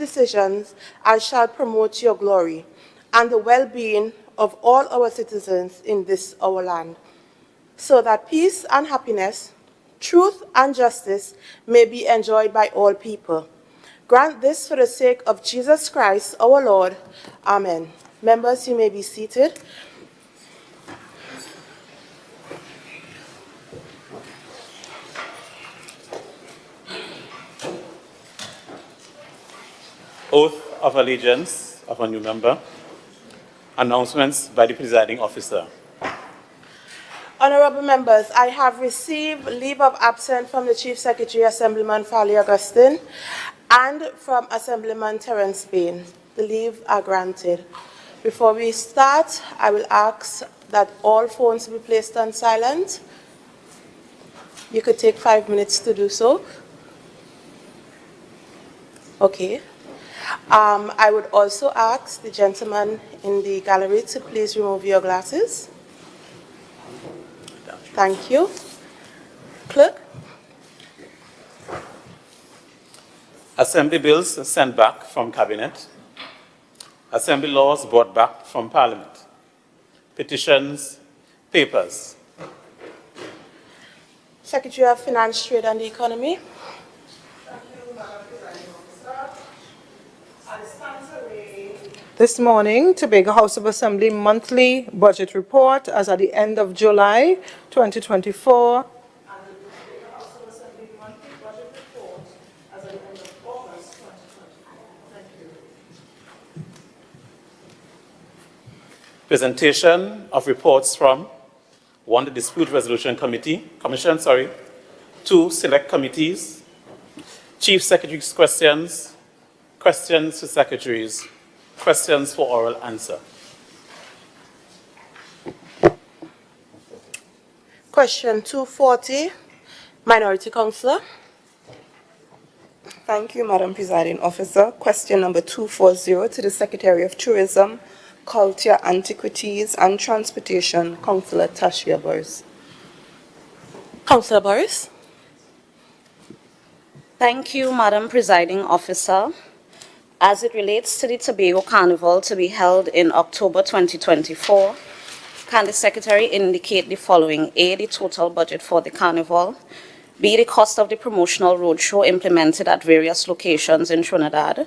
decisions and shall promote your glory and the well-being of all our citizens in this our land, so that peace and happiness, truth and justice may be enjoyed by all people. Grant this for the sake of Jesus Christ, our Lord. Amen. Members, you may be seated. Oath of allegiance of a new member. Announcements by the presiding officer. Honorable members, I have received leave of absence from the Chief Secretary, Assemblyman Farley Augustine, and from Assemblyman Terence Bain. The leave are granted. Before we start, I will ask that all phones be placed on silent. You could take 5 minutes to do so. Okay. I would also ask the gentleman in the gallery to please remove your glasses. Thank you. Clerk. Assembly bills sent back from Cabinet. Assembly laws brought back from Parliament. Petitions, papers. Secretary of Finance, Trade and the Economy. This morning, Tobago House of Assembly monthly budget report as at the end of July 2024. And the Tobago House of Assembly monthly budget report as at the end of August 2024. Thank you. Presentation of reports from 1. The Dispute Resolution Commission, 2. Select committees. Chief Secretary's questions. Questions to secretaries. Questions for oral answer. Question 240, Minority Councillor. Thank you, Madam Presiding Officer. Question number 240 to the Secretary of Tourism, Culture, Antiquities and Transportation, Councillor Tashia Boris. Councillor Boris. Thank you, Madam Presiding Officer. As it relates to the Tobago Carnival to be held in October 2024, can the Secretary indicate the following: A, the total budget for the Carnival; B, the cost of the promotional roadshow implemented at various locations in Trinidad;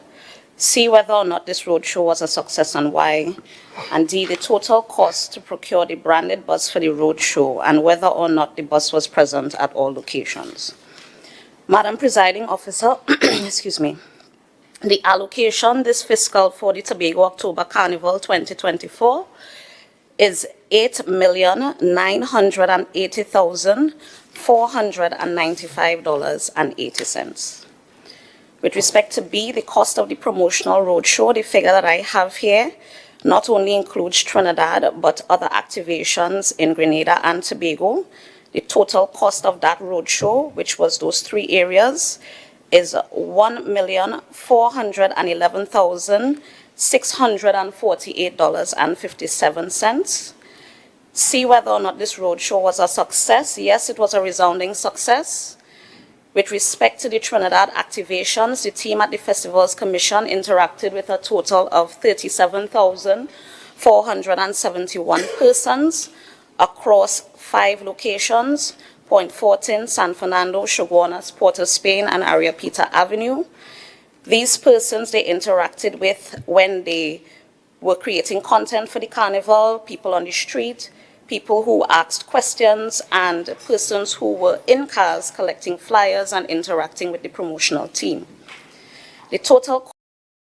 C, whether or not this roadshow was a success and why; and D, the total cost to procure the branded bus for the roadshow and whether or not the bus was present at all locations. Madam Presiding Officer, excuse me. The allocation this fiscal for the Tobago October Carnival 2024 is $8,980,495.80. With respect to B, the cost of the promotional roadshow, the figure that I have here not only includes Trinidad, but other activations in Grenada and Tobago. The total cost of that roadshow, which was those 3 areas, is $1,411,648.57. See whether or not this roadshow was a success. Yes, it was a resounding success. With respect to the Trinidad activations, the team at the Festivals Commission interacted with a total of 37,471 persons across 5 locations: Point Fortin, San Fernando, Chaguanas, Port of Spain, and Ariapita Avenue. These persons they interacted with when they were creating content for the carnival, people on the street, people who asked questions, and persons who were in cars collecting flyers and interacting with the promotional team. The total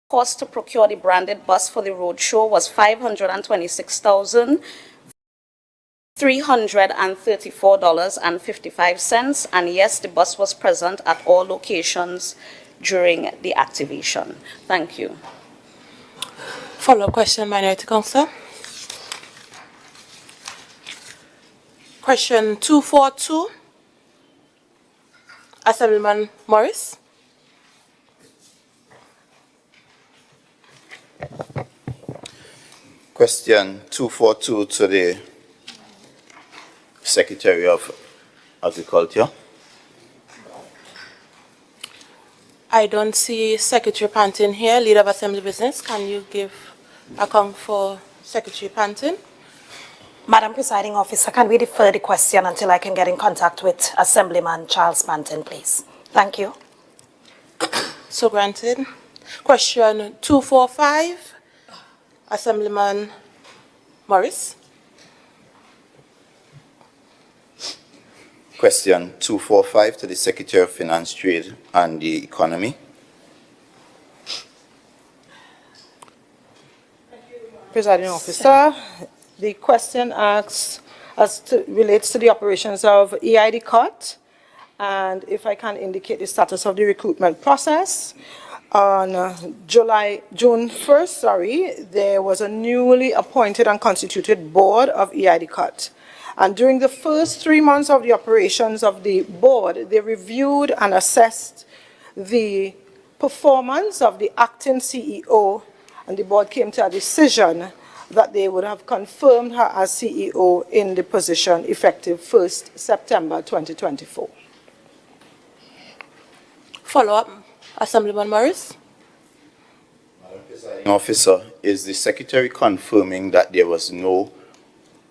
cost to procure the branded bus for the roadshow was $526,334.55, and yes, the bus was present at all locations during the activation. Thank you. Follow-up question, Minority Councillor. Question 242, Assemblyman Morris. Question 242 to the Secretary of Agriculture. I don't see Secretary Panton here. Leader of Assembly Business, can you give account for Secretary Panton? Madam Presiding Officer, can we defer the question until I can get in contact with Assemblyman Charles Panton, please? Thank you. So granted. Question 245, Assemblyman Morris. Question 245 to the Secretary of Finance, Trade and the Economy. Presiding Officer, the question asks, relates to the operations of EID-CUT, and if I can indicate the status of the recruitment process. On June 1st, there was a newly appointed and constituted board of EID-CUT. And during the first 3 months of the operations of the board, they reviewed and assessed the performance of the acting CEO, and the board came to a decision that they would have confirmed her as CEO in the position effective 1st September 2024. Follow-up, Assemblyman Morris. Madam Presiding Officer, is the Secretary confirming that there was no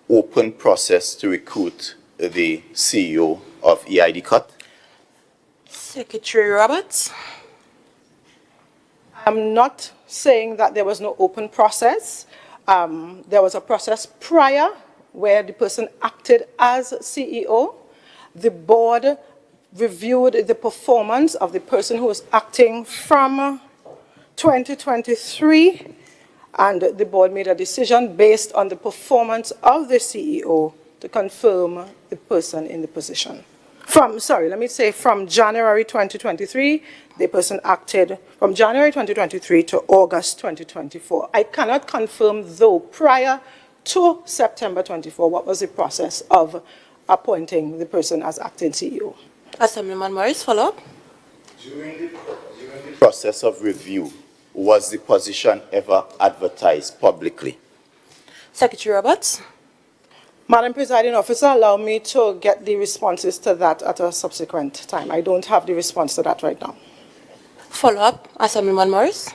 open process to recruit the CEO of EID-CUT? Secretary Roberts. I'm not saying that there was no open process. There was a process prior where the person acted as CEO. The board reviewed the performance of the person who was acting from 2023, and the board made a decision based on the performance of the CEO to confirm the person in the position. From January 2023, the person acted from January 2023 to August 2024. I cannot confirm, though, prior to September 24, what was the process of appointing the person as acting CEO. Assemblyman Morris, follow-up. During the process of review, was the position ever advertised publicly? Secretary Roberts. Madam Presiding Officer, allow me to get the responses to that at a subsequent time. I don't have the response to that right now. Follow-up, Assemblyman Morris.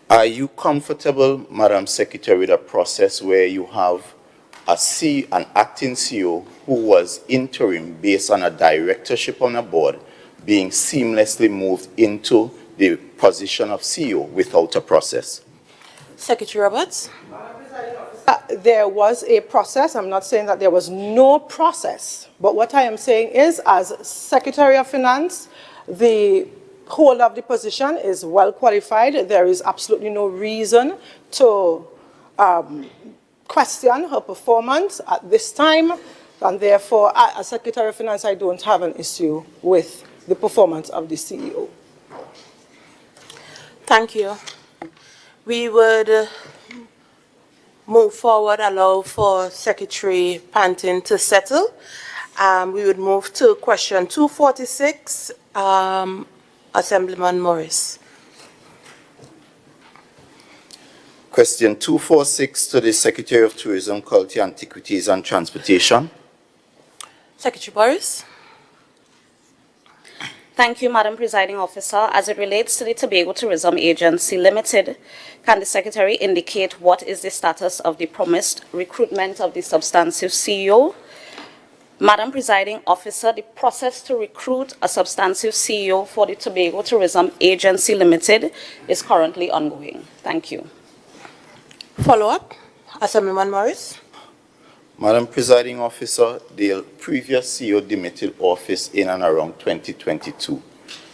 Are you comfortable, Madam Secretary, with a process where you have an acting CEO who was interim based on a directorship on a board being seamlessly moved into the position of CEO without a process? Secretary Roberts. There was a process. I'm not saying that there was no process, but what I am saying is, as Secretary of Finance, the holder of the position is well qualified. There is absolutely no reason to question her performance at this time, and therefore, as Secretary of Finance, I don't have an issue with the performance of the CEO. Thank you. We would move forward, allow for Secretary Panton to settle. We would move to question 246, Assemblyman Morris. Question 246 to the Secretary of Tourism, Culture, Antiquities and Transportation. Secretary Morris. Thank you, Madam Presiding Officer. As it relates to the Tobago Tourism Agency Limited, can the Secretary indicate what is the status of the promised recruitment of the substantive CEO? Madam Presiding Officer, the process to recruit a substantive CEO for the Tobago Tourism Agency Limited is currently ongoing. Thank you. Follow-up, Assemblyman Morris. Madam Presiding Officer, the previous CEO demitted office in and around 2022.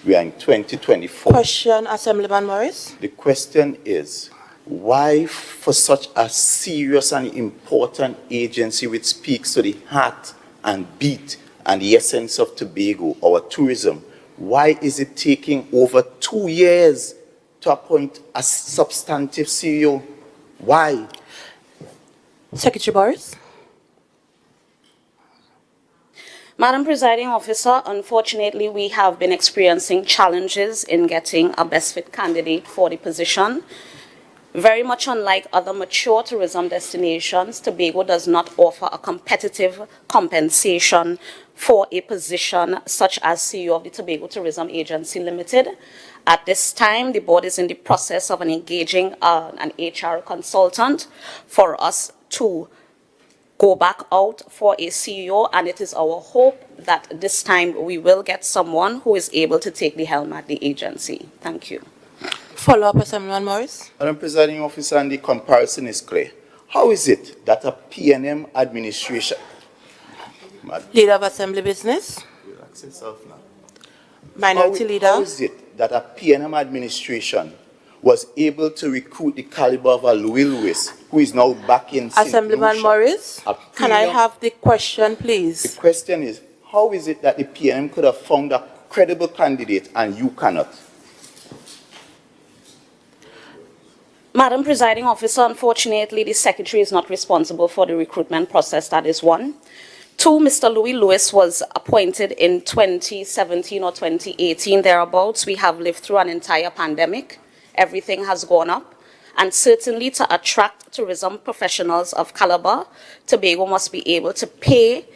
We are in 2024. Question, Assemblyman Morris. The question is, why for such a serious and important agency which speaks to the heart and beat and the essence of Tobago, our tourism, why is it taking over 2 years to appoint a substantive CEO? Why? Secretary Morris. Madam Presiding Officer, unfortunately, we have been experiencing challenges in getting a best fit candidate for the position. Very much unlike other mature tourism destinations, Tobago does not offer a competitive compensation for a position such as CEO of the Tobago Tourism Agency Limited. At this time, the board is in the process of engaging an HR consultant for us to go back out for a CEO, and it is our hope that this time we will get someone who is able to take the helm at the agency. Thank you. Follow-up, Assemblyman Morris. Madam Presiding Officer, and the comparison is clear. How is it that a PNM administration... Leader of Assembly Business. Relax yourself now. Minority Leader. How is it that a PNM administration was able to recruit the caliber of a Louis Lewis, who is now back in St. Assemblyman Lucia? Morris, can I have the question, please? The question is, how is it that the PNM could have found a credible candidate and you cannot? Madam Presiding Officer, unfortunately, the Secretary is not responsible for the recruitment process. That is one. Two, Mr. Louis Lewis was appointed in 2017 or 2018, thereabouts. We have lived through an entire pandemic. Everything has gone up. And certainly to attract tourism professionals of caliber, Tobago must be able to pay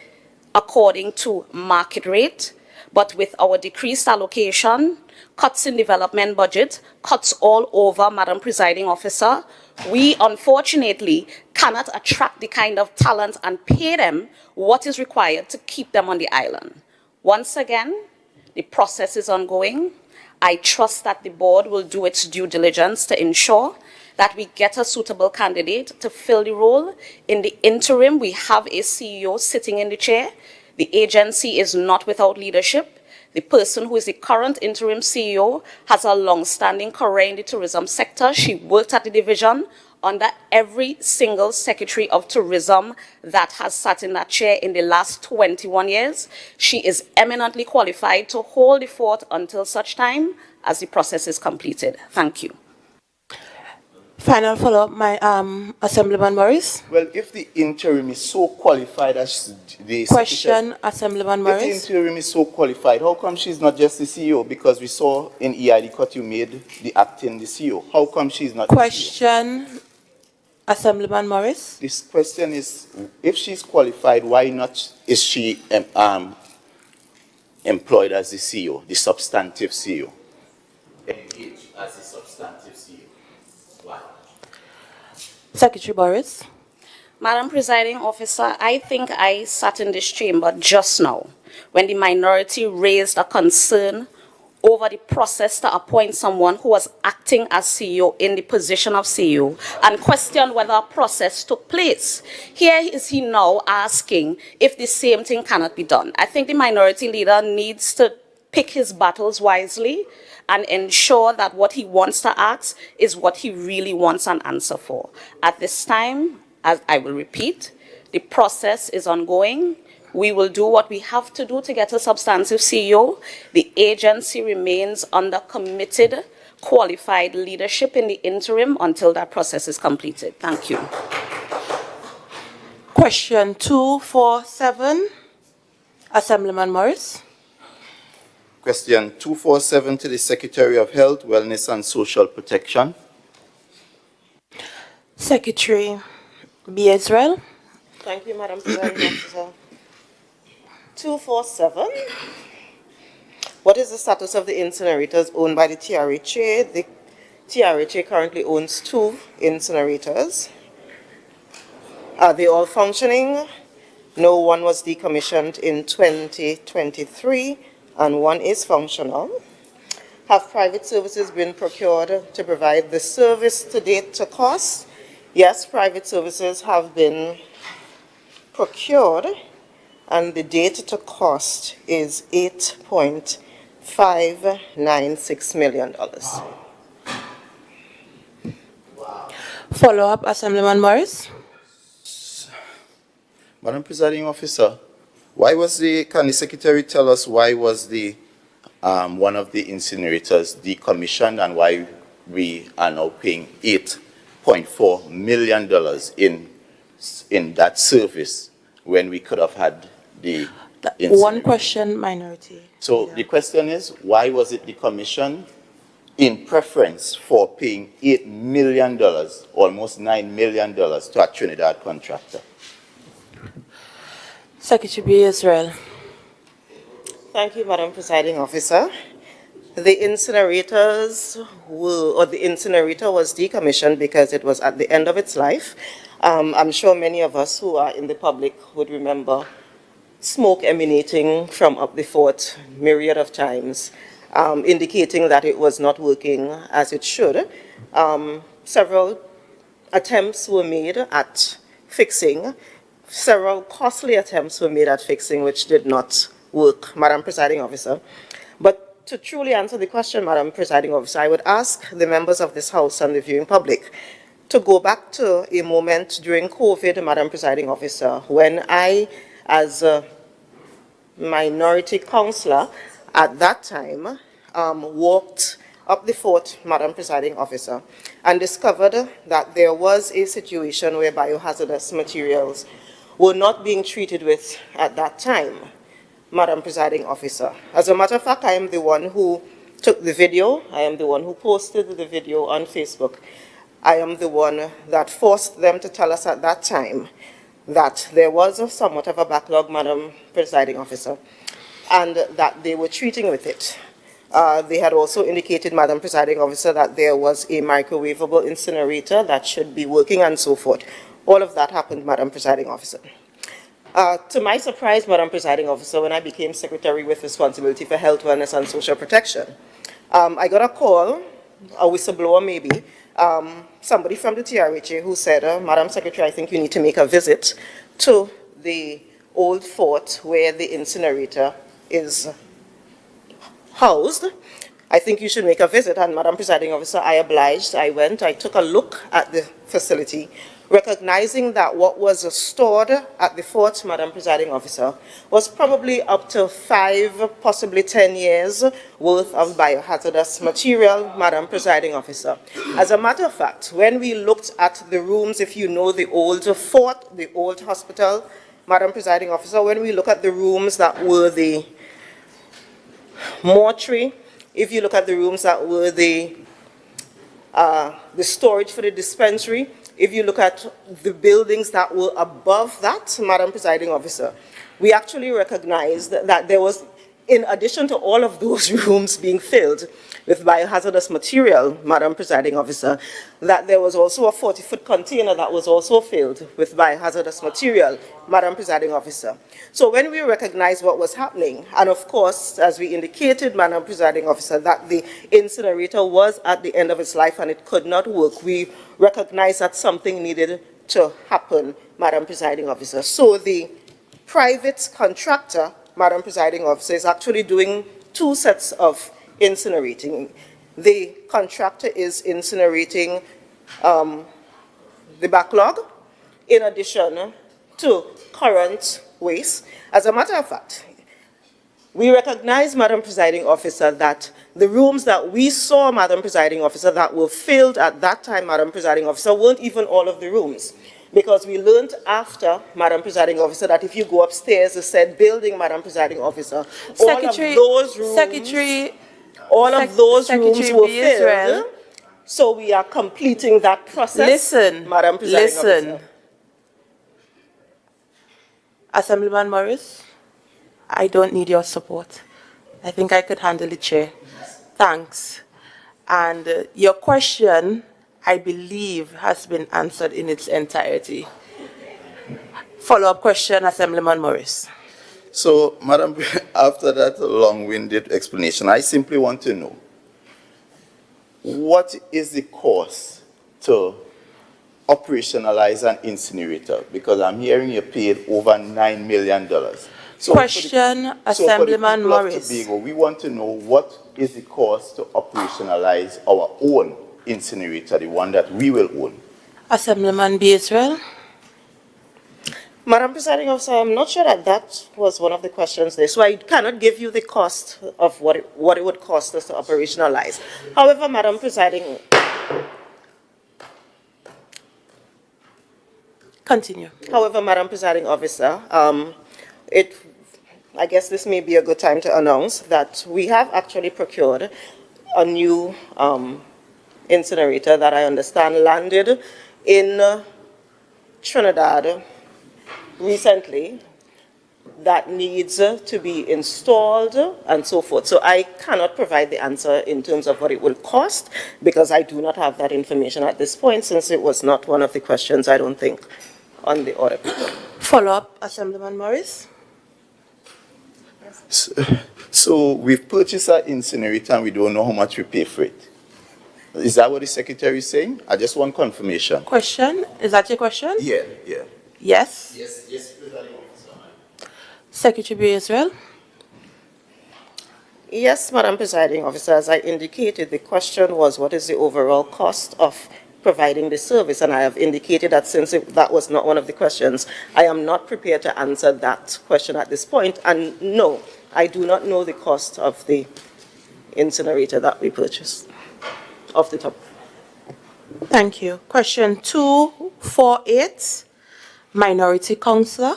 according to market rate. But with our decreased allocation, cuts in development budget, cuts all over, Madam Presiding Officer, we unfortunately cannot attract the kind of talent and pay them what is required to keep them on the island. Once again, the process is ongoing. I trust that the board will do its due diligence to ensure that we get a suitable candidate to fill the role. In the interim, we have a CEO sitting in the chair. The agency is not without leadership. The person who is the current interim CEO has a long-standing career in the tourism sector. She worked at the division under every single Secretary of Tourism that has sat in that chair in the last 21 years. She is eminently qualified to hold the fort until such time as the process is completed. Thank you. Final follow-up, Assemblyman Morris. Well, if the interim is so qualified as the Question, Assemblyman Morris. If the interim is so qualified, how come she's not just the CEO? Because we saw in EID-CUT you made the acting the CEO. How come she's not Question, Assemblyman Morris. This question is, if she's qualified, why not is she employed as the CEO, the substantive CEO? Engaged as the substantive CEO. Why? Secretary Boris. Madam Presiding Officer, I think I sat in this chamber just now when the minority raised a concern over the process to appoint someone who was acting as CEO in the position of CEO and questioned whether a process took place. Here is he now asking if the same thing cannot be done. I think the minority leader needs to pick his battles wisely and ensure that what he wants to ask is what he really wants an answer for. At this time, as I will repeat, the process is ongoing. We will do what we have to do to get a substantive CEO. The agency remains under committed, qualified leadership in the interim until that process is completed. Thank you. Question 247, Assemblyman Morris. Question 247 to the Secretary of Health, Wellness and Social Protection. Secretary B. Israel. Thank you, Madam Presiding Officer. 247. What is the status of the incinerators owned by the TRHA? The TRHA currently owns 2 incinerators. Are they all functioning? No, one was decommissioned in 2023 and one is functional. Have private services been procured to provide the service to date to cost? Yes, private services have been procured, and the date to cost is $8.596 million. Follow-up, Assemblyman Morris. Madam Presiding Officer, can the Secretary tell us why was the one of the incinerators decommissioned and why we are now paying $8.4 million in that service when we could have had the One question, minority. So the question is, why was it decommissioned in preference for paying $8 million, almost $9 million, to a Trinidad contractor? Secretary B. Israel. Thank you, Madam Presiding Officer. The incinerators the incinerator was decommissioned because it was at the end of its life. I'm sure many of us who are in the public would remember smoke emanating from up the fort myriad of times, indicating that it was not working as it should. Several attempts were made at fixing. Several costly attempts were made at fixing, which did not work, Madam Presiding Officer. But to truly answer the question, Madam Presiding Officer, I would ask the members of this House and the viewing public to go back to a moment during COVID, Madam Presiding Officer, when I, as a minority councillor at that time, walked up the fort, Madam Presiding Officer, and discovered that there was a situation where biohazardous materials were not being treated with at that time, Madam Presiding Officer. As a matter of fact, I am the one who took the video. I am the one who posted the video on Facebook. I am the one that forced them to tell us at that time that there was somewhat of a backlog, Madam Presiding Officer, and that they were treating with it. They had also indicated, Madam Presiding Officer, that there was a microwavable incinerator that should be working and so forth. All of that happened, Madam Presiding Officer. To my surprise, Madam Presiding Officer, when I became Secretary with responsibility for health, wellness, and social protection, I got a call, a whistleblower maybe, somebody from the TRHA who said, Madam Secretary, I think you need to make a visit to the old fort where the incinerator is housed. I think you should make a visit. And Madam Presiding Officer, I obliged. I went, I took a look at the facility, recognizing that what was stored at the fort, Madam Presiding Officer, was probably up to 5, possibly 10 years worth of biohazardous material, Madam Presiding Officer. As a matter of fact, when we looked at the rooms, if you know the old fort, the old hospital, Madam Presiding Officer, when we look at the rooms that were the mortuary, if you look at the rooms that were the storage for the dispensary, if you look at the buildings that were above that, Madam Presiding Officer, we actually recognized that there was, in addition to all of those rooms being filled with biohazardous material, Madam Presiding Officer, that there was also a 40-foot container that was also filled with biohazardous material, Madam Presiding Officer. So when we recognized what was happening, and of course, as we indicated, Madam Presiding Officer, that the incinerator was at the end of its life and it could not work, we recognized that something needed to happen, Madam Presiding Officer. So the private contractor, Madam Presiding Officer, is actually doing 2 sets of incinerating. The contractor is incinerating the backlog in addition to current waste. As a matter of fact, we recognize, Madam Presiding Officer, that the rooms that we saw, Madam Presiding Officer, that were filled at that time, Madam Presiding Officer, weren't even all of the rooms. Because we learned after, Madam Presiding Officer, that if you go upstairs, the said building, Madam Presiding Officer, all of those rooms were filled. So we are completing that process. Madam Presiding Officer. Assemblyman Morris, I don't need your support. I think I could handle the chair. Thanks. And your question, I believe, has been answered in its entirety. Follow-up question, Assemblyman Morris. So, Madam, after that long-winded explanation, I simply want to know, what is the cost to operationalize an incinerator? Because I'm hearing you paid over $9 million. So question, Assemblyman Morris. Tobago, we want to know what is the cost to operationalize our own incinerator, the one that we will own. Assemblyman B. Israel. Madam Presiding Officer, I'm not sure that that was one of the questions there, so I cannot give you the cost of what it would cost us to operationalize. However, Madam Presiding... Continue. However, Madam Presiding Officer, I guess this may be a good time to announce that we have actually procured a new incinerator that I understand landed in Trinidad recently that needs to be installed and so forth. So I cannot provide the answer in terms of what it will cost because I do not have that information at this point since it was not one of the questions, I don't think, on the order. Follow-up, Assemblyman Morris. So we've purchased an incinerator and we don't know how much we pay for it. Is that what the secretary is saying? I just want confirmation. Question, is that your question? Yeah. Yes. Yes, Presiding Officer. Secretary B. Israel. Yes, Madam Presiding Officer, as I indicated, the question was what is the overall cost of providing the service, and I have indicated that since that was not one of the questions, I am not prepared to answer that question at this point, and no, I do not know the cost of the incinerator that we purchased off the top. Thank you. Question 248, Minority Councillor.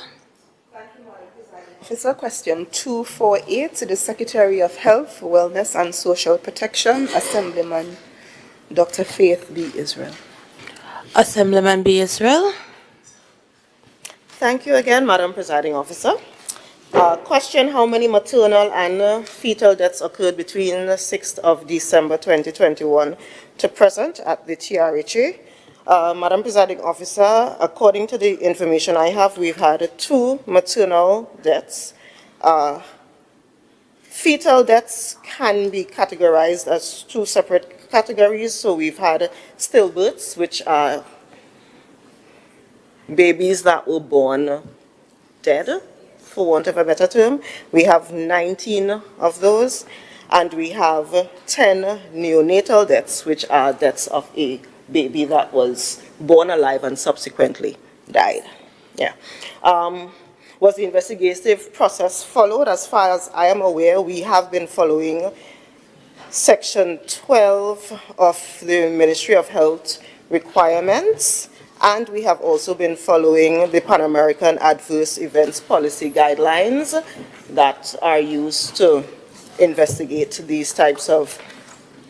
Officer, question 248 to the Secretary of Health, Wellness and Social Protection, Assemblyman Dr. Faith B. Israel. Assemblyman B. Israel. Thank you again, Madam Presiding Officer. Question, how many maternal and fetal deaths occurred between the 6th of December 2021 to present at the TRHA? Madam Presiding Officer, according to the information I have, we've had 2 maternal deaths. Fetal deaths can be categorized as 2 separate categories. So we've had stillbirths, which are babies that were born dead, for want of a better term. We have 19 of those, and we have 10 neonatal deaths, which are deaths of a baby that was born alive and subsequently died. Yeah. Was the investigative process followed? As far as I am aware, we have been following Section 12 of the Ministry of Health requirements, and we have also been following the Pan American Adverse Events Policy guidelines that are used to investigate these types of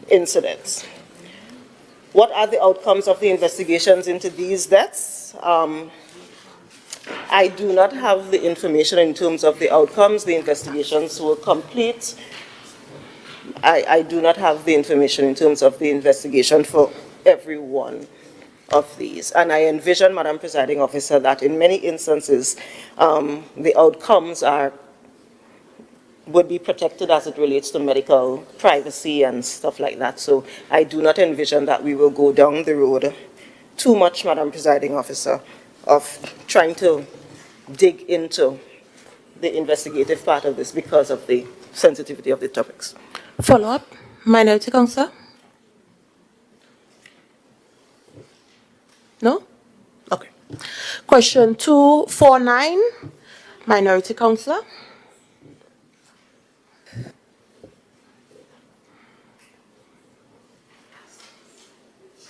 incidents. What are the outcomes of the investigations into these deaths? I do not have the information in terms of the outcomes. The investigations were complete. I do not have the information in terms of the investigation for every one of these. And I envision, Madam Presiding Officer, that in many instances, the outcomes would be protected as it relates to medical privacy and stuff like that. So I do not envision that we will go down the road too much, Madam Presiding Officer, of trying to dig into the investigative part of this because of the sensitivity of the topics. Follow-up, Minority Councillor. No? Okay. Question 249, Minority Councillor.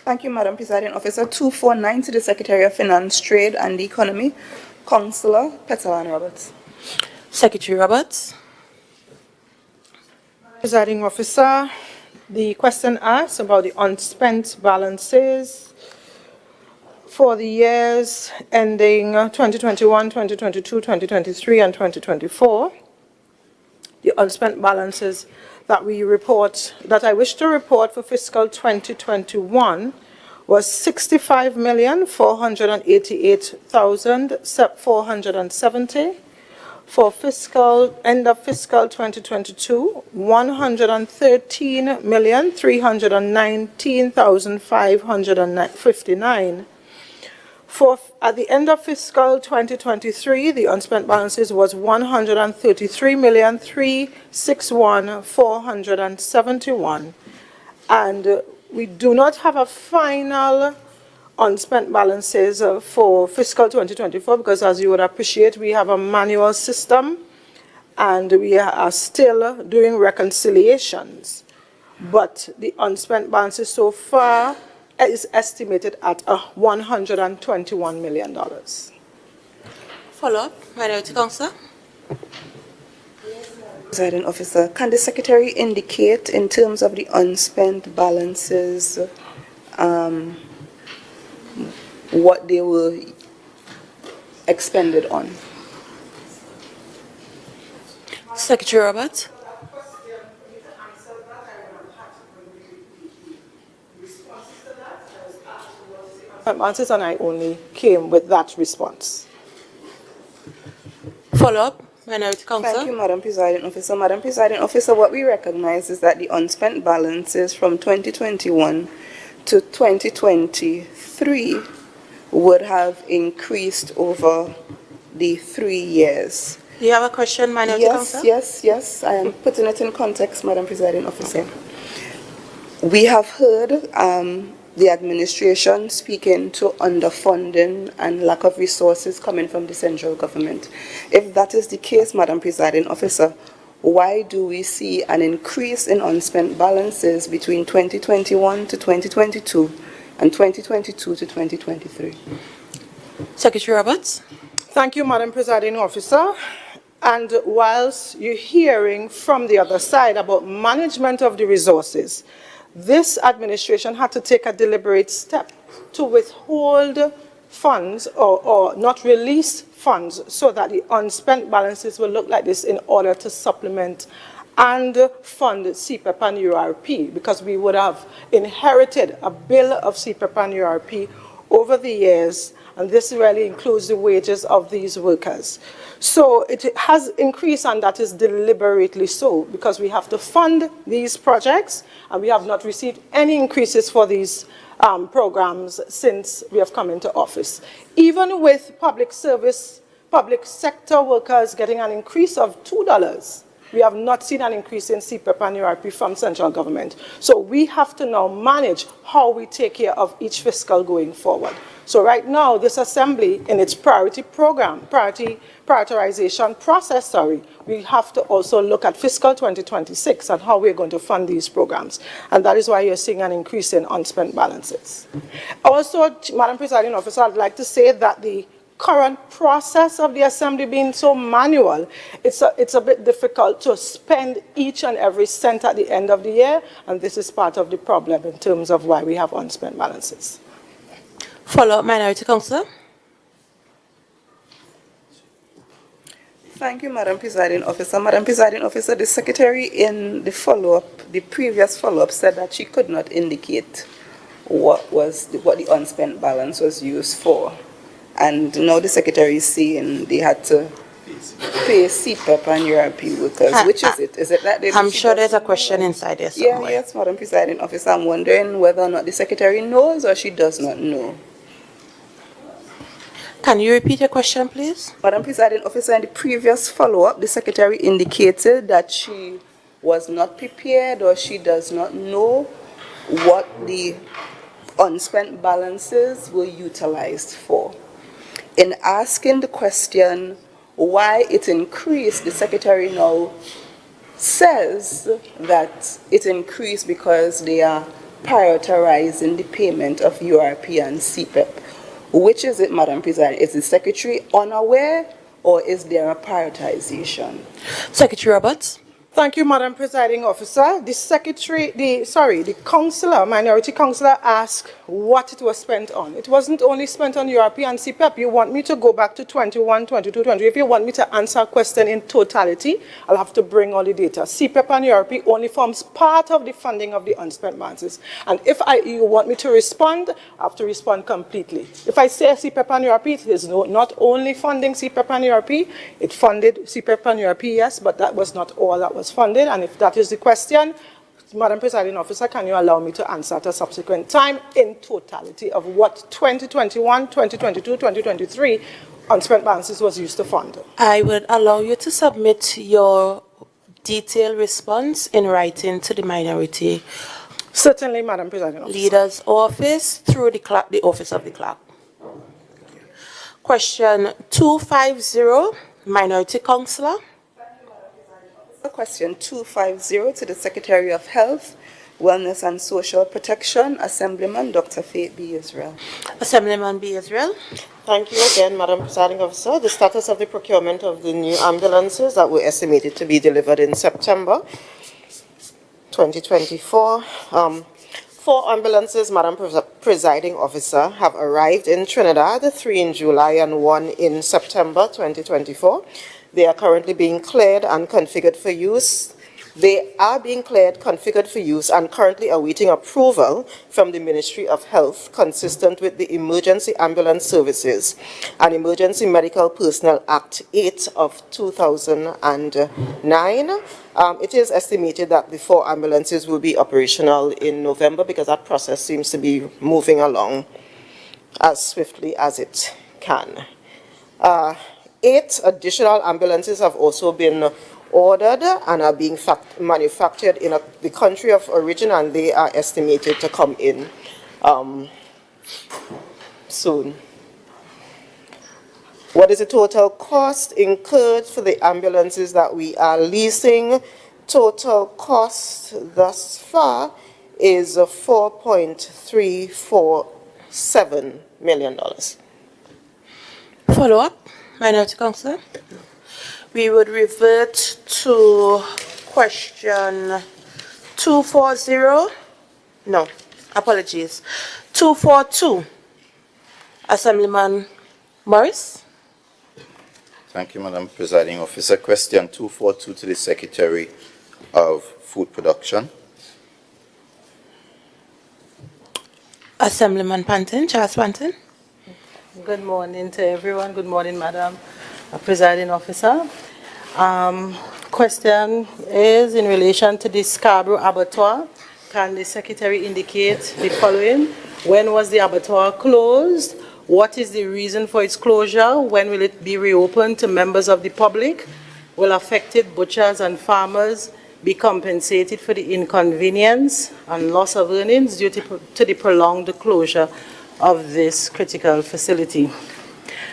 Thank you, Madam Presiding Officer. 249 to the Secretary of Finance, Trade and Economy, Councillor Fetal and Roberts. Secretary Roberts. Presiding Officer, the question asks about the unspent balances for the years ending 2021, 2022, 2023, and 2024. The unspent balances that I wish to report for fiscal 2021 was 65,488,470. For end of fiscal 2022, 113,319,559. At the end of fiscal 2023, the unspent balances was 133,361,471. And we do not have a final unspent balances for fiscal 2024 because, as you would appreciate, we have a manual system and we are still doing reconciliations. But the unspent balances so far is estimated at $121 million. Follow-up, Minority Councillor. Presiding Officer, can the Secretary indicate in terms of the unspent balances what they were expended on? Secretary Roberts. Answers, and I only came with that response. Follow-up, Minority Counsel. Thank you, Madam Presiding Officer. Madam Presiding Officer, what we recognize is that the unspent balances from 2021 to 2023 would have increased over the 3 years. Do you have a question, Minority Counsel? Yes. I am putting it in context, Madam Presiding Officer. We have heard the administration speaking to underfunding and lack of resources coming from the central government. If that is the case, Madam Presiding Officer, why do we see an increase in unspent balances between 2021 to 2022 and 2022 to 2023? Secretary Roberts. Thank you, Madam Presiding Officer. And whilst you're hearing from the other side about management of the resources, this administration had to take a deliberate step to withhold funds or not release funds so that the unspent balances will look like this in order to supplement and fund CPEP and URP, because we would have inherited a bill of CPEP and URP over the years, and this really includes the wages of these workers. So it has increased, and that is deliberately so, because we have to fund these projects, and we have not received any increases for these programs since we have come into office. Even with public sector workers getting an increase of $2, we have not seen an increase in CPEP and URP from central government. So we have to now manage how we take care of each fiscal going forward. So right now, this Assembly, in its prioritization process, we have to also look at fiscal 2026 and how we're going to fund these programs. And that is why you're seeing an increase in unspent balances. Also, Madam Presiding Officer, I'd like to say that the current process of the Assembly being so manual, it's a bit difficult to spend each and every cent at the end of the year, and this is part of the problem in terms of why we have unspent balances. Follow-up, Minority Counsel. Thank you, Madam Presiding Officer. Madam Presiding Officer, the Secretary in the previous follow-up, said that she could not indicate what the unspent balance was used for. And now the Secretary is saying they had to pay CPEP and URP workers. Which is it? Is it that they... I'm sure there's a question inside there somewhere. Yes, Madam Presiding Officer. I'm wondering whether or not the Secretary knows or she does not know. Can you repeat your question, please? Madam Presiding Officer, in the previous follow-up, the Secretary indicated that she was not prepared or she does not know what the unspent balances were utilized for. In asking the question why it increased, the Secretary now says that it increased because they are prioritizing the payment of URP and CPEP. Which is it, Madam President? Is the Secretary unaware or is there a prioritization? Secretary Roberts. Thank you, Madam Presiding Officer. The councillor, minority councillor, asked what it was spent on. It wasn't only spent on URP and CPEP. You want me to go back to 21, 22, 23. If you want me to answer a question in totality, I'll have to bring all the data. CPEP and URP only forms part of the funding of the unspent balances. And if you want me to respond, I have to respond completely. If I say CPEP and URP, it is not only funding CPEP and URP. It funded CPEP and URP, yes, but that was not all that was funded, and if that is the question, Madam Presiding Officer, can you allow me to answer at a subsequent time in totality of what 2021, 2022, 2023 unspent balances was used to fund? I would allow you to submit your detailed response in writing to the minority. Certainly, Madam Presiding Officer. Leader's office through the office of the clerk. Question 250, Minority Councillor. Question 250 to the Secretary of Health. Wellness and Social Protection, Assemblyman Dr. Faith B. Israel. Assemblyman B. Israel. Thank you again, Madam Presiding Officer. The status of the procurement of the new ambulances that were estimated to be delivered in September 2024. 4 ambulances, Madam Presiding Officer, have arrived in Trinidad, 3 in July and 1 in September 2024. They are currently being cleared and configured for use. They are being cleared, configured for use, and currently awaiting approval from the Ministry of Health, consistent with the Emergency Ambulance Services and Emergency Medical Personnel Act 8 of 2009. It is estimated that the 4 ambulances will be operational in November, because that process seems to be moving along as swiftly as it can. 8 additional ambulances have also been ordered and are being manufactured in the country of origin, and they are estimated to come in soon. What is the total cost incurred for the ambulances that we are leasing? Total cost thus far is $4.347 million. Follow up, Minority Councillor. We would revert to question 240. No, apologies. 242. Assemblyman Morris. Thank you, Madam Presiding Officer. Question 242 to the Secretary of Food Production. Assemblyman Panton, Charles Panton. Good morning to everyone. Good morning, Madam Presiding Officer. Question is in relation to the Scarborough Abattoir. Can the Secretary indicate the following? When was the abattoir closed? What is the reason for its closure? When will it be reopened to members of the public? Will affected butchers and farmers be compensated for the inconvenience and loss of earnings due to the prolonged closure of this critical facility?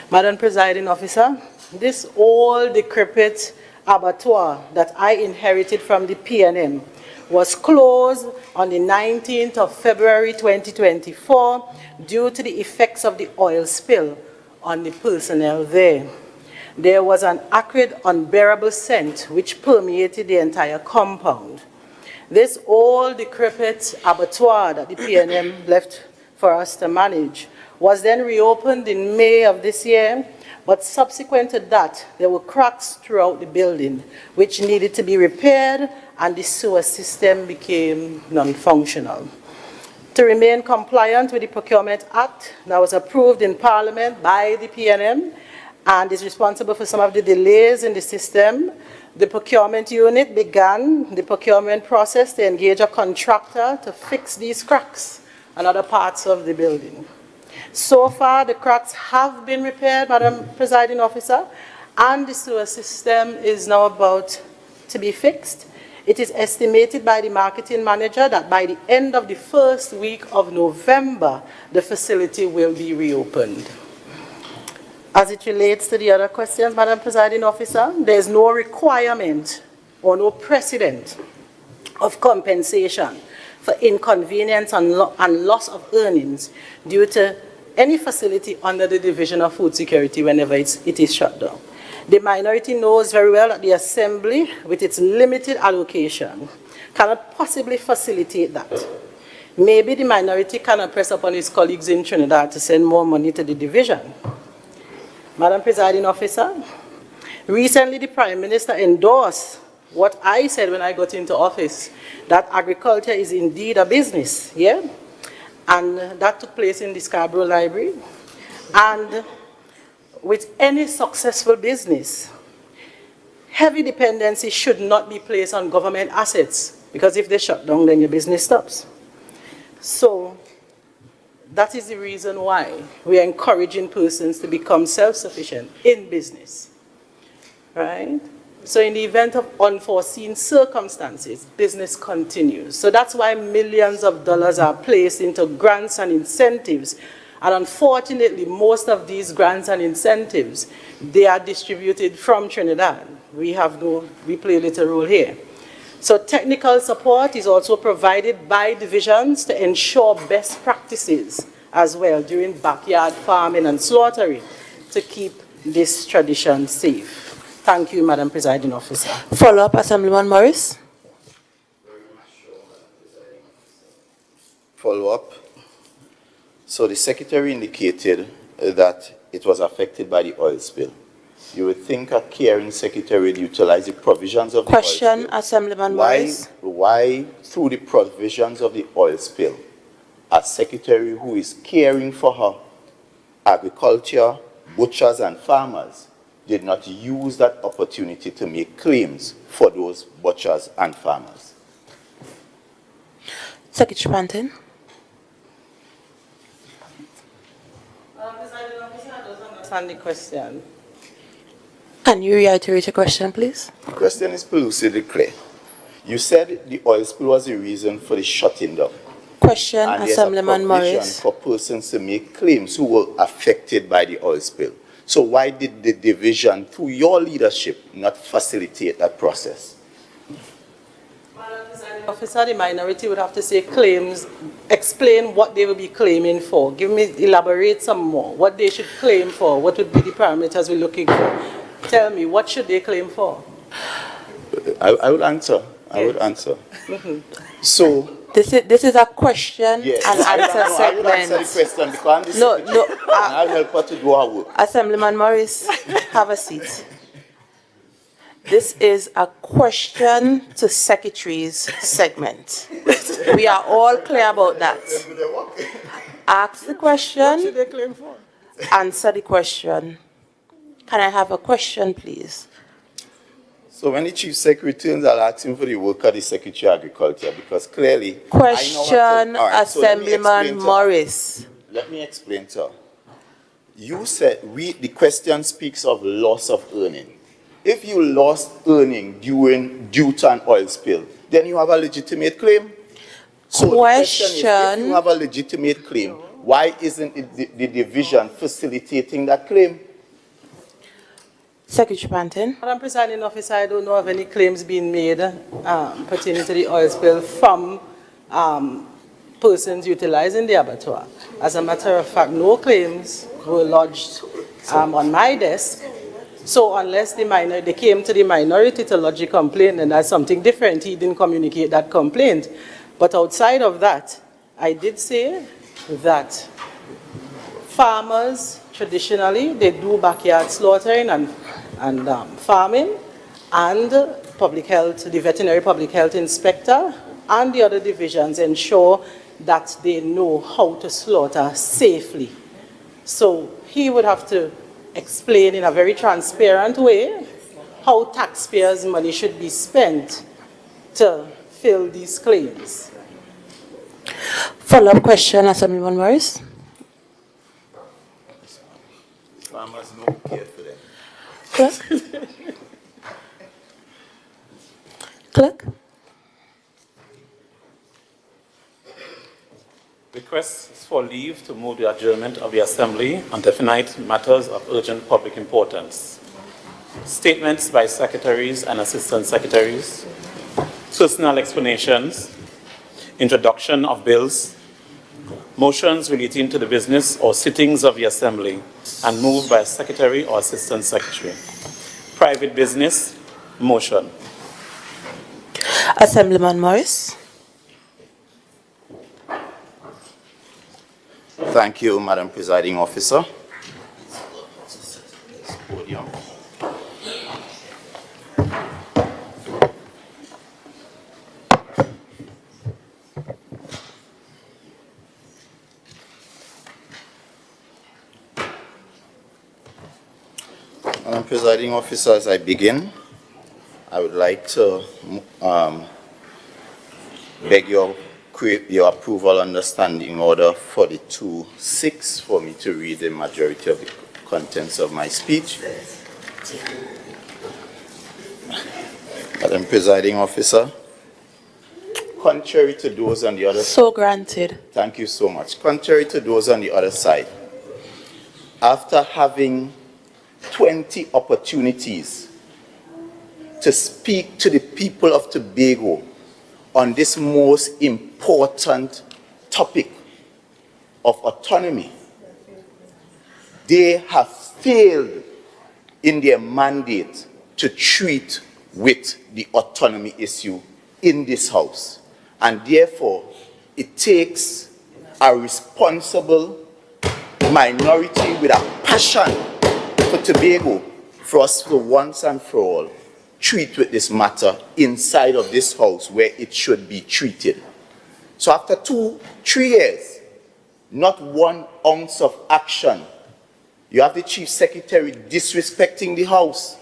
Madam Presiding Officer, this old decrepit abattoir that I inherited from the PNM was closed on the 19th of February 2024 due to the effects of the oil spill on the personnel there. There was an acrid, unbearable scent which permeated the entire compound. This old decrepit abattoir that the PNM left for us to manage was then reopened in May of this year, but subsequent to that, there were cracks throughout the building which needed to be repaired, and the sewer system became non-functional. To remain compliant with the Procurement Act that was approved in Parliament by the PNM and is responsible for some of the delays in the system, the procurement unit began the procurement process to engage a contractor to fix these cracks and other parts of the building. So far, the cracks have been repaired, Madam Presiding Officer, and the sewer system is now about to be fixed. It is estimated by the marketing manager that by the end of the first week of November, the facility will be reopened. As it relates to the other questions, Madam Presiding Officer, there is no requirement or no precedent of compensation for inconvenience and loss of earnings due to any facility under the Division of Food Security whenever it is shut down. The minority knows very well that the Assembly, with its limited allocation, cannot possibly facilitate that. Maybe the minority cannot press upon its colleagues in Trinidad to send more money to the division. Madam Presiding Officer, recently the Prime Minister endorsed what I said when I got into office, that agriculture is indeed a business, yeah? And that took place in the Scarborough Library. And with any successful business, heavy dependency should not be placed on government assets, because if they shut down, then your business stops. So that is the reason why we are encouraging persons to become self-sufficient in business, right? So in the event of unforeseen circumstances, business continues. So that's why millions of dollars are placed into grants and incentives. And unfortunately, most of these grants and incentives, they are distributed from Trinidad. We play a little role here. So technical support is also provided by divisions to ensure best practices as well during backyard farming and slaughtering to keep this tradition safe. Thank you, Madam Presiding Officer. Follow-up, Assemblyman Morris. Follow-up. So the Secretary indicated that it was affected by the oil spill. You would think a caring secretary would utilize the provisions of the oil Question, spill. Assemblyman Morris. Why, through the provisions of the oil spill, a secretary who is caring for her agriculture, butchers and farmers did not use that opportunity to make claims for those butchers and farmers? Secretary Panton. Presiding Officer, I don't understand the question. Can you reiterate your question, please? The question is elucidly clear. You said the oil spill was the reason for the shutting down. Question, And there's Assemblyman a provision Morris. for persons to make claims who were affected by the oil spill. So why did the division, through your leadership, not facilitate that process? Madam Presiding Officer, the minority would have to say claims, explain what they will be claiming for. Elaborate some more. What they should claim for. What would be the parameters we're looking for? Tell me, what should they claim for? I would answer. I would answer. So, This is a question yes, and answer I would answer the segment. question because I'm the No, secretary, no, and I'll help her to do her work. Assemblyman Morris, have a seat. This is a question to secretaries segment. We are all clear about that. Ask the What should question, they claim for? answer the question. Can I have a question, please? So when the chief secretary returns, I'll ask him for the work of the Secretary of Agriculture because clearly... Question, All right, so let me Assemblyman explain to her. Morris. Let me explain to her. You said the question speaks of loss of earning. If you lost earning due to an oil spill, then you have a legitimate claim. So the question is, if you have a legitimate claim, why isn't the division facilitating that claim? Secretary Panton. Madam Presiding Officer, I don't know of any claims being made pertaining to the oil spill from persons utilizing the abattoir. As a matter of fact, no claims were lodged on my desk. So unless they came to the minority to lodge a complaint, and that's something different. He didn't communicate that complaint. But outside of that, I did say that farmers, traditionally, they do backyard slaughtering and farming, and public health, the veterinary public health inspector, and the other divisions ensure that they know how to slaughter safely. So he would have to explain in a very transparent way how taxpayers' money should be spent to fill these claims. Follow-up question, Assemblyman Morris. Farmers know who cared for them. Clerk. Clerk. Requests for leave to move the adjournment of the Assembly on definite matters of urgent public importance. Statements by secretaries and assistant secretaries. Personal explanations. Introduction of bills. Motions relating to the business or sittings of the Assembly and moved by a secretary or assistant secretary. Private business. Motion. Assemblyman Morris. Thank you, Madam Presiding Officer. Podium. Madam Presiding Officer, as I begin, I would like to beg your approval understanding in order for the 2.6 for me to read the majority of the contents of my speech. Madam Presiding Officer, contrary to those on the other side. So granted. Thank you so much. Contrary to those on the other side, after having 20 opportunities to speak to the people of Tobago on this most important topic of autonomy. They have failed in their mandate to treat with the autonomy issue in this House. And therefore, it takes a responsible minority with a passion for Tobago for us to once and for all treat with this matter inside of this House where it should be treated. So after 3 years, not 1 ounce of action. You have the Chief Secretary disrespecting the House,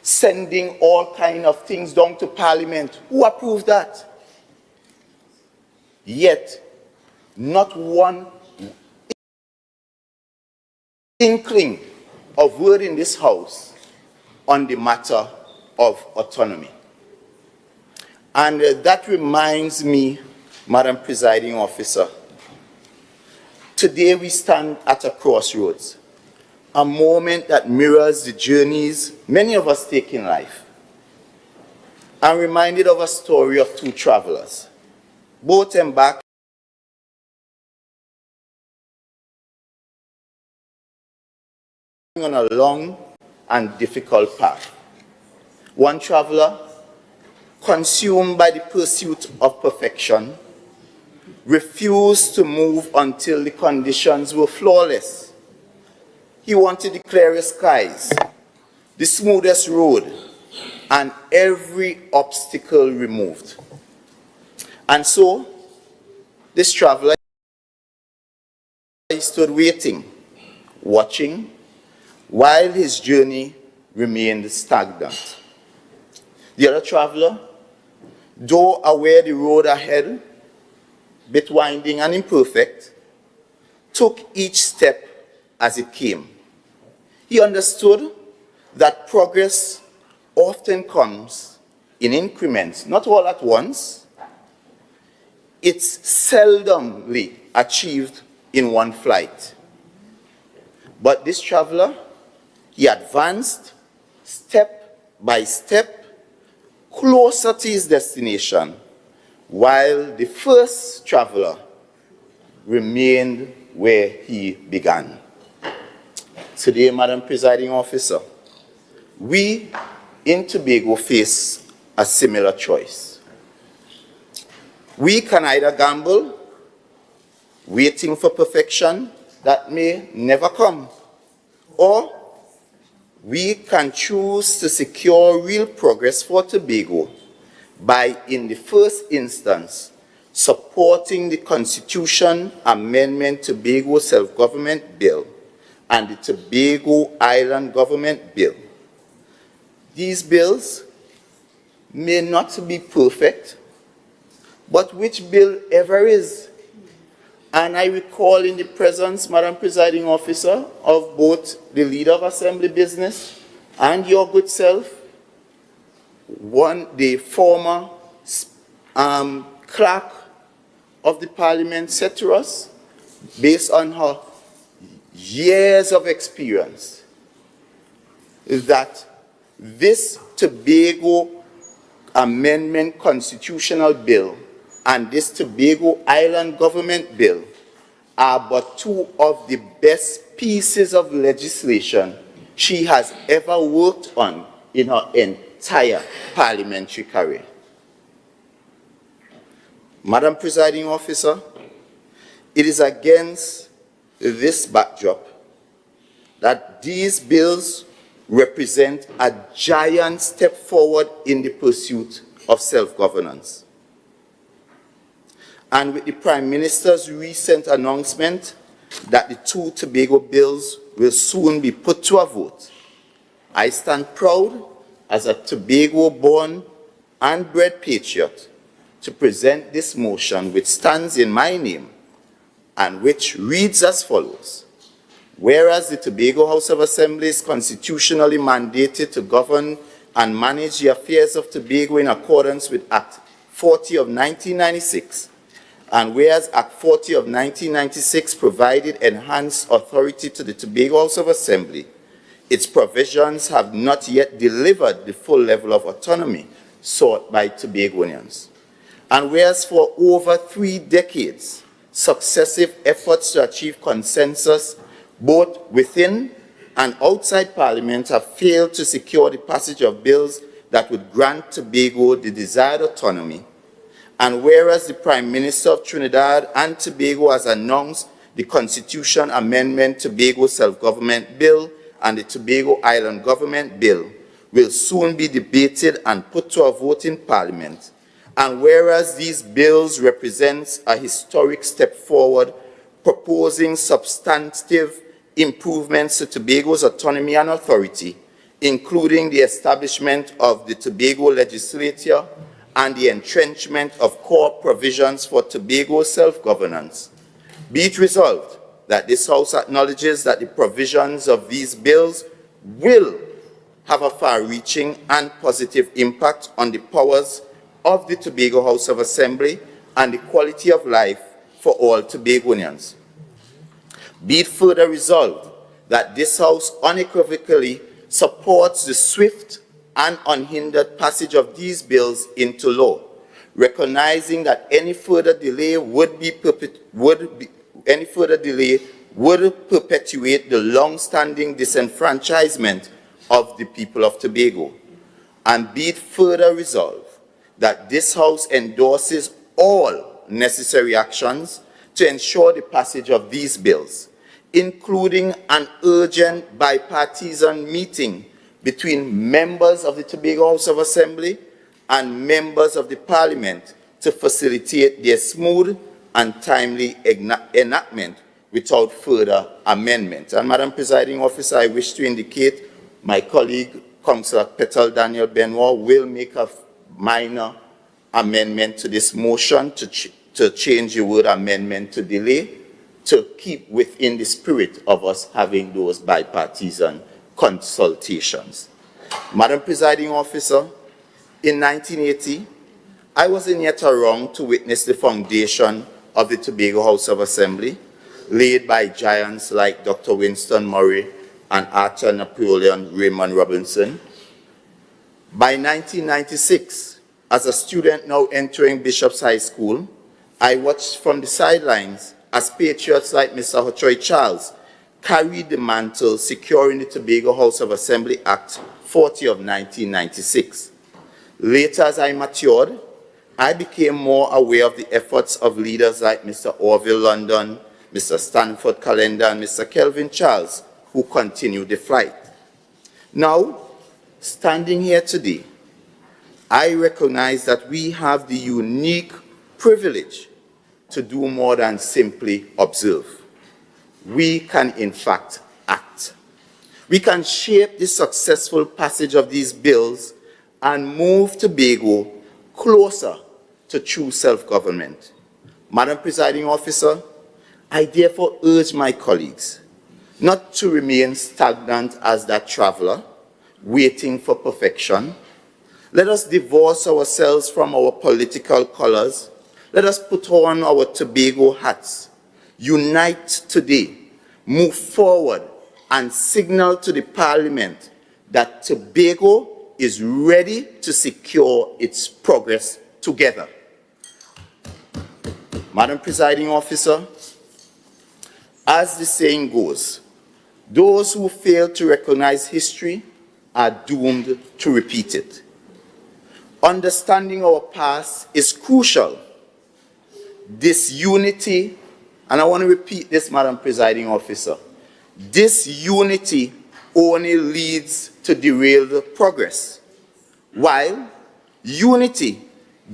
sending all kinds of things down to Parliament. Who approved that? Yet, not 1 inkling of word in this House on the matter of autonomy. And that reminds me, Madam Presiding Officer, today we stand at a crossroads, a moment that mirrors the journeys many of us take in life. I'm reminded of a story of 2 travelers, both embarked on a long and difficult path. One traveler, consumed by the pursuit of perfection, refused to move until the conditions were flawless. He wanted the clearest skies, the smoothest road, and every obstacle removed. And so, this traveler stood waiting, watching, while his journey remained stagnant. The other traveler, though aware the road ahead, bit winding and imperfect, took each step as it came. He understood that progress often comes in increments, not all at once. It's seldomly achieved in one flight. But this traveler, he advanced step by step closer to his destination, while the first traveler remained where he began. Today, Madam Presiding Officer, we in Tobago face a similar choice. We can either gamble, waiting for perfection that may never come, or we can choose to secure real progress for Tobago by, in the first instance, supporting the Constitution Amendment Tobago Self-Government Bill and the Tobago Island Government Bill. These bills may not be perfect, but which bill ever is? And I recall in the presence, Madam Presiding Officer, of both the Leader of Assembly Business and your good self, the former clerk of the Parliament said to us, based on her years of experience, is that this Tobago Amendment Constitutional Bill and this Tobago Island Government Bill are but 2 of the best pieces of legislation she has ever worked on in her entire parliamentary career. Madam Presiding Officer, it is against this backdrop that these bills represent a giant step forward in the pursuit of self-governance. And with the Prime Minister's recent announcement that the 2 Tobago bills will soon be put to a vote, I stand proud as a Tobago-born and bred patriot to present this motion, which stands in my name and which reads as follows. Whereas the Tobago House of Assembly is constitutionally mandated to govern and manage the affairs of Tobago in accordance with Act 40 of 1996, and whereas Act 40 of 1996 provided enhanced authority to the Tobago House of Assembly its provisions have not yet delivered the full level of autonomy sought by Tobagonians. And whereas for over 3 decades, successive efforts to achieve consensus both within and outside Parliament have failed to secure the passage of bills that would grant Tobago the desired autonomy, and whereas the Prime Minister of Trinidad and Tobago has announced the Constitution Amendment Tobago Self-Government Bill and the Tobago Island Government Bill will soon be debated and put to a vote in Parliament, and whereas these bills represent a historic step forward, proposing substantive improvements to Tobago's autonomy and authority, including the establishment of the Tobago Legislature and the entrenchment of core provisions for Tobago's self-governance. Be it resolved that this House acknowledges that the provisions of these bills will have a far-reaching and positive impact on the powers of the Tobago House of Assembly and the quality of life for all Tobagonians. Be it further resolved that this House unequivocally supports the swift and unhindered passage of these bills into law, recognizing that any further delay would perpetuate the long-standing disenfranchisement of the people of Tobago. And be it further resolved that this House endorses all necessary actions to ensure the passage of these bills, including an urgent bipartisan meeting between members of the Tobago House of Assembly and members of the Parliament to facilitate their smooth and timely enactment without further amendment. And Madam Presiding Officer, I wish to indicate my colleague, Councillor Petal Daniel Benoit, will make a minor amendment to this motion to change the word amendment to delay, to keep within the spirit of us having those bipartisan consultations. Madam Presiding Officer, in 1980, I was in Yettarong to witness the foundation of the Tobago House of Assembly, laid by giants like Dr. Winston Murray and Arthur Napoleon Raymond Robinson. By 1996, as a student now entering Bishop's High School, I watched from the sidelines as patriots like Mr. Hochoy Charles carried the mantle securing the Tobago House of Assembly Act 40 of 1996. Later, as I matured, I became more aware of the efforts of leaders like Mr. Orville London, Mr. Stanford Calendar, and Mr. Kelvin Charles, who continued the fight. Now, standing here today, I recognize that we have the unique privilege to do more than simply observe. We can, in fact, act. We can shape the successful passage of these bills and move Tobago closer to true self-government. Madam Presiding Officer, I therefore urge my colleagues not to remain stagnant as that traveler, waiting for perfection. Let us divorce ourselves from our political colors. Let us put on our Tobago hats, unite today, move forward, and signal to the Parliament that Tobago is ready to secure its progress together. Madam Presiding Officer, as the saying goes, those who fail to recognize history are doomed to repeat it. Understanding our past is crucial. This unity, and I want to repeat this, Madam Presiding Officer, this unity only leads to derailed progress, while unity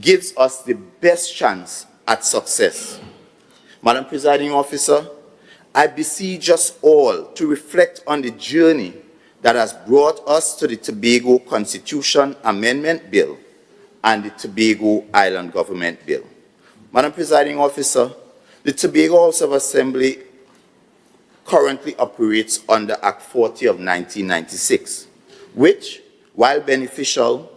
gives us the best chance at success. Madam Presiding Officer, I beseech us all to reflect on the journey that has brought us to the Tobago Constitution Amendment Bill and the Tobago Island Government Bill. Madam Presiding Officer, the Tobago House of Assembly currently operates under Act 40 of 1996, which, while beneficial,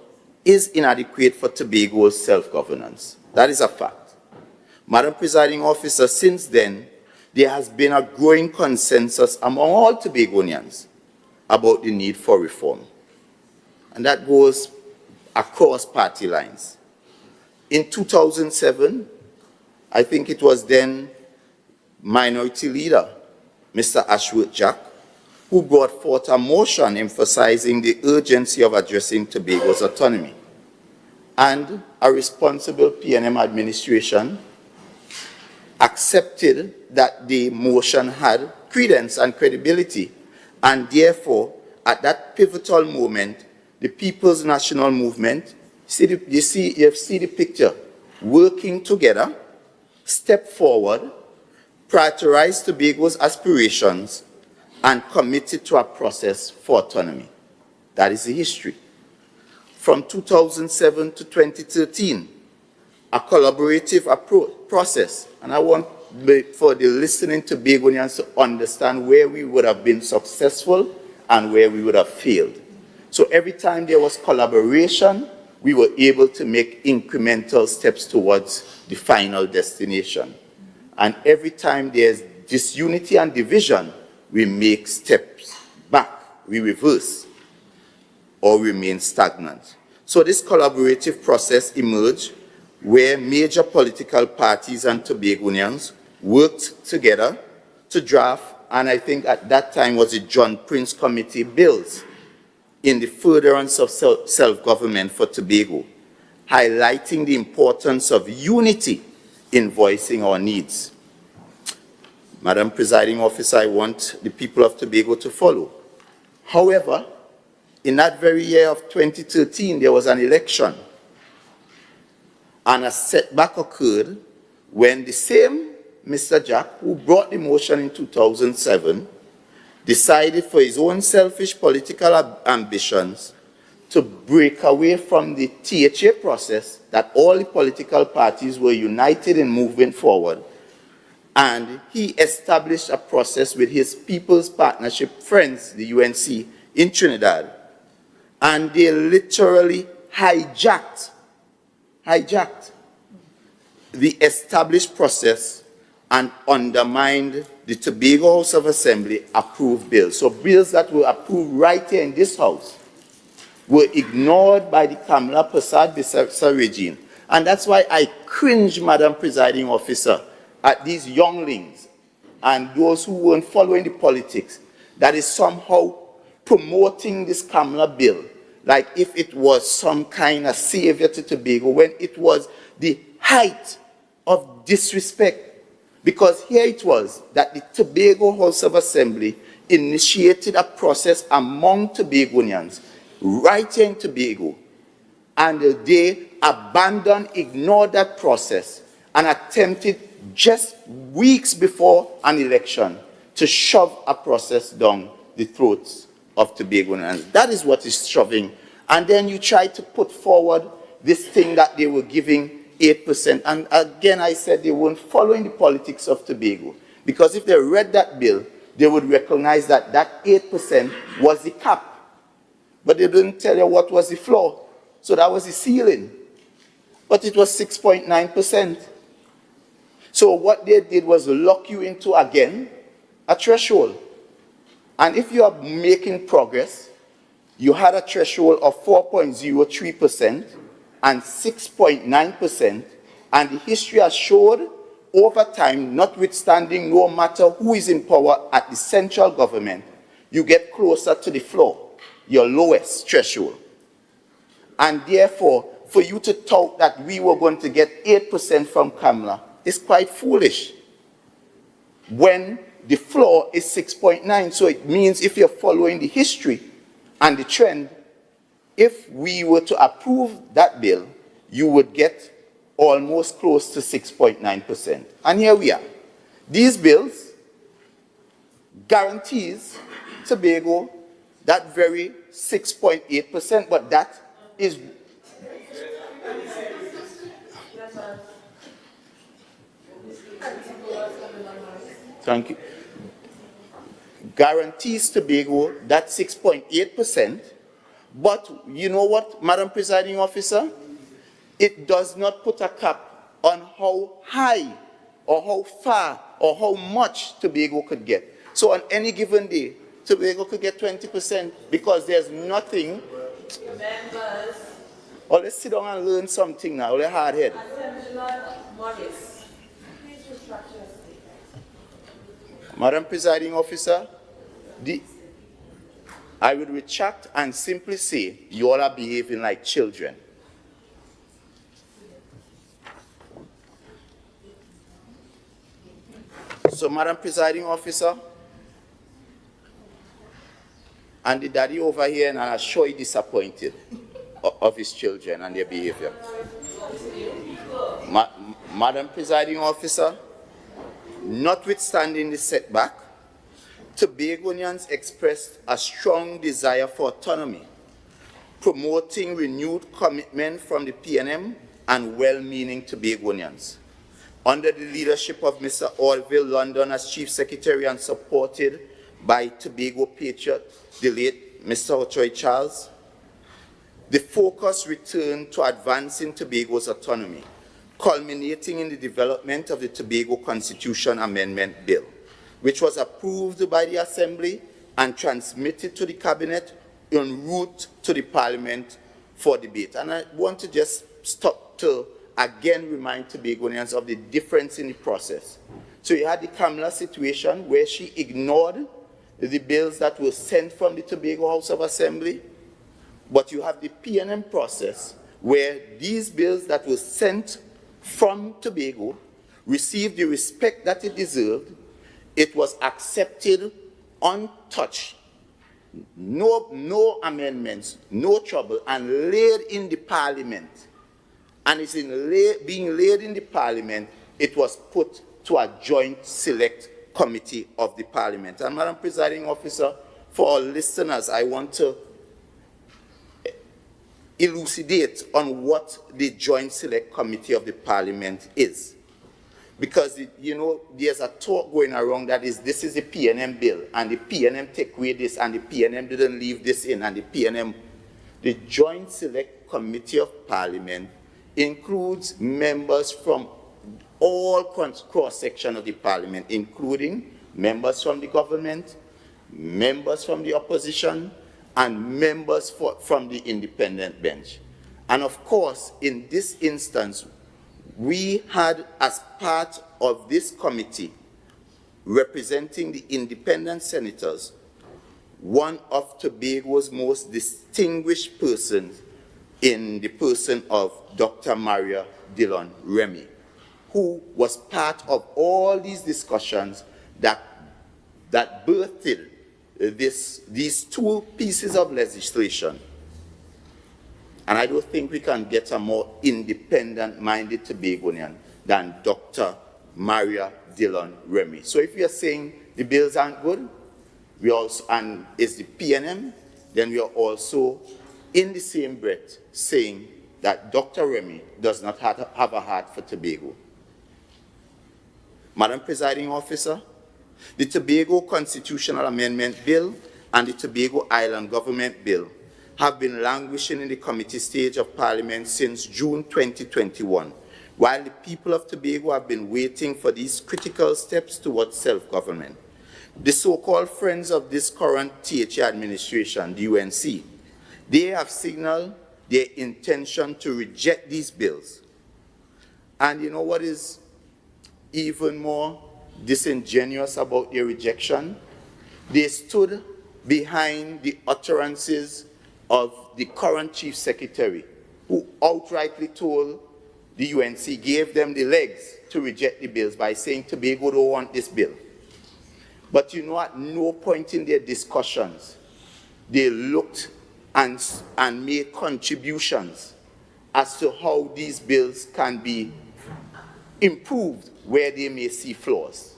is inadequate for Tobago's self-governance. That is a fact. Madam Presiding Officer, since then, there has been a growing consensus among all Tobagonians about the need for reform. And that goes across party lines. In 2007, I think it was then Minority Leader, Mr. Ashworth Jack, who brought forth a motion emphasizing the urgency of addressing Tobago's autonomy. And a responsible PNM administration accepted that the motion had credence and credibility, and therefore, at that pivotal moment, the People's National Movement, you see the picture, working together, step forward, prioritize Tobago's aspirations, and committed to a process for autonomy. That is the history. From 2007 to 2013, a collaborative process, and I want for the listening Tobagonians to understand where we would have been successful and where we would have failed. So every time there was collaboration, we were able to make incremental steps towards the final destination. And every time there's disunity and division, we make steps back, we reverse, or remain stagnant. So this collaborative process emerged where major political parties and Tobagonians worked together to draft, and I think at that time was the John Prince Committee bills in the furtherance of self-government for Tobago, highlighting the importance of unity in voicing our needs. Madam Presiding Officer, I want the people of Tobago to follow. However, in that very year of 2013, there was an election, and a setback occurred when the same Mr. Jack, who brought the motion in 2007, decided for his own selfish political ambitions to break away from the THA process that all the political parties were united in moving forward. And he established a process with his People's Partnership friends, the UNC, in Trinidad. And they literally hijacked the established process and undermined the Tobago House of Assembly approved bills. So bills that were approved right here in this house were ignored by the Kamala Persad-Bissau regime. And that's why I cringe, Madam Presiding Officer, at these younglings and those who weren't following the politics that is somehow promoting this Kamala bill like if it was some kind of savior to Tobago, when it was the height of disrespect. Because here it was that the Tobago House of Assembly initiated a process among Tobagonians right here in Tobago, and they abandoned, ignored that process, and attempted just weeks before an election to shove a process down the throats of Tobagonians. That is what is shoving. And then you try to put forward this thing that they were giving 8%. And again, I said they weren't following the politics of Tobago. Because if they read that bill, they would recognize that that 8% was the cap. But they didn't tell you what was the floor. So that was the ceiling. But it was 6.9%. So what they did was lock you into, again, a threshold. And if you are making progress, you had a threshold of 4.03% and 6.9%, and the history has showed over time, notwithstanding no matter who is in power at the central government, you get closer to the floor, your lowest threshold. And therefore, for you to tout that we were going to get 8% from Kamala is quite foolish when the floor is 6.9. So it means if you're following the history and the trend, if we were to approve that bill, you would get almost close to 6.9%. And here we are. These bills guarantees Tobago that very 6.8%, but that is... Thank you. Guarantees Tobago that 6.8%, but you know what, Madam Presiding Officer? It does not put a cap on how high or how far or how much Tobago could get. So on any given day, Tobago could get 20% because there's nothing. Oh, let's sit down and learn something now. Let's hard head. Madam Presiding Officer, I would retract and simply say you all are behaving like children. So, Madam Presiding Officer, and the daddy over here, and I'm sure he's disappointed of his children and their behavior. Madam Presiding Officer, notwithstanding the setback, Tobagonians expressed a strong desire for autonomy, promoting renewed commitment from the PNM and well-meaning Tobagonians. Under the leadership of Mr. Orville London as Chief Secretary and supported by Tobago patriot, the late Mr. Ochoy Charles, the focus returned to advancing Tobago's autonomy, culminating in the development of the Tobago Constitution Amendment Bill, which was approved by the Assembly and transmitted to the Cabinet en route to the Parliament for debate. And I want to just stop to again remind Tobagonians of the difference in the process. So you had the Kamala situation where she ignored the bills that were sent from the Tobago House of Assembly, but you have the PNM process where these bills that were sent from Tobago received the respect that it deserved. It was accepted untouched, no amendments, no trouble, and laid in the Parliament. And it's being laid in the Parliament, it was put to a joint select committee of the Parliament. And Madam Presiding Officer, for our listeners, I want to elucidate on what the joint select committee of the Parliament is. Because, you know, there's a talk going around that this is the PNM bill, and the PNM take away this, and the PNM didn't leave this in, and the joint select committee of Parliament includes members from all cross-section of the Parliament, including members from the government, members from the opposition, and members from the independent bench. And of course, in this instance, we had, as part of this committee, representing the independent senators, one of Tobago's most distinguished persons in the person of Dr. Maria Dillon Remy, who was part of all these discussions that birthed these two pieces of legislation. And I don't think we can get a more independent-minded Tobagonian than Dr. Maria Dillon Remy. So if we are saying the bills aren't good, and it's the PNM, then we are also in the same breath saying that Dr. Remy does not have a heart for Tobago. Madam Presiding Officer, the Tobago Constitutional Amendment Bill and the Tobago Island Government Bill have been languishing in the committee stage of Parliament since June 2021, while the people of Tobago have been waiting for these critical steps towards self-government. The so-called friends of this current THA administration, the UNC, they have signaled their intention to reject these bills. And you know what is even more disingenuous about their rejection? They stood behind the utterances of the current Chief Secretary, who outrightly told the UNC, gave them the legs to reject the bills by saying Tobago don't want this bill. But you know, at no point in their discussions, they looked and made contributions as to how these bills can be improved where they may see flaws.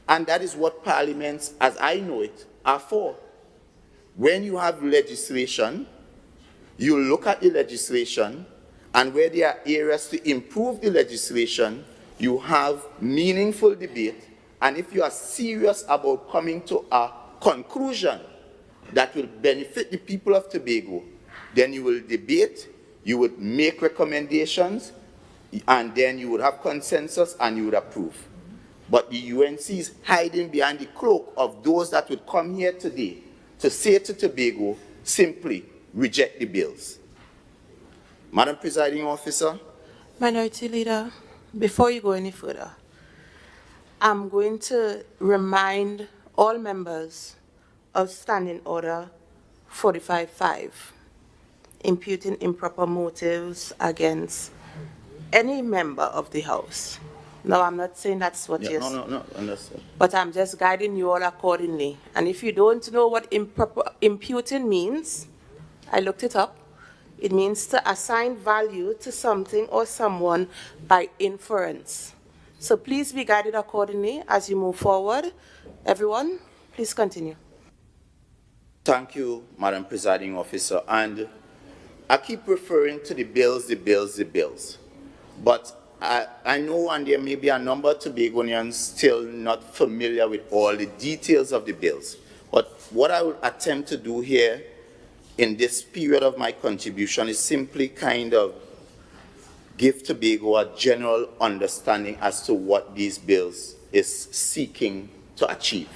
And that is what parliaments, as I know it, are for. When you have legislation, you look at the legislation, and where there are areas to improve the legislation, you have meaningful debate. And if you are serious about coming to a conclusion that will benefit the people of Tobago, then you will debate, you would make recommendations, and then you would have consensus and you would approve. But the UNC is hiding behind the cloak of those that would come here today to say to Tobago, simply reject the bills. Madam Presiding Officer. Minority Leader, before you go any further, I'm going to remind all members of Standing Order 45.5, imputing improper motives against any member of the House. Now, I'm not saying that's what you're saying. No, understand. But I'm just guiding you all accordingly. And if you don't know what imputing means, I looked it up. It means to assign value to something or someone by inference. So please be guided accordingly as you move forward. Everyone, please continue. Thank you, Madam Presiding Officer. And I keep referring to the bills, the bills, the bills. But I know, and there may be a number of Tobagonians still not familiar with all the details of the bills. But what I will attempt to do here in this period of my contribution is simply kind of give Tobago a general understanding as to what these bills is seeking to achieve.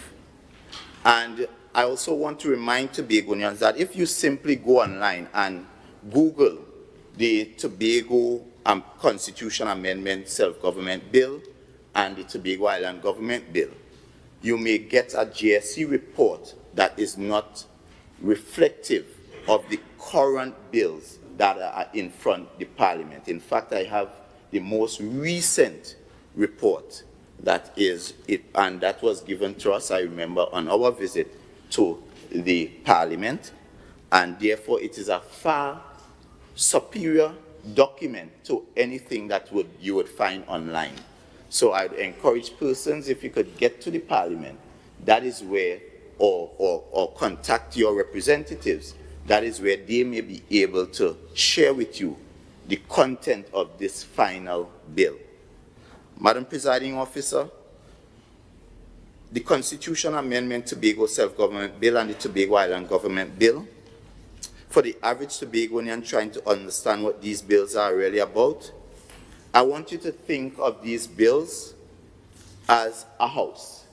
And I also want to remind Tobagonians that if you simply go online and Google the Tobago Constitution Amendment Self-Government Bill and the Tobago Island Government Bill, you may get a GSC report that is not reflective of the current bills that are in front of the Parliament. In fact, I have the most recent report that is it, and that was given to us, I remember, on our visit to the Parliament, and therefore it is a far superior document to anything that you would find online. So I'd encourage persons, if you could get to the Parliament, that is where, or contact your representatives, that is where they may be able to share with you the content of this final bill. Madam Presiding Officer, the Constitution Amendment Tobago Self-Government Bill and the Tobago Island Government Bill, for the average Tobagonian trying to understand what these bills are really about, I want you to think of these bills as a house.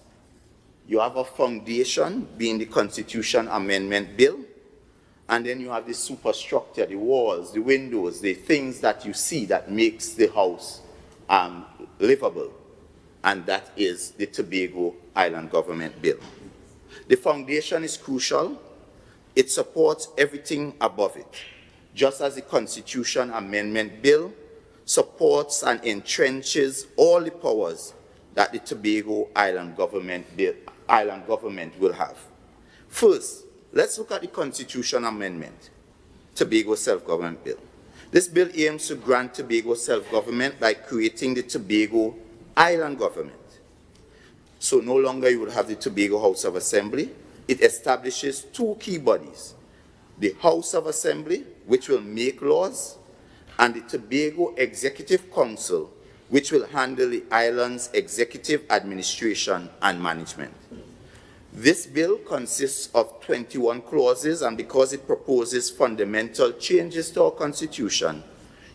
You have a foundation, being the Constitution Amendment Bill, and then you have the superstructure, the walls, the windows, the things that you see that makes the house livable, and that is the Tobago Island Government Bill. The foundation is crucial. It supports everything above it, just as the Constitution Amendment Bill supports and entrenches all the powers that the Tobago Island Government will have. First, let's look at the Constitution Amendment, Tobago Self-Government Bill. This bill aims to grant Tobago self-government by creating the Tobago Island Government. So no longer you would have the Tobago House of Assembly. It establishes two key bodies, the House of Assembly, which will make laws, and the Tobago Executive Council, which will handle the island's executive administration and management. This bill consists of 21 clauses, and because it proposes fundamental changes to our Constitution,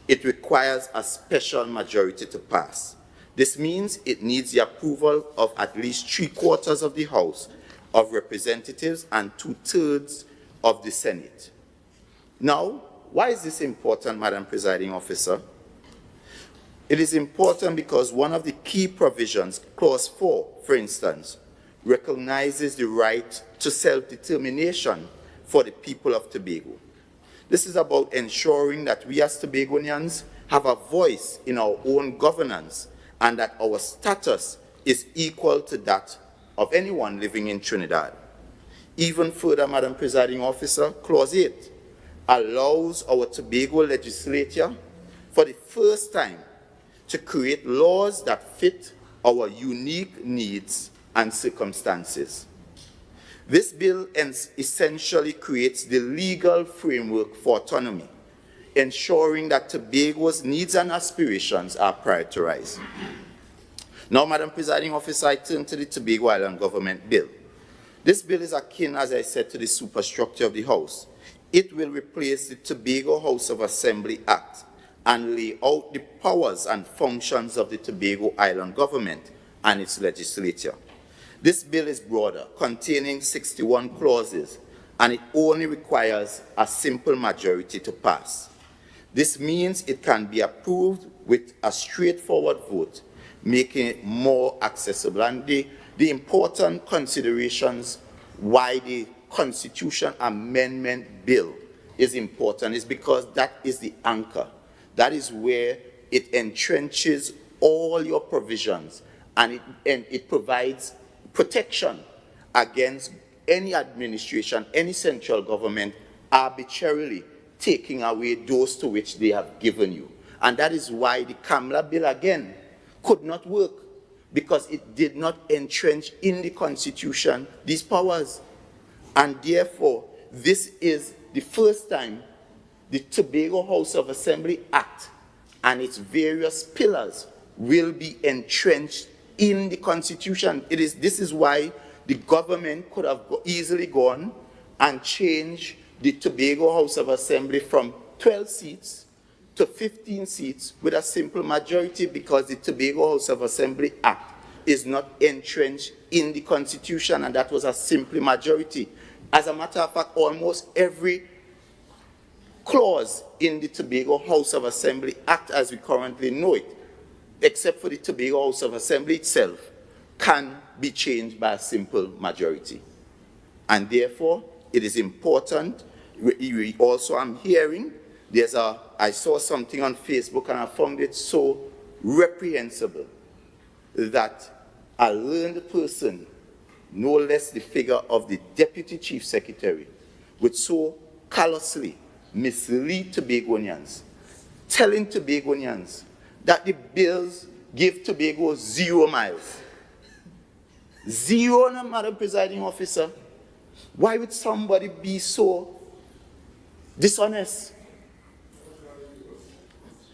it requires a special majority to pass. This means it needs the approval of at least 3/4 of the House of Representatives and 2/3 of the Senate. Now, why is this important, Madam Presiding Officer? It is important because one of the key provisions, Clause 4, for instance, recognizes the right to self-determination for the people of Tobago. This is about ensuring that we as Tobagonians have a voice in our own governance and that our status is equal to that of anyone living in Trinidad. Even further, Madam Presiding Officer, Clause 8 allows our Tobago legislature for the first time to create laws that fit our unique needs and circumstances. This bill essentially creates the legal framework for autonomy, ensuring that Tobago's needs and aspirations are prioritized. Now, Madam Presiding Officer, I turn to the Tobago Island Government Bill. This bill is akin, as I said, to the superstructure of the House. It will replace the Tobago House of Assembly Act and lay out the powers and functions of the Tobago Island Government and its legislature. This bill is broader, containing 61 clauses, and it only requires a simple majority to pass. This means it can be approved with a straightforward vote, making it more accessible. And the important considerations why the Constitution Amendment Bill is important is because that is the anchor. That is where it entrenches all your provisions, and it provides protection against any administration, any central government arbitrarily taking away those to which they have given you. And that is why the Kamla bill again could not work, because it did not entrench in the Constitution these powers. And therefore, this is the first time the Tobago House of Assembly Act and its various pillars will be entrenched in the Constitution. This is why the government could have easily gone and changed the Tobago House of Assembly from 12 seats to 15 seats with a simple majority, because the Tobago House of Assembly Act is not entrenched in the Constitution, and that was a simple majority. As a matter of fact, almost every clause in the Tobago House of Assembly Act as we currently know it, except for the Tobago House of Assembly itself, can be changed by a simple majority. And therefore, it is important. We also, I'm hearing, I saw something on Facebook and I found it so reprehensible that a learned person, no less the figure of the Deputy Chief Secretary, would so callously mislead Tobagonians, telling Tobagonians that the bills give Tobago 0 miles. 0, Madam Presiding Officer. Why would somebody be so dishonest?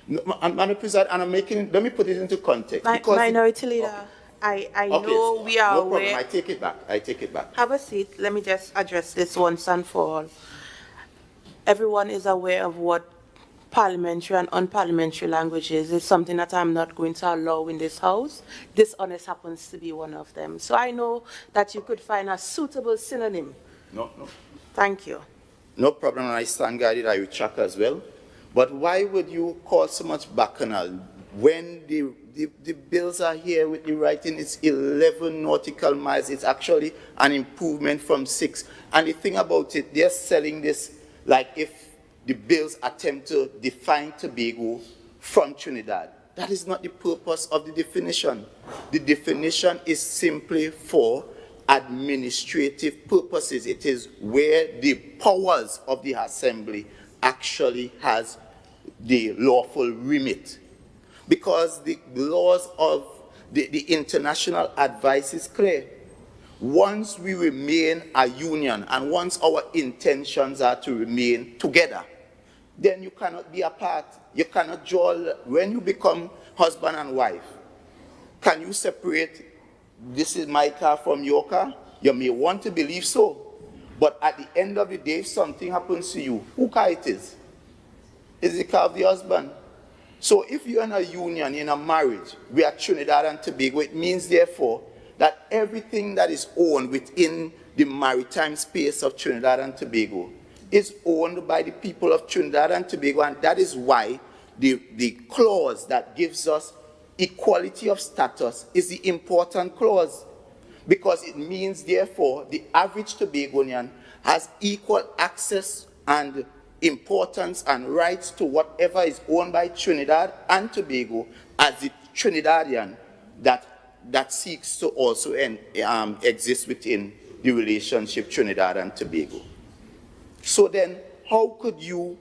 Madam President, and I'm making, let me put it into context. Minority Leader, okay. I know we are no aware. problem. I take it back. Have a seat. Let me just address this once and for all. Everyone is aware of what parliamentary and unparliamentary language is. It's something that I'm not going to allow in this House. Dishonest happens to be one of them. So I know that you could find a suitable synonym. No. Thank you. No problem. I stand guided. I will check as well. But why would you call so much bacchanal when the bills are here with the writing? It's 11 nautical miles. It's actually an improvement from 6. And the thing about it, they're selling this like if the bills attempt to define Tobago from Trinidad. That is not the purpose of the definition. The definition is simply for administrative purposes. It is where the powers of the Assembly actually has the lawful remit. Because the laws of the international advice is clear. Once we remain a union and once our intentions are to remain together, then you cannot be apart. You cannot draw, when you become husband and wife, can you separate, this is my car from your car? You may want to believe so. But at the end of the day, if something happens to you, whose car it is? Is the car of the husband? So if you're in a union, in a marriage, we are Trinidad and Tobago, it means therefore that everything that is owned within the maritime space of Trinidad and Tobago is owned by the people of Trinidad and Tobago, and that is why the clause that gives us equality of status is the important clause, because it means therefore the average Tobagonian has equal access and importance and rights to whatever is owned by Trinidad and Tobago as the Trinidadian that seeks to also exist within the relationship Trinidad and Tobago. So then, how could you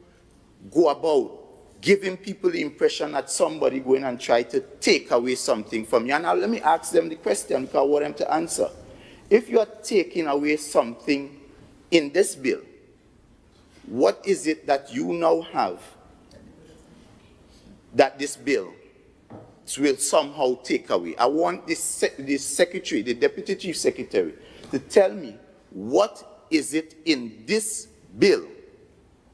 go about giving people the impression that somebody going and try to take away something from you? And now let me ask them the question, because I want them to answer. If you are taking away something in this bill, what is it that you now have that this bill will somehow take away? I want the secretary, the deputy chief secretary, to tell me what is it in this bill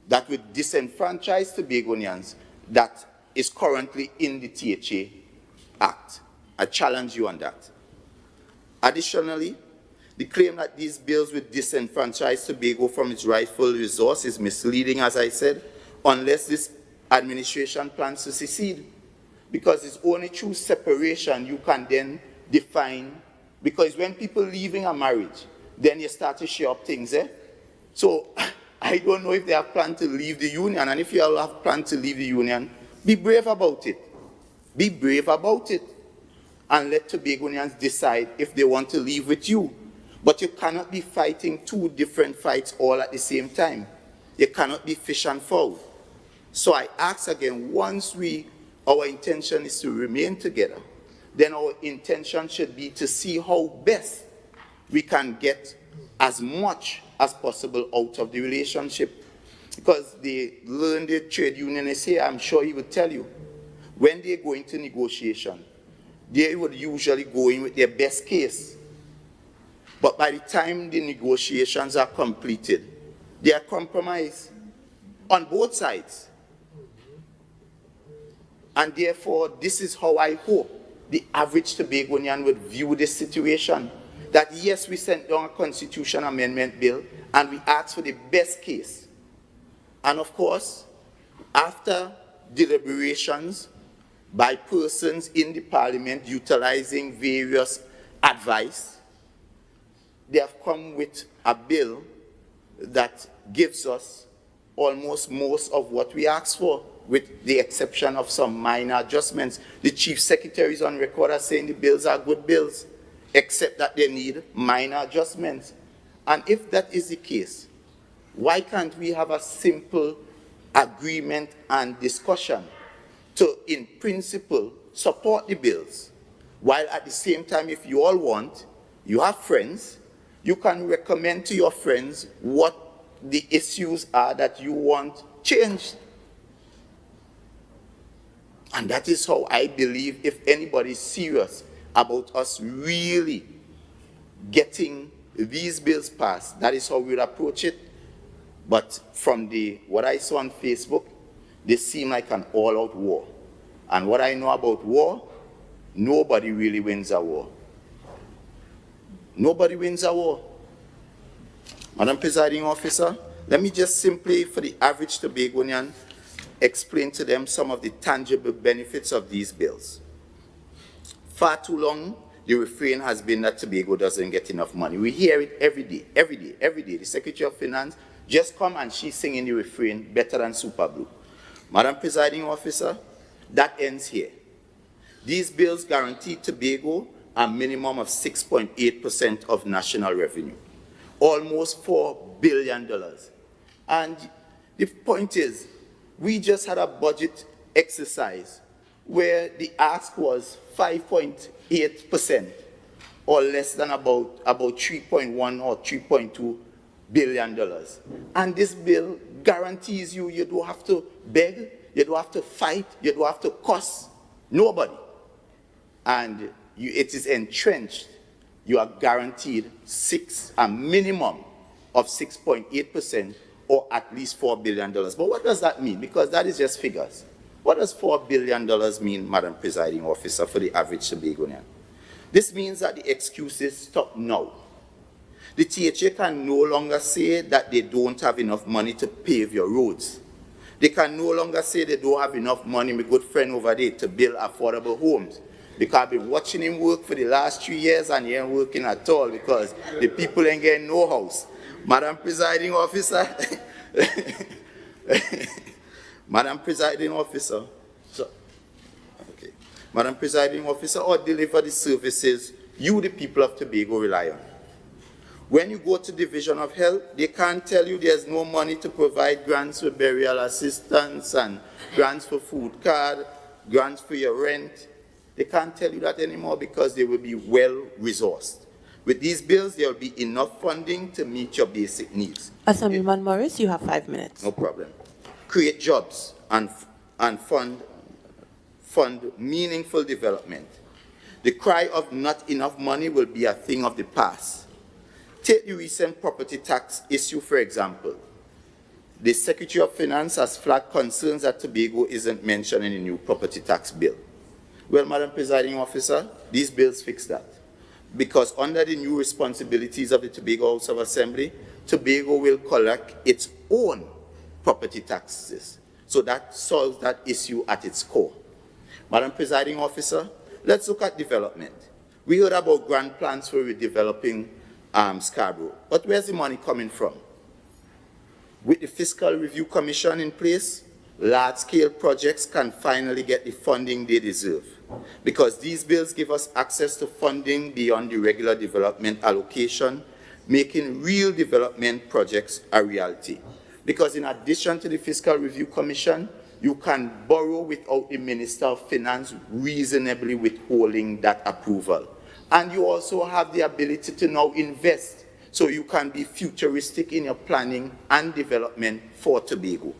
that would disenfranchise Tobagonians that is currently in the THA Act. I challenge you on that. Additionally, the claim that these bills would disenfranchise Tobago from its rightful resource is misleading, as I said, unless this administration plans to secede. Because it's only through separation you can then define, because when people leaving a marriage, then you start to share up things, eh? So I don't know if they have planned to leave the union, and if you all have planned to leave the union, be brave about it. Be brave about it. And let Tobagonians decide if they want to leave with you. But you cannot be fighting two different fights all at the same time. You cannot be fish and fowl. So I ask again, once our intention is to remain together, then our intention should be to see how best we can get as much as possible out of the relationship. Because they learn the trade unionists here, I'm sure he would tell you, when they go into negotiation, they would usually go in with their best case. But by the time the negotiations are completed, they are compromised on both sides. And therefore, this is how I hope the average Tobagonian would view this situation. That yes, we sent down a constitution amendment bill and we asked for the best case. And of course, after deliberations by persons in the parliament utilizing various advice, they have come with a bill that gives us almost most of what we asked for, with the exception of some minor adjustments. The Chief Secretary is on record as saying the bills are good bills, except that they need minor adjustments. And if that is the case, why can't we have a simple agreement and discussion to, in principle, support the bills, while at the same time, if you all want, you have friends, you can recommend to your friends what the issues are that you want changed. And that is how I believe, if anybody is serious about us really getting these bills passed, that is how we'll approach it. But from what I saw on Facebook, this seemed like an all-out war. And what I know about war, nobody really wins a war. Nobody wins a war. Madam Presiding Officer, let me just simply, for the average Tobagonian, explain to them some of the tangible benefits of these bills. Far too long, the refrain has been that Tobago doesn't get enough money. We hear it every day, every day, every day. The Secretary of Finance just come and she's singing the refrain better than Super Blue. Madam Presiding Officer, that ends here. These bills guarantee Tobago a minimum of 6.8% of national revenue, almost $4 billion. And the point is, we just had a budget exercise where the ask was 5.8%, or less than about 3.1 or 3.2 billion dollars. And this bill guarantees you don't have to beg, you don't have to fight, you don't have to cost nobody. And it is entrenched. You are guaranteed a minimum of 6.8%, or at least $4 billion. But what does that mean? Because that is just figures. What does $4 billion mean, Madam Presiding Officer, for the average Tobagonian? This means that the excuses stop now. The THA can no longer say that they don't have enough money to pave your roads. They can no longer say they don't have enough money, my good friend over there, to build affordable homes. Because I've been watching him work for the last 3 years and he ain't working at all because the people ain't getting no house. Madam Presiding Officer, Madam Presiding Officer, Madam Presiding Officer, or deliver the services you, the people of Tobago, rely on. When you go to Division of Health, they can't tell you there's no money to provide grants for burial assistance and grants for food card, grants for your rent. They can't tell you that anymore because they will be well-resourced. With these bills, there will be enough funding to meet your basic needs. Assemblyman Morris, you have 5 minutes. No problem. Create jobs and fund meaningful development. The cry of not enough money will be a thing of the past. Take the recent property tax issue, for example. The Secretary of Finance has flagged concerns that Tobago isn't mentioned in the new property tax bill. Well, Madam Presiding Officer, these bills fix that. because under the new responsibilities of the Tobago House of Assembly, Tobago will collect its own property taxes. So that solves that issue at its core. Madam Presiding Officer, let's look at development. We heard about grand plans for redeveloping Scarborough, but where's the money coming from? With the Fiscal Review Commission in place, large-scale projects can finally get the funding they deserve, because these bills give us access to funding beyond the regular development allocation, making real development projects a reality. Because in addition to the Fiscal Review Commission, you can borrow without the Minister of Finance reasonably withholding that approval. And you also have the ability to now invest, so you can be futuristic in your planning and development for Tobago.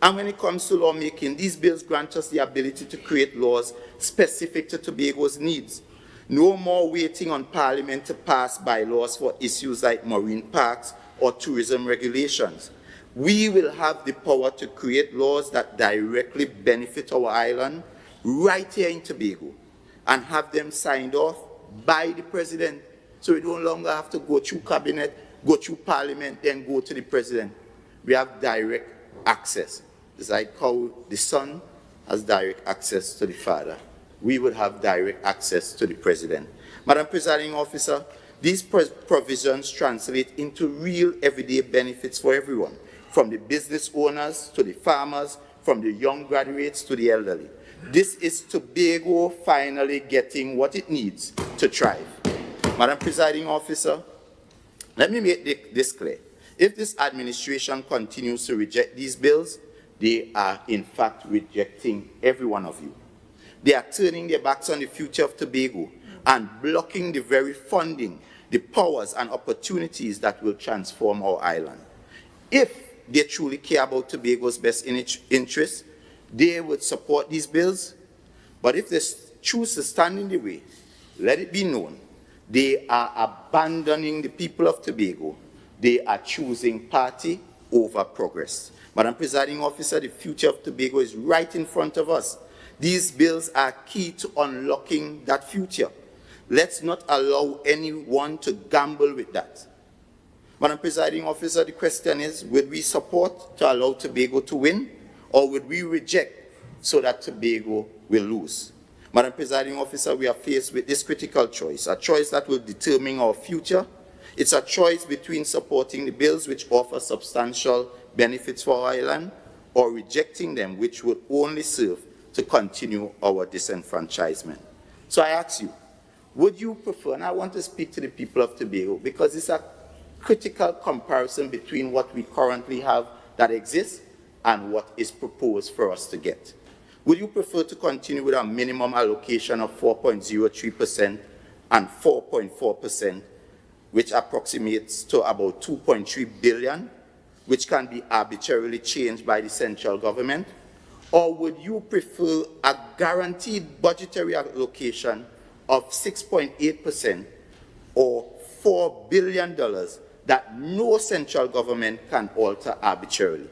And when it comes to lawmaking, these bills grant us the ability to create laws specific to Tobago's needs. No more waiting on Parliament to pass bylaws for issues like marine parks or tourism regulations. We will have the power to create laws that directly benefit our island right here in Tobago and have them signed off by the President. So we no longer have to go through Cabinet, go through Parliament, then go to the President. We have direct access. It's like how the Son has direct access to the Father. We would have direct access to the President. Madam Presiding Officer, these provisions translate into real everyday benefits for everyone, from the business owners to the farmers, from the young graduates to the elderly. This is Tobago finally getting what it needs to thrive. Madam Presiding Officer, let me make this clear. If this administration continues to reject these bills, they are in fact rejecting every one of you. They are turning their backs on the future of Tobago and blocking the very funding, the powers and opportunities that will transform our island. If they truly care about Tobago's best interests, they would support these bills. But if they choose to stand in the way, let it be known, they are abandoning the people of Tobago. They are choosing party over progress. Madam Presiding Officer, the future of Tobago is right in front of us. These bills are key to unlocking that future. Let's not allow anyone to gamble with that. Madam Presiding Officer, the question is, would we support to allow Tobago to win, or would we reject so that Tobago will lose? Madam Presiding Officer, we are faced with this critical choice, a choice that will determine our future. It's a choice between supporting the bills which offer substantial benefits for our island, or rejecting them, which will only serve to continue our disenfranchisement. So I ask you, would you prefer, and I want to speak to the people of Tobago, because it's a critical comparison between what we currently have that exists and what is proposed for us to get. Would you prefer to continue with a minimum allocation of 4.03% and 4.4%, which approximates to about 2.3 billion, which can be arbitrarily changed by the central government? Or would you prefer a guaranteed budgetary allocation of 6.8% or $4 billion that no central government can alter arbitrarily?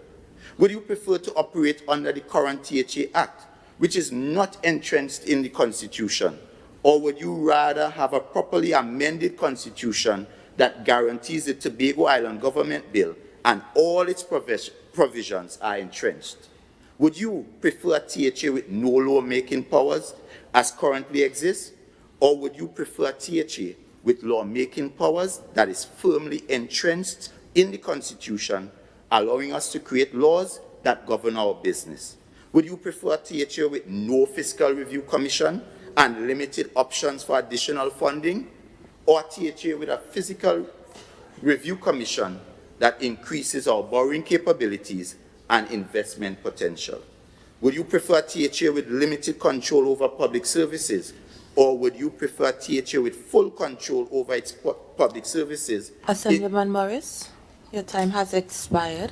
Would you prefer to operate under the current THA Act, which is not entrenched in the Constitution? Or would you rather have a properly amended Constitution that guarantees the Tobago Island Government Bill and all its provisions are entrenched? Would you prefer a THA with no lawmaking powers as currently exists? Or would you prefer a THA with lawmaking powers that is firmly entrenched in the Constitution, allowing us to create laws that govern our business? Would you prefer a THA with no Fiscal Review Commission and limited options for additional funding? Or a THA with a Fiscal Review Commission that increases our borrowing capabilities and investment potential? Would you prefer a THA with limited control over public services? Or would you prefer a THA with full control over its public services? Assemblyman Morris, your time has expired.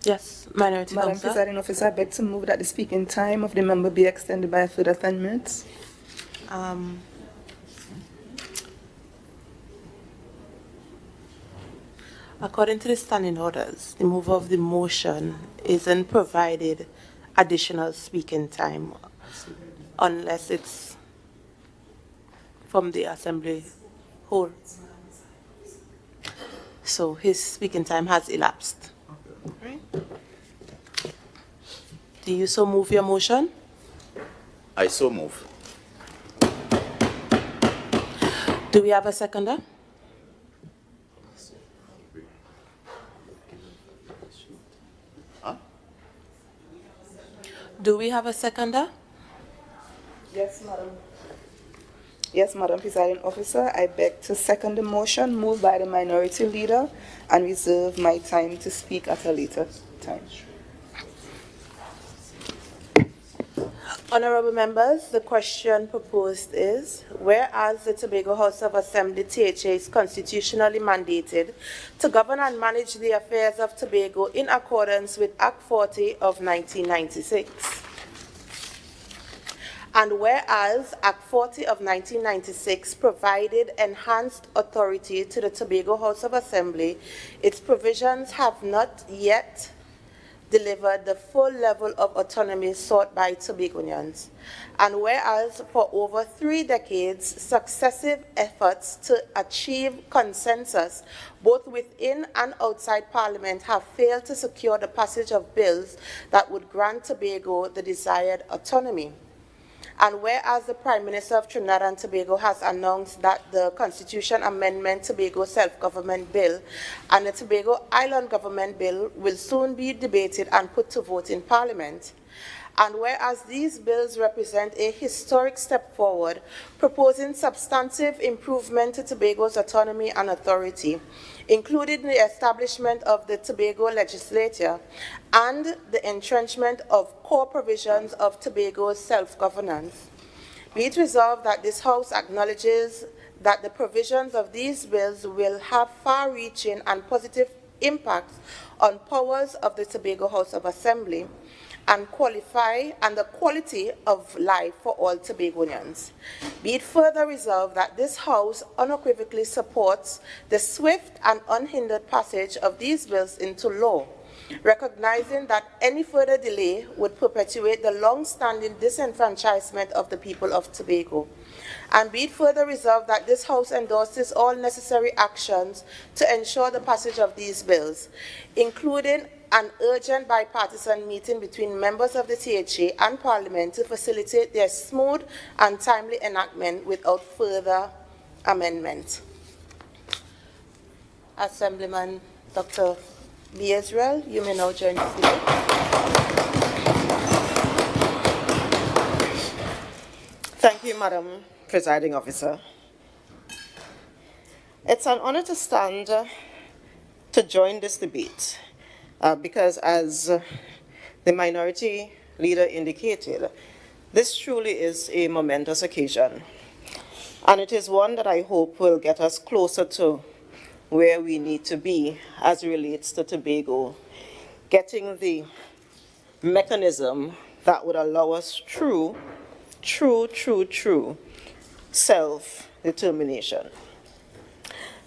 Yes, Minority Madam Councillor. Presiding Officer, I beg to move that the speaking time of the member be extended by a further 10 minutes. According to the standing orders, the mover of the motion isn't provided additional speaking time unless it's from the assembly whole. So his speaking time has elapsed. Right. Do you so move your motion? I so move. Do we have a seconder? Do we have a seconder? Yes, Madam. Yes, Madam Presiding Officer, I beg to second the motion moved by the minority leader and reserve my time to speak at a later time. Honorable members, the question proposed is, whereas the Tobago House of Assembly, THA, is constitutionally mandated to govern and manage the affairs of Tobago in accordance with Act 40 of 1996. And whereas Act 40 of 1996 provided enhanced authority to the Tobago House of Assembly, its provisions have not yet delivered the full level of autonomy sought by Tobagonians. And whereas for over 3 decades, successive efforts to achieve consensus both within and outside Parliament have failed to secure the passage of bills that would grant Tobago the desired autonomy. And whereas the Prime Minister of Trinidad and Tobago has announced that the Constitution Amendment Tobago Self-Government Bill and the Tobago Island Government Bill will soon be debated and put to vote in Parliament. And whereas these bills represent a historic step forward, proposing substantive improvement to Tobago's autonomy and authority, including the establishment of the Tobago legislature and the entrenchment of core provisions of Tobago's self-governance. Be it resolved that this House acknowledges that the provisions of these bills will have far-reaching and positive impacts on powers of the Tobago House of Assembly, and the quality of life for all Tobagonians. Be it further resolved that this House unequivocally supports the swift and unhindered passage of these bills into law, recognizing that any further delay would perpetuate the long-standing disenfranchisement of the people of Tobago. And be it further resolved that this House endorses all necessary actions to ensure the passage of these bills, including an urgent bipartisan meeting between members of the THA and Parliament to facilitate their smooth and timely enactment without further amendment. Assemblyman Dr. B. Israel, you may now join the speaker. Thank you, Madam Presiding Officer. It's an honor to stand to join this debate because, as the minority leader indicated, this truly is a momentous occasion, and it is one that I hope will get us closer to where we need to be as it relates to Tobago, getting the mechanism that would allow us true self-determination.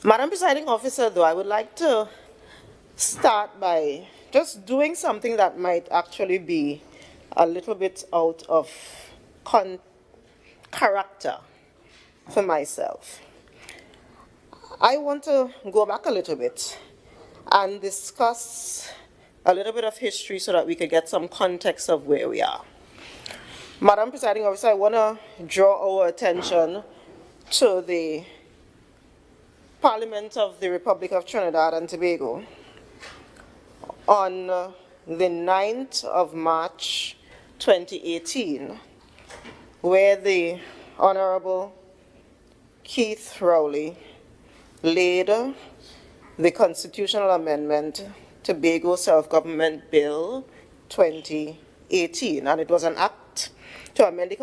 Madam Presiding Officer, though, I would like to start by just doing something that might actually be a little bit out of character for myself. I want to go back a little bit and discuss a little bit of history so that we could get some context of where we are. Madam Presiding Officer, I want to draw our attention to the Parliament of the Republic of Trinidad and Tobago on the 9th of March 2018, where the Honorable Keith Rowley laid the Constitutional Amendment Tobago Self-Government Bill 2018, and it was an act to amend the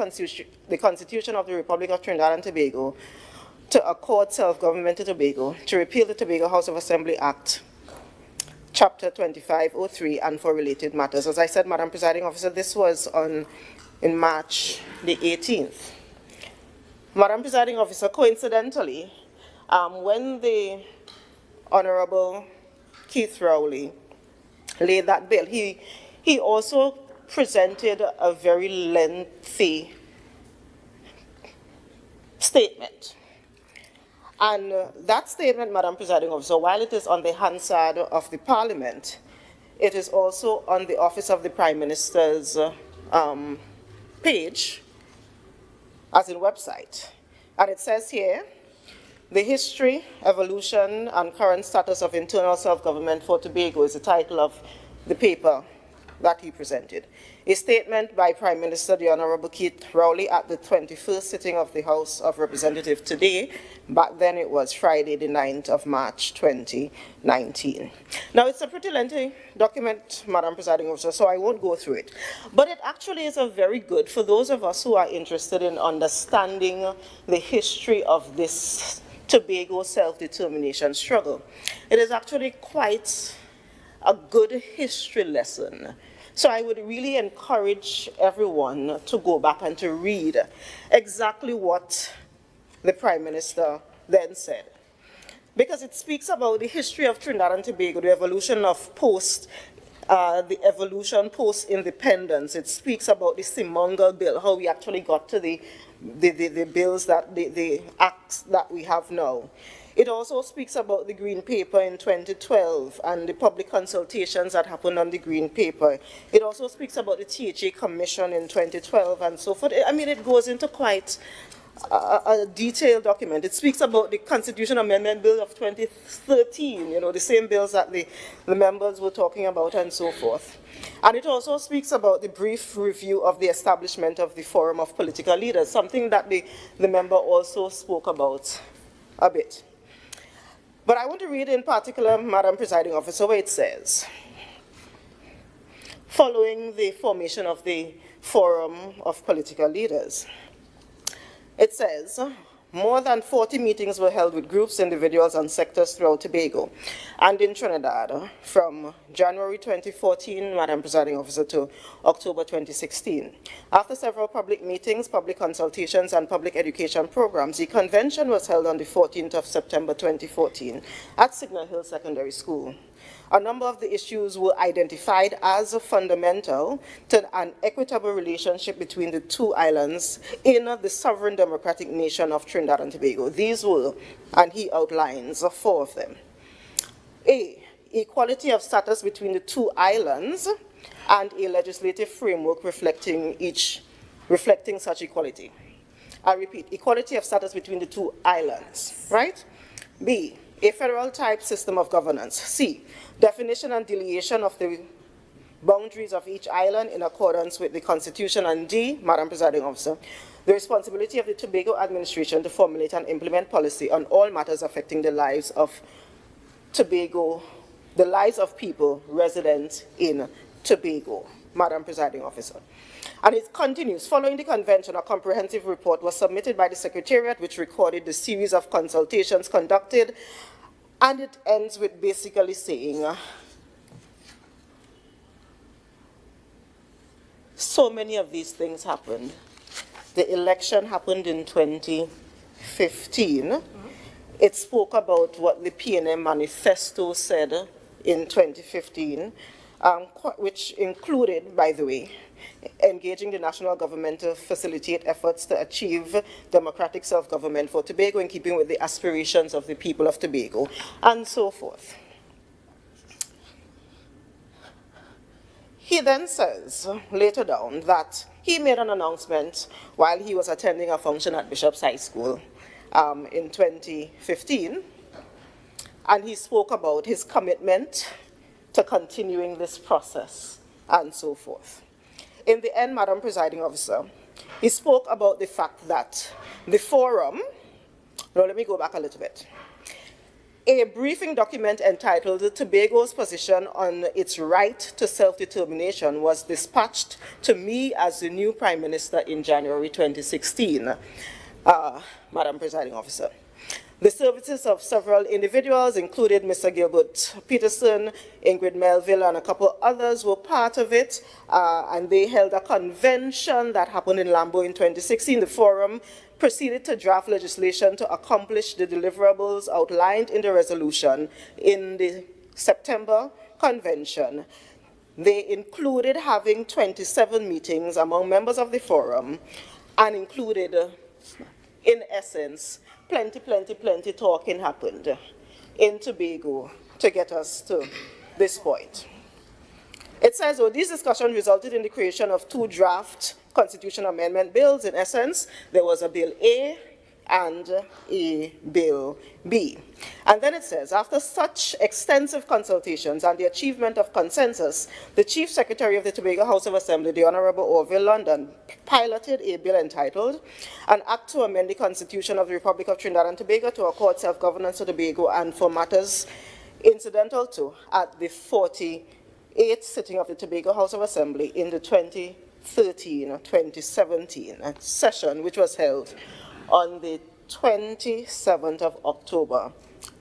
Constitution of the Republic of Trinidad and Tobago to accord self-government to Tobago, to repeal the Tobago House of Assembly Act, Chapter 2503, and for related matters. As I said, Madam Presiding Officer, this was in March the 18th. Madam Presiding Officer, coincidentally, when the Honorable Keith Rowley laid that bill, he also presented a very lengthy statement. And that statement, Madam Presiding Officer, while it is on the Hansard of the Parliament, it is also on the Office of the Prime Minister's page, as in website. And it says here, the history, evolution, and current status of internal self-government for Tobago is the title of the paper that he presented. A statement by Prime Minister the Honorable Keith Rowley at the 21st sitting of the House of Representatives today. Back then it was Friday the 9th of March 2019. Now it's a pretty lengthy document, Madam Presiding Officer, so I won't go through it. But it actually is a very good for those of us who are interested in understanding the history of this Tobago self-determination struggle. It is actually quite a good history lesson. So I would really encourage everyone to go back and to read exactly what the Prime Minister then said. Because it speaks about the history of Trinidad and Tobago, the evolution of post-independence. It speaks about the Simongal Bill, how we actually got to the bills, the acts that we have now. It also speaks about the Green Paper in 2012 and the public consultations that happened on the Green Paper. It also speaks about the THA Commission in 2012 and so forth. I mean, it goes into quite a detailed document. It speaks about the Constitution Amendment Bill of 2013, you know, the same bills that the members were talking about and so forth. And it also speaks about the brief review of the establishment of the Forum of Political Leaders, something that the member also spoke about a bit. But I want to read in particular, Madam Presiding Officer, where it says, following the formation of the Forum of Political Leaders, it says, more than 40 meetings were held with groups, individuals, and sectors throughout Tobago and in Trinidad from January 2014, Madam Presiding Officer, to October 2016. After several public meetings, public consultations, and public education programs, the convention was held on the 14th of September 2014 at Signal Hill Secondary School. A number of the issues were identified as fundamental to an equitable relationship between the two islands in the sovereign democratic nation of Trinidad and Tobago. These were, and he outlines 4 of them. A, equality of status between the two islands and a legislative framework reflecting such equality. I repeat, equality of status between the two islands, right? B, a federal type system of governance. C, definition and delineation of the boundaries of each island in accordance with the Constitution. And D, Madam Presiding Officer, the responsibility of the Tobago administration to formulate and implement policy on all matters affecting the lives of Tobago, the lives of people resident in Tobago. Madam Presiding Officer. And it continues, following the convention, a comprehensive report was submitted by the Secretariat, which recorded the series of consultations conducted, and it ends with basically saying, so many of these things happened. The election happened in 2015. It spoke about what the PNM manifesto said in 2015, which included, by the way, engaging the national government to facilitate efforts to achieve democratic self-government for Tobago in keeping with the aspirations of the people of Tobago, and so forth. He then says, later down, that he made an announcement while he was attending a function at Bishop's High School in 2015, and he spoke about his commitment to continuing this process, and so forth. In the end, Madam Presiding Officer, he spoke about the fact that the forum, no, let me go back a little bit. A briefing document entitled Tobago's Position on its Right to Self-Determination was dispatched to me as the new Prime Minister in January 2016, Madam Presiding Officer. The services of several individuals, including Mr. Gilbert Peterson, Ingrid Melville, and a couple others were part of it, and they held a convention that happened in Lambo in 2016. The forum proceeded to draft legislation to accomplish the deliverables outlined in the resolution in the September convention. They included having 27 meetings among members of the forum and included, in essence, plenty talking happened in Tobago to get us to this point. It says, these discussions resulted in the creation of 2 draft constitutional amendment bills. In essence, there was a Bill A and a Bill B. And then it says, after such extensive consultations and the achievement of consensus, the Chief Secretary of the Tobago House of Assembly, the Honorable Orville London, piloted a bill entitled, An Act to Amend the Constitution of the Republic of Trinidad and Tobago to accord self-governance to Tobago and for matters incidental to, at the 48th sitting of the Tobago House of Assembly in the 2013-2017 session, which was held on the 27th of October,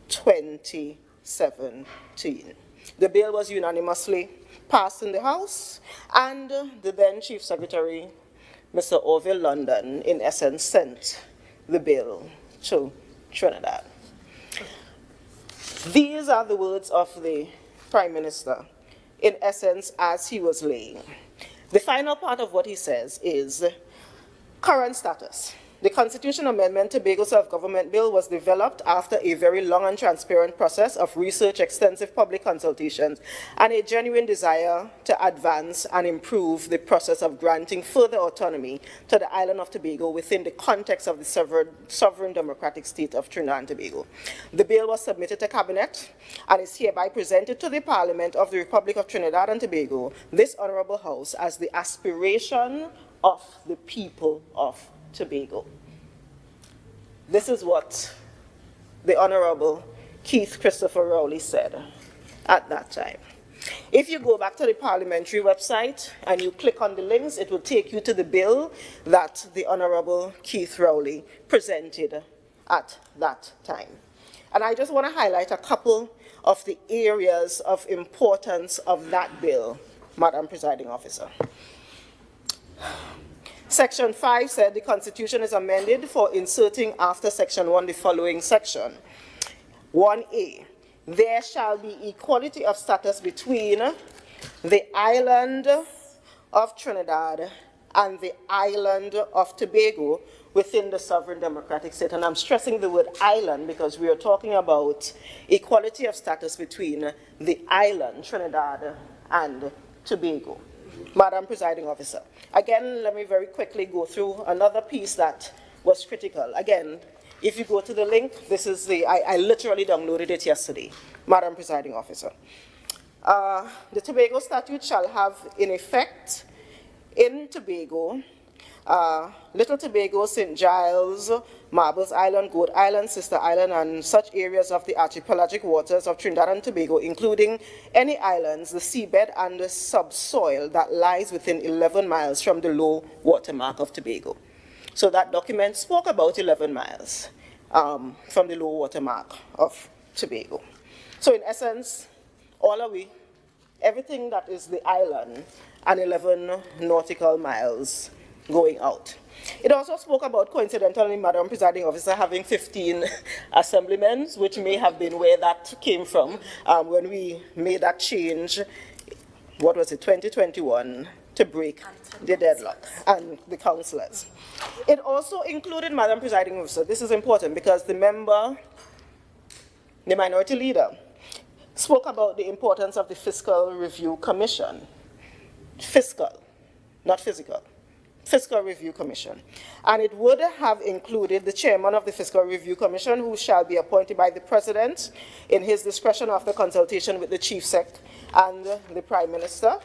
2017. The bill was unanimously passed in the House, and the then Chief Secretary, Mr. Orville London, in essence, sent the bill to Trinidad. These are the words of the Prime Minister, in essence, as he was laying. The final part of what he says is current status. The Constitution Amendment Tobago Self-Government Bill was developed after a very long and transparent process of research, extensive public consultations, and a genuine desire to advance and improve the process of granting further autonomy to the island of Tobago within the context of the sovereign democratic state of Trinidad and Tobago. The bill was submitted to Cabinet and is hereby presented to the Parliament of the Republic of Trinidad and Tobago, this Honourable House, as the aspiration of the people of Tobago. This is what the Honorable Keith Christopher Rowley said at that time. If you go back to the parliamentary website and you click on the links, it will take you to the bill that the Honorable Keith Rowley presented at that time. And I just want to highlight a couple of the areas of importance of that bill, Madam Presiding Officer. Section 5 said the Constitution is amended for inserting after Section 1 the following section. 1A, there shall be equality of status between the island of Trinidad and the island of Tobago within the sovereign democratic state. And I'm stressing the word island because we are talking about equality of status between the island, Trinidad and Tobago. Madam Presiding Officer. Again, let me very quickly go through another piece that was critical. Again, if you go to the link, this is I literally downloaded it yesterday, Madam Presiding Officer. The Tobago Statute shall have in effect in Tobago, Little Tobago, St. Giles, Marbles Island, Goat Island, Sister Island, and such areas of the archipelagic waters of Trinidad and Tobago, including any islands, the seabed, and the subsoil that lies within 11 miles from the low water mark of Tobago. So that document spoke about 11 miles from the low water mark of Tobago. So in essence, everything that is the island and 11 nautical miles going out. It also spoke about, coincidentally, Madam Presiding Officer, having 15 assemblymen, which may have been where that came from when we made that change, 2021, to break the deadlock, and the councillors. It also included, Madam Presiding Officer, this is important because the minority leader, spoke about the importance of the Fiscal Review Commission. Fiscal, not physical. Fiscal Review Commission. And it would have included the chairman of the Fiscal Review Commission, who shall be appointed by the President in his discretion after consultation with the Chief Sec and the Prime Minister.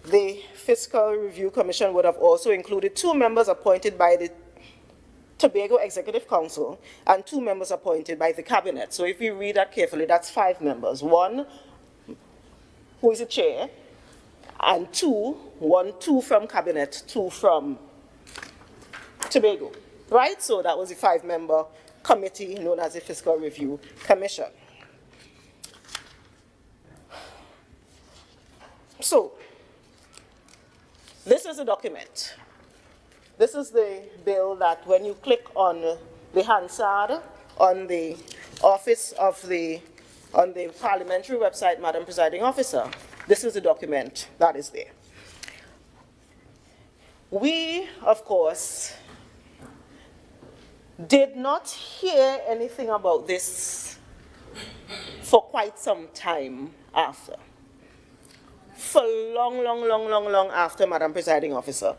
The Fiscal Review Commission would have also included 2 members appointed by the Tobago Executive Council and 2 members appointed by the Cabinet. So if you read that carefully, that's 5 members. 1 who is the chair, and 2 from Cabinet, 2 from Tobago, right? So that was a 5-member committee known as the Fiscal Review Commission. So, this is a document. This is the bill that when you click on the Hansard on the office of on the parliamentary website, Madam Presiding Officer, this is the document that is there. We, of course, did not hear anything about this for quite some time after. For long after, Madam Presiding Officer.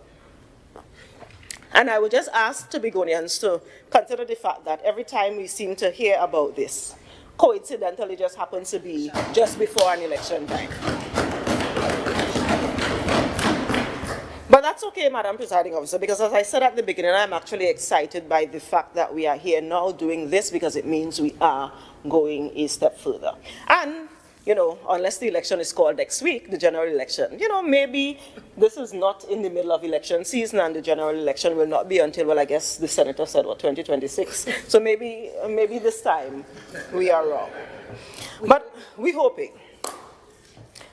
And I would just ask Tobagonians to consider the fact that every time we seem to hear about this, coincidentally just happens to be just before an election time. But that's okay, Madam Presiding Officer, because as I said at the beginning, I'm actually excited by the fact that we are here now doing this because it means we are going a step further. And, you know, unless the election is called next week, the general election, you know, maybe this is not in the middle of election season and the general election will not be until, well, I guess the senator said, what, 2026. So maybe this time we are wrong. But we're hoping.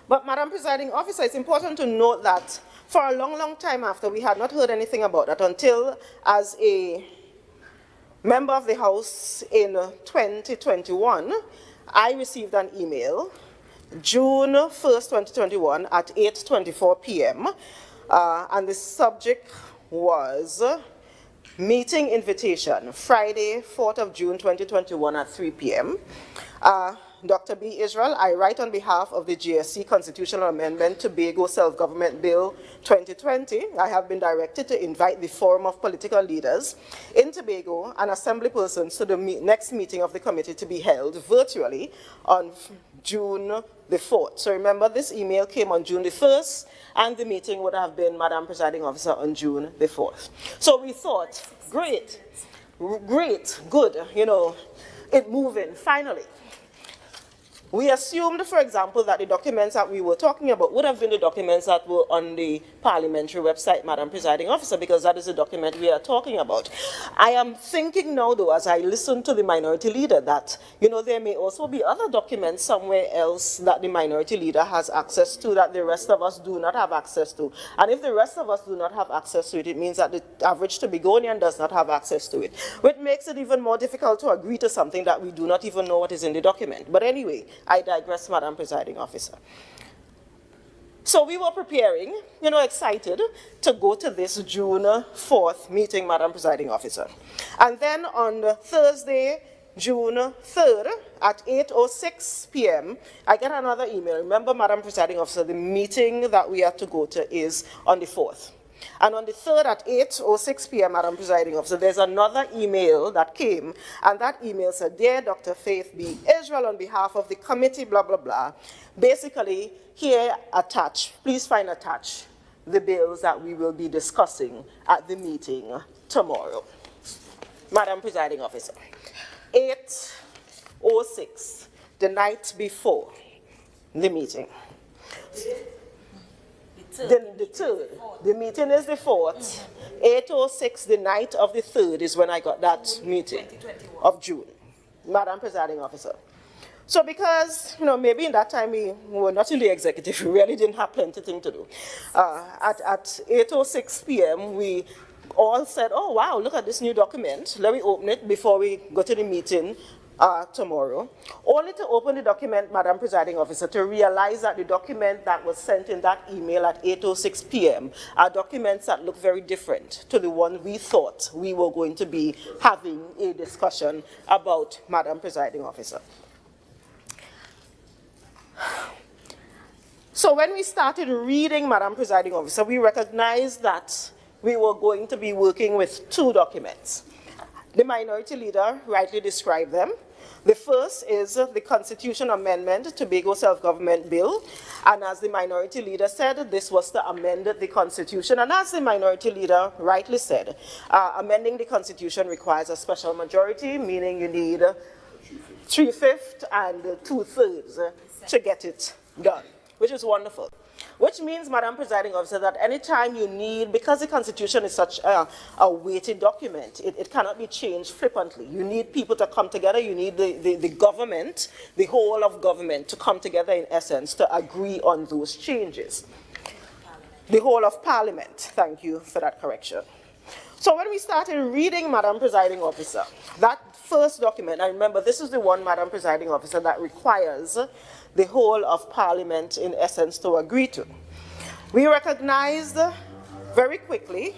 But Madam Presiding Officer, it's important to note that for a long time after, we had not heard anything about that until, as a member of the House in 2021, I received an email, June 1st, 2021, at 8:24 p.m., and the subject was meeting invitation, Friday, 4th of June, 2021 at 3 p.m. Dr. B. Israel, I write on behalf of the GSC Constitutional Amendment Tobago Self-Government Bill 2020. I have been directed to invite the Forum of Political Leaders in Tobago and assembly persons to the next meeting of the committee to be held virtually on June the 4th. So remember, this email came on June the 1st, and the meeting would have been, Madam Presiding Officer, on June the 4th. So we thought, great, good, you know, it moving, finally. We assumed, for example, that the documents that we were talking about would have been the documents that were on the parliamentary website, Madam Presiding Officer, because that is the document we are talking about. I am thinking now, though, as I listen to the minority leader, that, you know, there may also be other documents somewhere else that the minority leader has access to that the rest of us do not have access to. And if the rest of us do not have access to it, it means that the average Tobagonian does not have access to it, which makes it even more difficult to agree to something that we do not even know what is in the document. But anyway, I digress, Madam Presiding Officer. So we were preparing, you know, excited to go to this June 4th meeting, Madam Presiding Officer. And then on Thursday, June 3rd at 8:06 p.m., I get another email. Remember, Madam Presiding Officer, the meeting that we have to go to is on the 4th. And on the 3rd at 8:06 p.m., Madam Presiding Officer, there's another email that came, and that email said, Dear Dr. Faith B. Israel, on behalf of the committee, blah, blah, blah. Basically, here attached, please find attached the bills that we will be discussing at the meeting tomorrow. Madam Presiding Officer, 8:06, the night before the meeting. The 3rd. The meeting is the 4th. 8:06, the night of the 3rd, is when I got that meeting of June, Madam Presiding Officer. So because, you know, maybe in that time we were not in the executive, we really didn't have plenty of things to do. At 8:06 p.m., we all said, oh, wow, look at this new document. Let me open it before we go to the meeting tomorrow. Only to open the document, Madam Presiding Officer, to realize that the document that was sent in that email at 8:06 p.m. are documents that look very different to the one we thought we were going to be having a discussion about, Madam Presiding Officer. So when we started reading, Madam Presiding Officer, we recognized that we were going to be working with two documents. The minority leader rightly described them. The first is the Constitution Amendment Tobago Self-Government Bill. And as the minority leader said, this was to amend the Constitution. And as the minority leader rightly said, amending the Constitution requires a special majority, meaning you need 3/5 and 2/3 to get it done, which is wonderful. Which means, Madam Presiding Officer, that anytime you need, because the Constitution is such a weighted document, it cannot be changed flippantly. You need people to come together, you need the government, the whole of government, to come together in essence to agree on those changes. The whole of Parliament, thank you for that correction. So when we started reading, Madam Presiding Officer, that first document, I remember this is the one, Madam Presiding Officer, that requires the whole of Parliament, in essence, to agree to. We recognized very quickly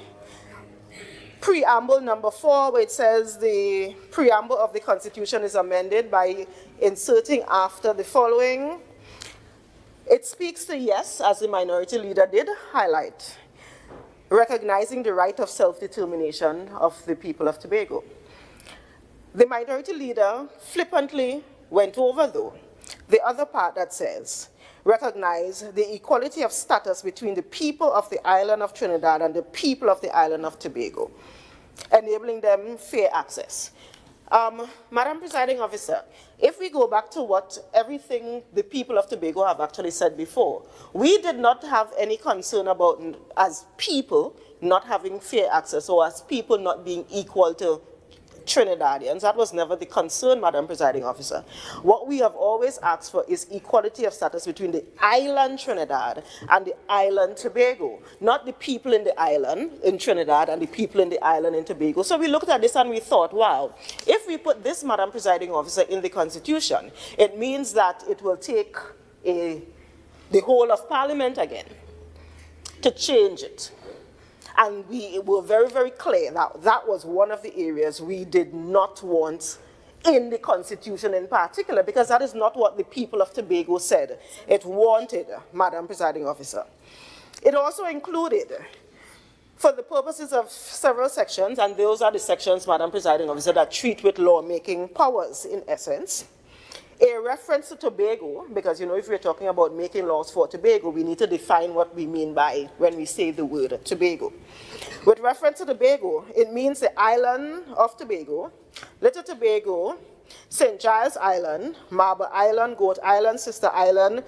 preamble number 4, where it says the preamble of the Constitution is amended by inserting after the following. It speaks to, yes, as the minority leader did highlight, recognizing the right of self-determination of the people of Tobago. The minority leader flippantly went over, though, the other part that says, recognize the equality of status between the people of the island of Trinidad and the people of the island of Tobago, enabling them fair access. Madam Presiding Officer, if we go back to what everything the people of Tobago have actually said before, we did not have any concern about, as people, not having fair access or as people not being equal to Trinidadians. That was never the concern, Madam Presiding Officer. What we have always asked for is equality of status between the island Trinidad and the island Tobago, not the people in the island in Trinidad and the people in the island in Tobago. So we looked at this and we thought, wow, if we put this, Madam Presiding Officer, in the Constitution, it means that it will take the whole of Parliament again to change it. And we were very, very clear that that was one of the areas we did not want in the Constitution in particular, because that is not what the people of Tobago said it wanted, Madam Presiding Officer. It also included, for the purposes of several sections, and those are the sections, Madam Presiding Officer, that treat with lawmaking powers in essence, a reference to Tobago, because, you know, if we're talking about making laws for Tobago, we need to define what we mean by when we say the word Tobago. With reference to Tobago, it means the island of Tobago, Little Tobago, St. Giles Island, Marble Island, Goat Island, Sister Island,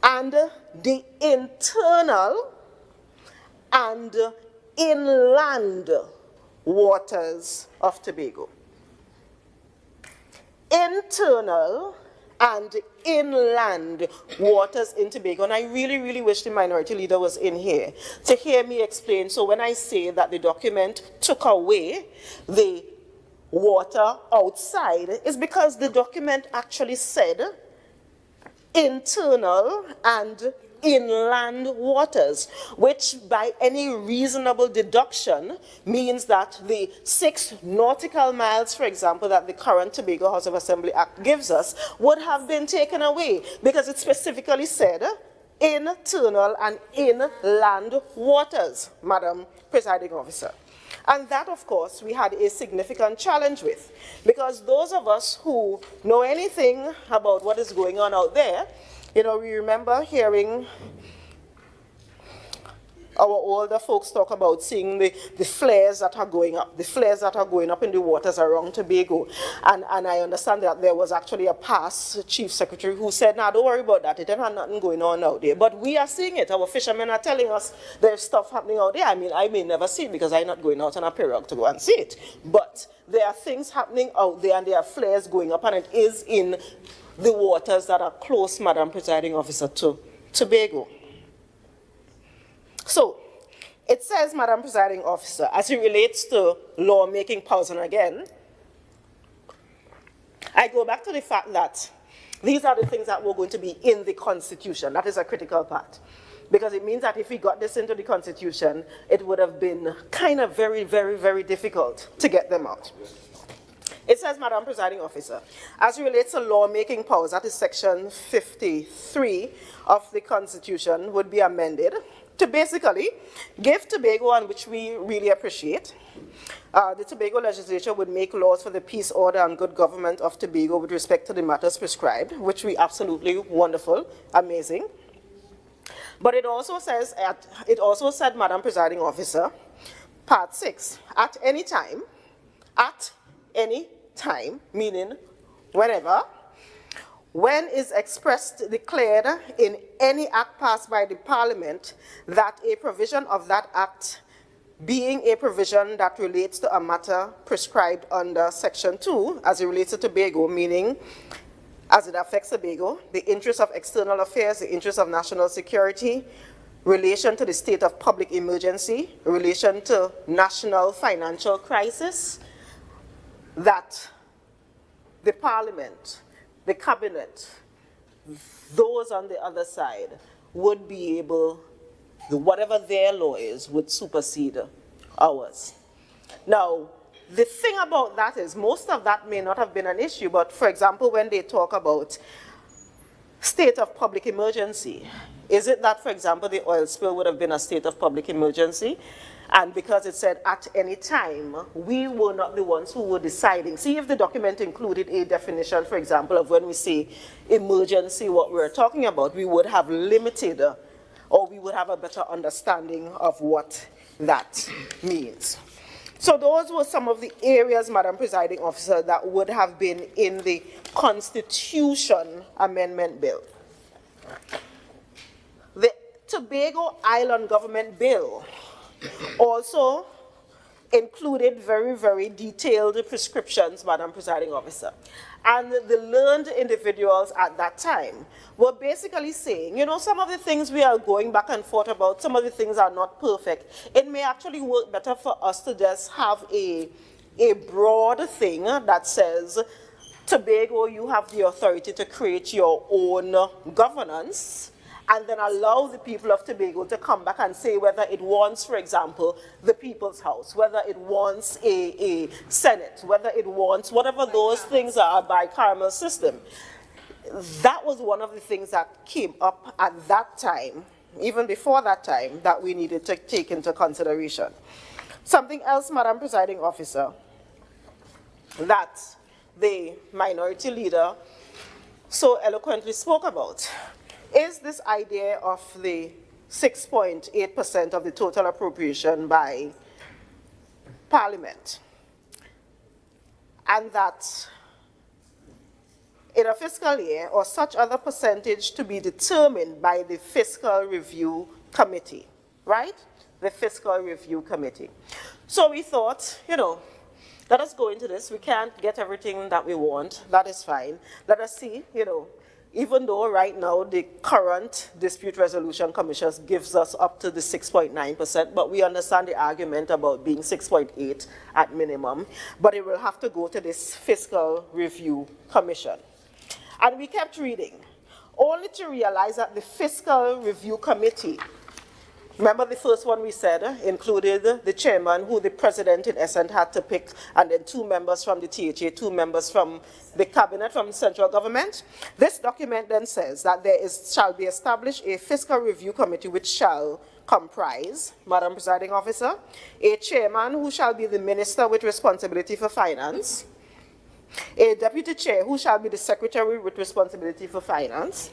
and the internal and inland waters of Tobago. Internal and inland waters in Tobago. And I really, really wish the minority leader was in here to hear me explain. So when I say that the document took away the water outside, it's because the document actually said internal and inland waters, which by any reasonable deduction means that the 6 nautical miles, for example, that the current Tobago House of Assembly Act gives us would have been taken away, because it specifically said internal and inland waters, Madam Presiding Officer. And that, of course, we had a significant challenge with, because those of us who know anything about what is going on out there, you know, we remember hearing our older folks talk about seeing the flares that are going up, in the waters around Tobago. And I understand that there was actually a past chief secretary who said, nah, don't worry about that, it ain't nothing going on out there. But we are seeing it. Our fishermen are telling us there's stuff happening out there. I mean, I may never see it because I'm not going out on a pirogue to go and see it. But there are things happening out there, and there are flares going up, and it is in the waters that are close, Madam Presiding Officer, to Tobago. So, it says, Madam Presiding Officer, as it relates to lawmaking powers, and again, I go back to the fact that these are the things that were going to be in the Constitution. That is a critical part. Because it means that if we got this into the Constitution, it would have been kind of very, very, very difficult to get them out. It says, Madam Presiding Officer, as it relates to lawmaking powers, that is section 53 of the Constitution, would be amended to basically give Tobago, and which we really appreciate, the Tobago legislature would make laws for the peace, order, and good government of Tobago with respect to the matters prescribed, which we absolutely wonderful, amazing. But it also says, Madam Presiding Officer, part 6, at any time, meaning whenever, when is expressed, declared in any act passed by the Parliament that a provision of that act being a provision that relates to a matter prescribed under section 2 as it relates to Tobago, meaning as it affects Tobago, the interest of external affairs, the interest of national security, relation to the state of public emergency, relation to national financial crisis, that the Parliament, the Cabinet, those on the other side would be able, whatever their law is, would supersede ours. Now, the thing about that is most of that may not have been an issue, but for example, when they talk about state of public emergency, is it that, for example, the oil spill would have been a state of public emergency? And because it said at any time, we were not the ones who were deciding. See if the document included a definition, for example, of when we say emergency, what we're talking about, we would have limited, or we would have a better understanding of what that means. So those were some of the areas, Madam Presiding Officer, that would have been in the Constitution Amendment Bill. The Tobago Island Government Bill also included very, very detailed prescriptions, Madam Presiding Officer. And the learned individuals at that time were basically saying, you know, some of the things we are going back and forth about, some of the things are not perfect. It may actually work better for us to just have a broad thing that says, Tobago, you have the authority to create your own governance, and then allow the people of Tobago to come back and say whether it wants, for example, the People's House, whether it wants a Senate, whether it wants whatever those things are, by bicameral system. That was one of the things that came up at that time, even before that time, that we needed to take into consideration. Something else, Madam Presiding Officer, that the minority leader so eloquently spoke about is this idea of the 6.8% of the total appropriation by Parliament. And that in a fiscal year, or such other percentage to be determined by the Fiscal Review Committee, right? The Fiscal Review Committee. So we thought, you know, let us go into this. We can't get everything that we want. That is fine. Let us see, you know, even though right now the current Dispute Resolution Commission gives us up to the 6.9%, but we understand the argument about being 6.8 at minimum, but it will have to go to this Fiscal Review Commission. And we kept reading, only to realize that the Fiscal Review Committee, remember the first one we said included the chairman, who the president in essence had to pick, and then 2 members from the THA, 2 members from the cabinet, from the central government. This document then says that shall be established a fiscal review committee which shall comprise, Madam Presiding Officer, a chairman who shall be the minister with responsibility for finance, a deputy chair who shall be the secretary with responsibility for finance,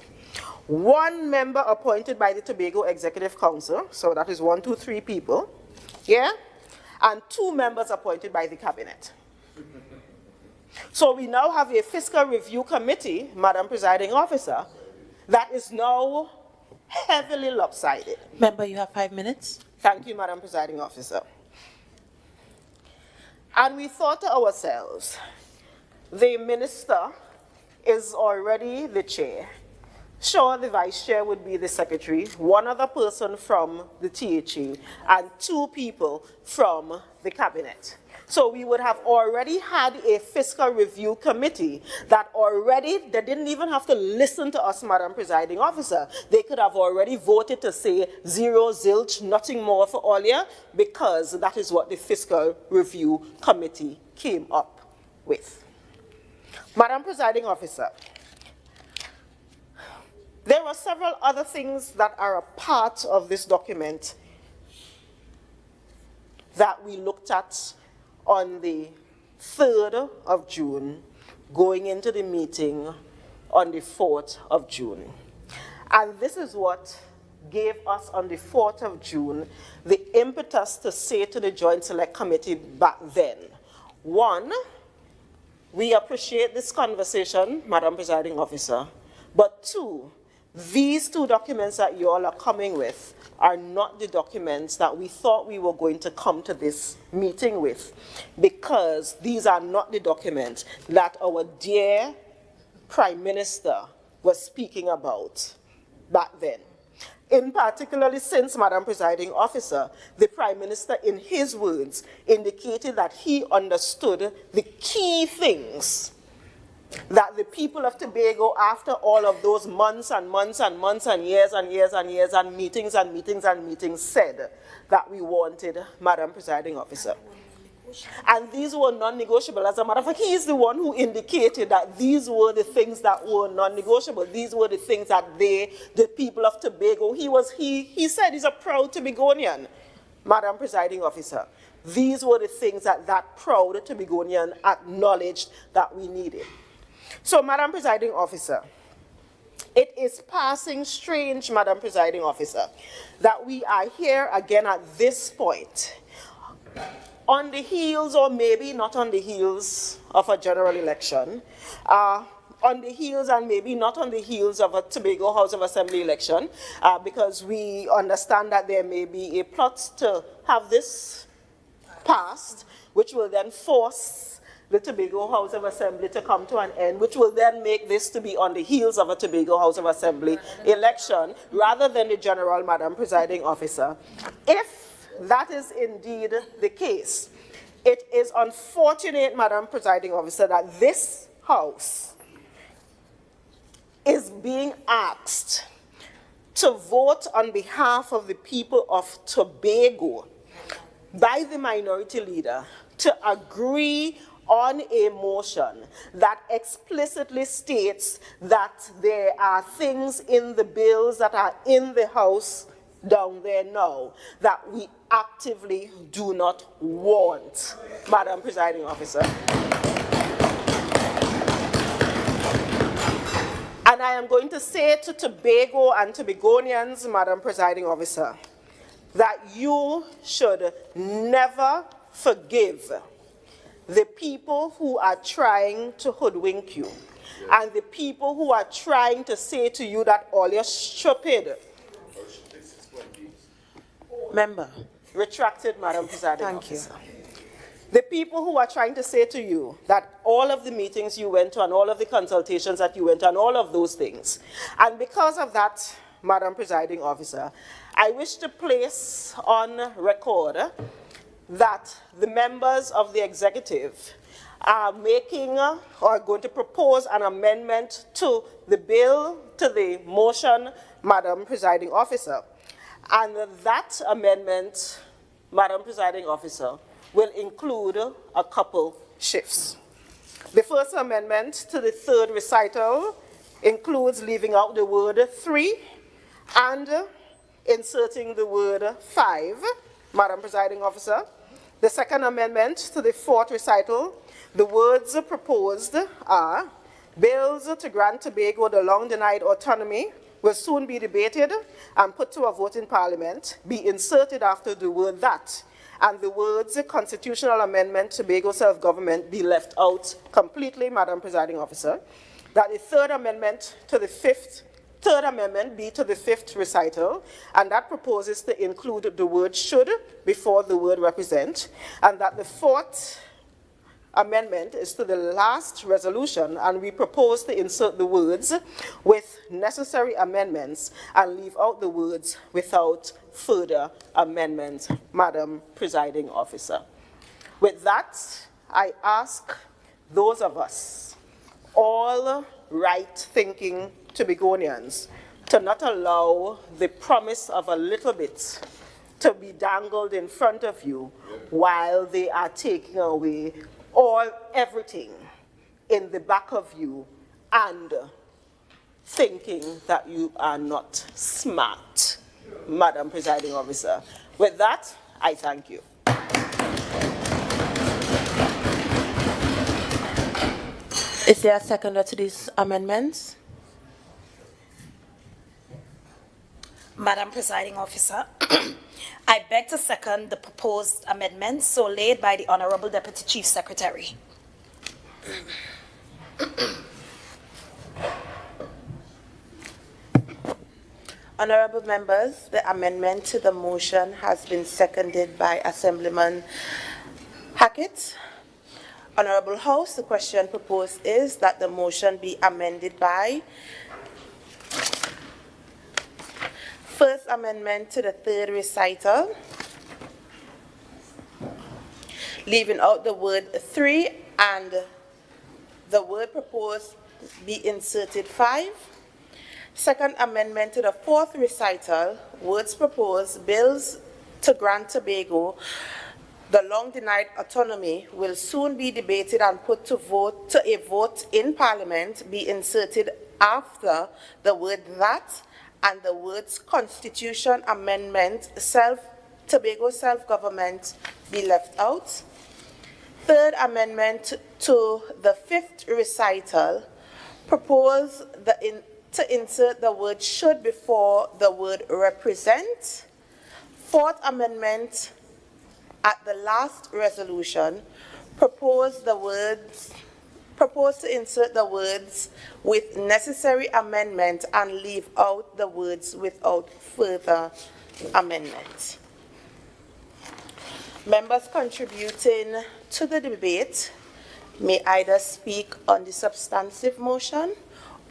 1 member appointed by the Tobago Executive Council, so that is 1, 2, 3 people, yeah, and 2 members appointed by the cabinet. So we now have a Fiscal Review Committee, Madam Presiding Officer, that is now heavily lopsided. Member, you have 5 minutes. Thank you, Madam Presiding Officer. And we thought to ourselves, the minister is already the chair. Sure, the vice chair would be the secretary, 1 other person from the THA, and 2 people from the cabinet. So we would have already had a Fiscal Review Committee that already, they didn't even have to listen to us, Madam Presiding Officer. They could have already voted to say 0, zilch, nothing more for all year, because that is what the Fiscal Review Committee came up with. Madam Presiding Officer, there are several other things that are a part of this document that we looked at on the 3rd of June, going into the meeting on the 4th of June. And this is what gave us on the 4th of June the impetus to say to the Joint Select Committee back then, 1, we appreciate this conversation, Madam Presiding Officer, but 2, these 2 documents that you all are coming with are not the documents that we thought we were going to come to this meeting with, because these are not the documents that our dear Prime Minister was speaking about back then. In particularly since, Madam Presiding Officer, the Prime Minister in his words indicated that he understood the key things that the people of Tobago, after all of those months and months and months and years and years and years and meetings and meetings and meetings, said that we wanted, Madam Presiding Officer. And these were non-negotiable. As a matter of fact, he is the one who indicated that these were the things that were non-negotiable. These were the things that the people of Tobago, he said he's a proud Tobagonian, Madam Presiding Officer. These were the things that proud Tobagonian acknowledged that we needed. So, Madam Presiding Officer, it is passing strange, Madam Presiding Officer, that we are here again at this point, on the heels, or maybe not on the heels, of a general election, on the heels and maybe not on the heels of a Tobago House of Assembly election, because we understand that there may be a plot to have this passed, which will then force the Tobago House of Assembly to come to an end, which will then make this to be on the heels of a Tobago House of Assembly election, rather than the general, Madam Presiding Officer. If that is indeed the case, it is unfortunate, Madam Presiding Officer, that this House is being asked to vote on behalf of the people of Tobago by the minority leader to agree on a motion that explicitly states that there are things in the bills that are in the House down there now that we actively do not want, Madam Presiding Officer. And I am going to say to Tobago and Tobagonians, Madam Presiding Officer, that you should never forgive the people who are trying to hoodwink you, and the people who are trying to say to you that all you're stupid. Member. Retracted, Madam Presiding Officer. Thank you. The people who are trying to say to you that all of the meetings you went to and all of the consultations that you went to and all of those things. And because of that, Madam Presiding Officer, I wish to place on record that the members of the executive are making or going to propose an amendment to the bill, to the motion, Madam Presiding Officer. And that amendment, Madam Presiding Officer, will include a couple shifts. The first amendment to the third recital includes leaving out the word 3 and inserting the word 5, Madam Presiding Officer. The second amendment to the fourth recital, the words proposed are, bills to grant Tobago the long-denied autonomy will soon be debated and put to a vote in Parliament, be inserted after the word that, and the words constitutional amendment Tobago self-government be left out completely, Madam Presiding Officer. That the third amendment be to the fifth recital, and that proposes to include the word should before the word represent, and that the fourth amendment is to the last resolution, and we propose to insert the words with necessary amendments and leave out the words without further amendments, Madam Presiding Officer. With that, I ask those of us, all right-thinking Tobagonians, to not allow the promise of a little bit to be dangled in front of you while they are taking away everything in the back of you and thinking that you are not smart, Madam Presiding Officer. With that, I thank you. Is there a seconder to these amendments? Madam Presiding Officer, I beg to second the proposed amendments so laid by the Honorable Deputy Chief Secretary. Honorable members, the amendment to the motion has been seconded by Assemblyman Hackett. Honorable House, the question proposed is that the motion be amended by First Amendment to the third recital, leaving out the word 3 and the word proposed be inserted 5. Second amendment to the 4th recital, words proposed, bills to grant Tobago the long-denied autonomy will soon be debated and put to a vote in Parliament be inserted after the word that and the words Constitution Amendment Tobago Self-Government be left out. Third amendment to the 5th recital, propose to insert the word should before the word represent. Fourth amendment at the last resolution, propose to insert the words with necessary amendment and leave out the words without further amendment. Members contributing to the debate may either speak on the substantive motion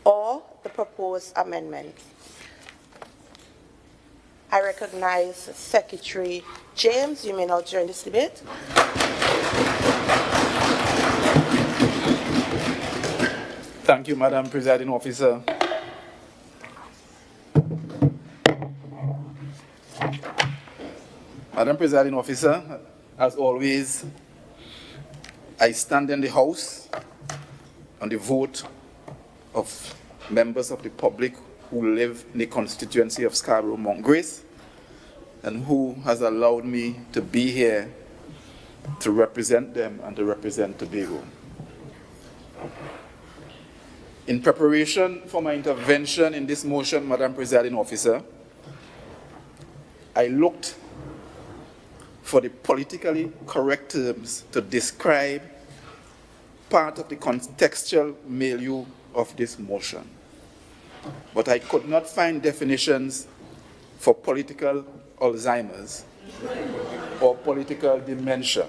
or the proposed amendment. I recognize Secretary James. You may now join this debate. Thank you, Madam Presiding Officer. Madam Presiding Officer, as always, I stand in the House on the vote of members of the public who live in the constituency of Scarborough Mount Grace and who has allowed me to be here to represent them and to represent Tobago. In preparation for my intervention in this motion, Madam Presiding Officer, I looked for the politically correct terms to describe part of the contextual milieu of this motion. But I could not find definitions for political Alzheimer's or political dementia.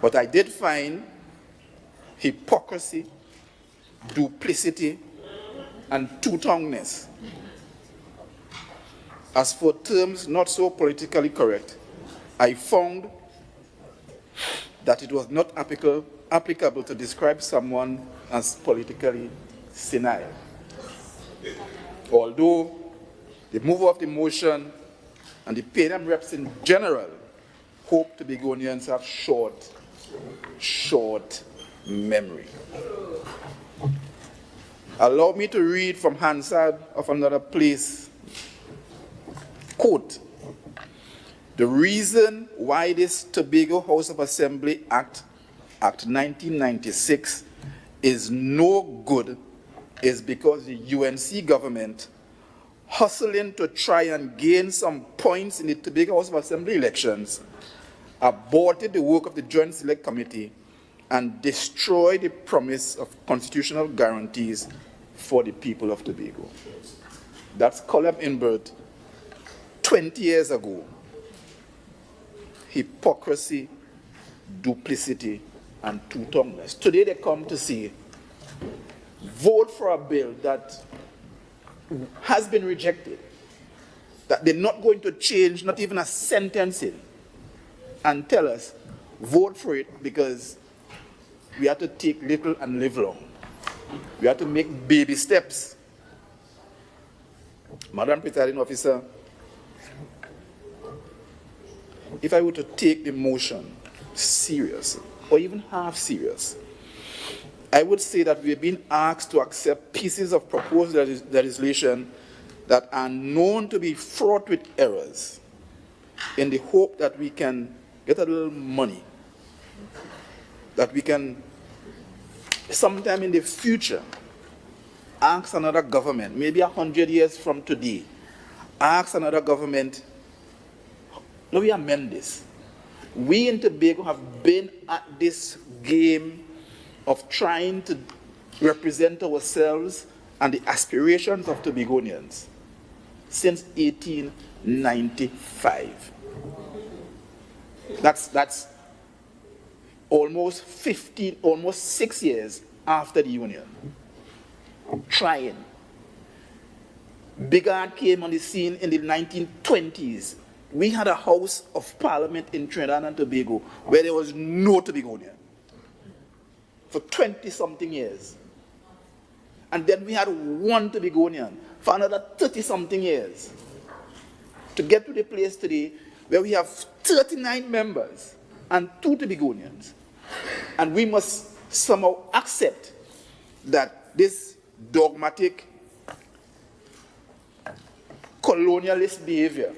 But I did find hypocrisy, duplicity, and two-tonguedness. As for terms not so politically correct, I found that it was not applicable to describe someone as politically senile. Although the mover of the motion and the PNM reps in general hope Tobagonians have short memory. Allow me to read from Hansard of another place. Quote, "The reason why this Tobago House of Assembly Act 1996 is no good is because the UNC government, hustling to try and gain some points in the Tobago House of Assembly elections, aborted the work of the Joint Select Committee and destroyed the promise of constitutional guarantees for the people of Tobago." That's Colum Inbert, 20 years ago. Hypocrisy, duplicity, and two-tonguedness. Today they come to say, vote for a bill that has been rejected, that they're not going to change, not even a sentence in, and tell us, vote for it because we have to take little and live long. We have to make baby steps. Madam Presiding Officer, if I were to take the motion serious, or even half serious, I would say that we have been asked to accept pieces of proposed legislation that are known to be fraught with errors in the hope that we can get a little money, that we can sometime in the future ask another government, maybe 100 years from today, ask another government, let me amend this. We in Tobago have been at this game of trying to represent ourselves and the aspirations of Tobagonians since 1895. That's almost 6 years after the Union. Trying. Bigard came on the scene in the 1920s. We had a House of Parliament in Trinidad and Tobago where there was no Tobagonian. for 20-something years. And then we had one Tobagonian for another 30-something years. To get to the place today where we have 39 members and 2 Tobagonians. And we must somehow accept that this dogmatic colonialist behavior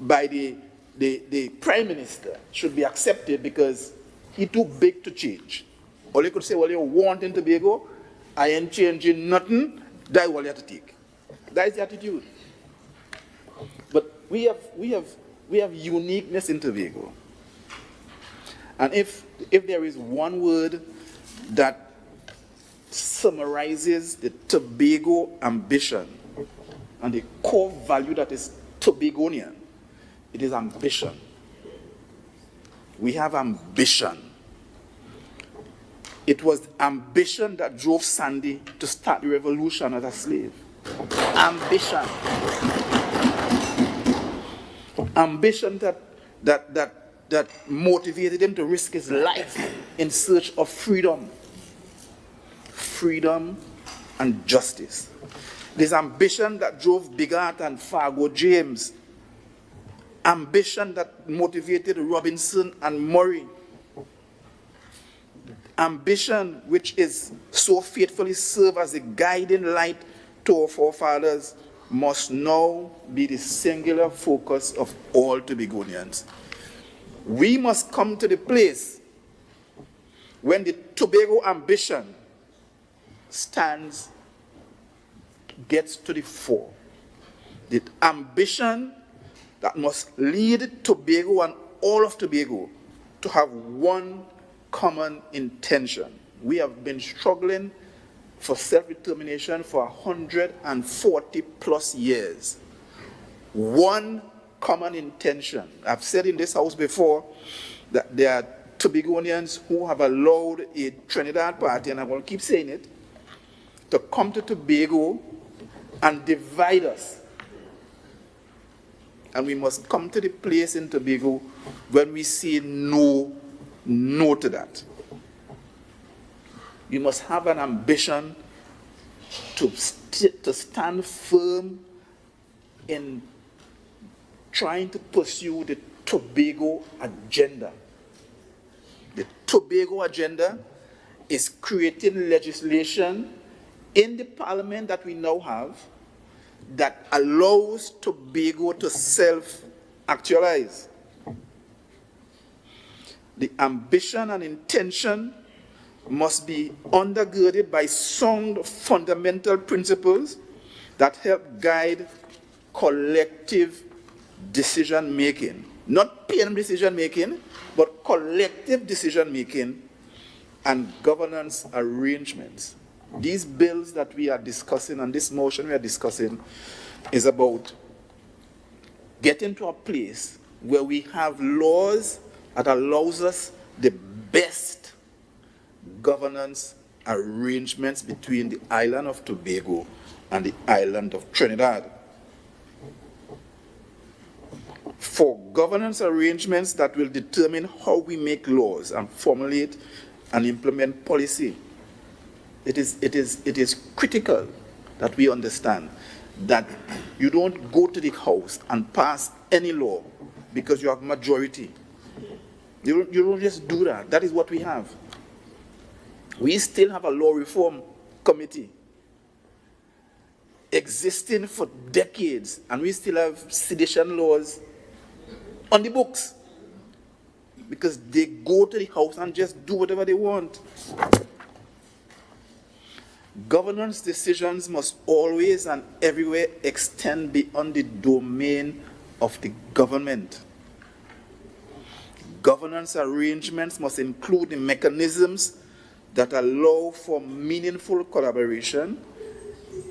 by the Prime Minister should be accepted because he too big to change. Or you could say, well, you want in Tobago, I ain't changing nothing, that's what you have to take. That is the attitude. But we have uniqueness in Tobago. And if there is one word that summarizes the Tobago ambition and the core value that is Tobagonian, it is ambition. We have ambition. It was ambition that drove Sandy to start the revolution as a slave. Ambition. Ambition that motivated him to risk his life in search of freedom. Freedom and justice. There's ambition that drove Bigart and Fargo James. Ambition that motivated Robinson and Murray. Ambition which is so faithfully served as a guiding light to our forefathers must now be the singular focus of all Tobagonians. We must come to the place when the Tobago ambition gets to the fore. The ambition that must lead Tobago and all of Tobago to have one common intention. We have been struggling for self-determination for 140 plus years. One common intention. I've said in this house before that there are Tobagonians who have allowed a Trinidad party, and I will keep saying it, to come to Tobago and divide us. And we must come to the place in Tobago when we say no to that. You must have an ambition to stand firm in trying to pursue the Tobago agenda. The Tobago agenda is creating legislation in the parliament that we now have that allows Tobago to self-actualize. The ambition and intention must be undergirded by sound fundamental principles that help guide collective decision-making. Not PM decision-making, but collective decision-making and governance arrangements. These bills that we are discussing and this motion we are discussing is about getting to a place where we have laws that allows us the best governance arrangements between the island of Tobago and the island of Trinidad. For governance arrangements that will determine how we make laws and formulate and implement policy, it is critical that we understand that you don't go to the House and pass any law because you have majority. You don't just do that. That is what we have. We still have a law reform committee existing for decades, and we still have sedition laws on the books because they go to the House and just do whatever they want. Governance decisions must always and everywhere extend beyond the domain of the government. Governance arrangements must include the mechanisms that allow for meaningful collaboration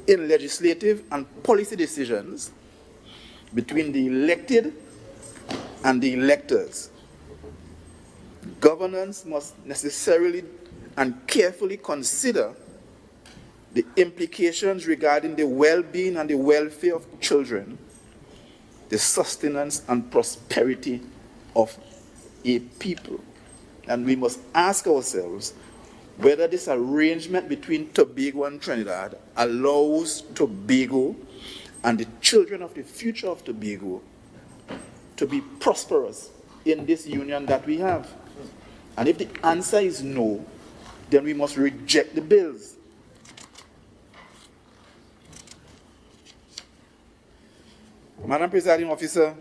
in legislative and policy decisions between the elected and the electors. Governance must necessarily and carefully consider the implications regarding the well-being and the welfare of children, the sustenance and prosperity of a people. And we must ask ourselves, whether this arrangement between Tobago and Trinidad allows Tobago and the children of the future of Tobago to be prosperous in this union that we have. And if the answer is no, then we must reject the bills. Madam Presiding Officer,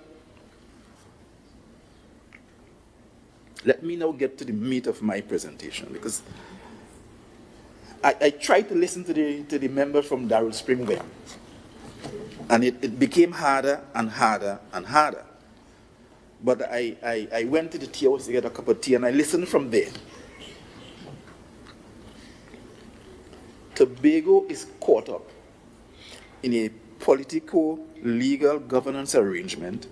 let me now get to the meat of my presentation, because I tried to listen to the members from Darrell Spring Way, and it became harder and harder and harder. But I went to the tea house to get a cup of tea, and I listened from there. Tobago is caught up in a political, legal governance arrangement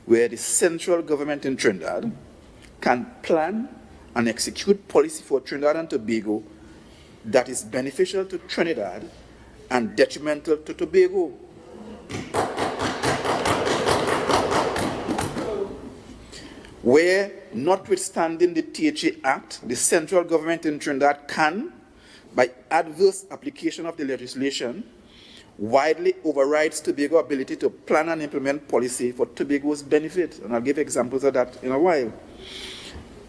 where the central government in Trinidad can plan and execute policy for Trinidad and Tobago that is beneficial to Trinidad and detrimental to Tobago. Where, notwithstanding the THA Act, the central government in Trinidad can, by adverse application of the legislation, widely overrides Tobago's ability to plan and implement policy for Tobago's benefit. And I'll give examples of that in a while.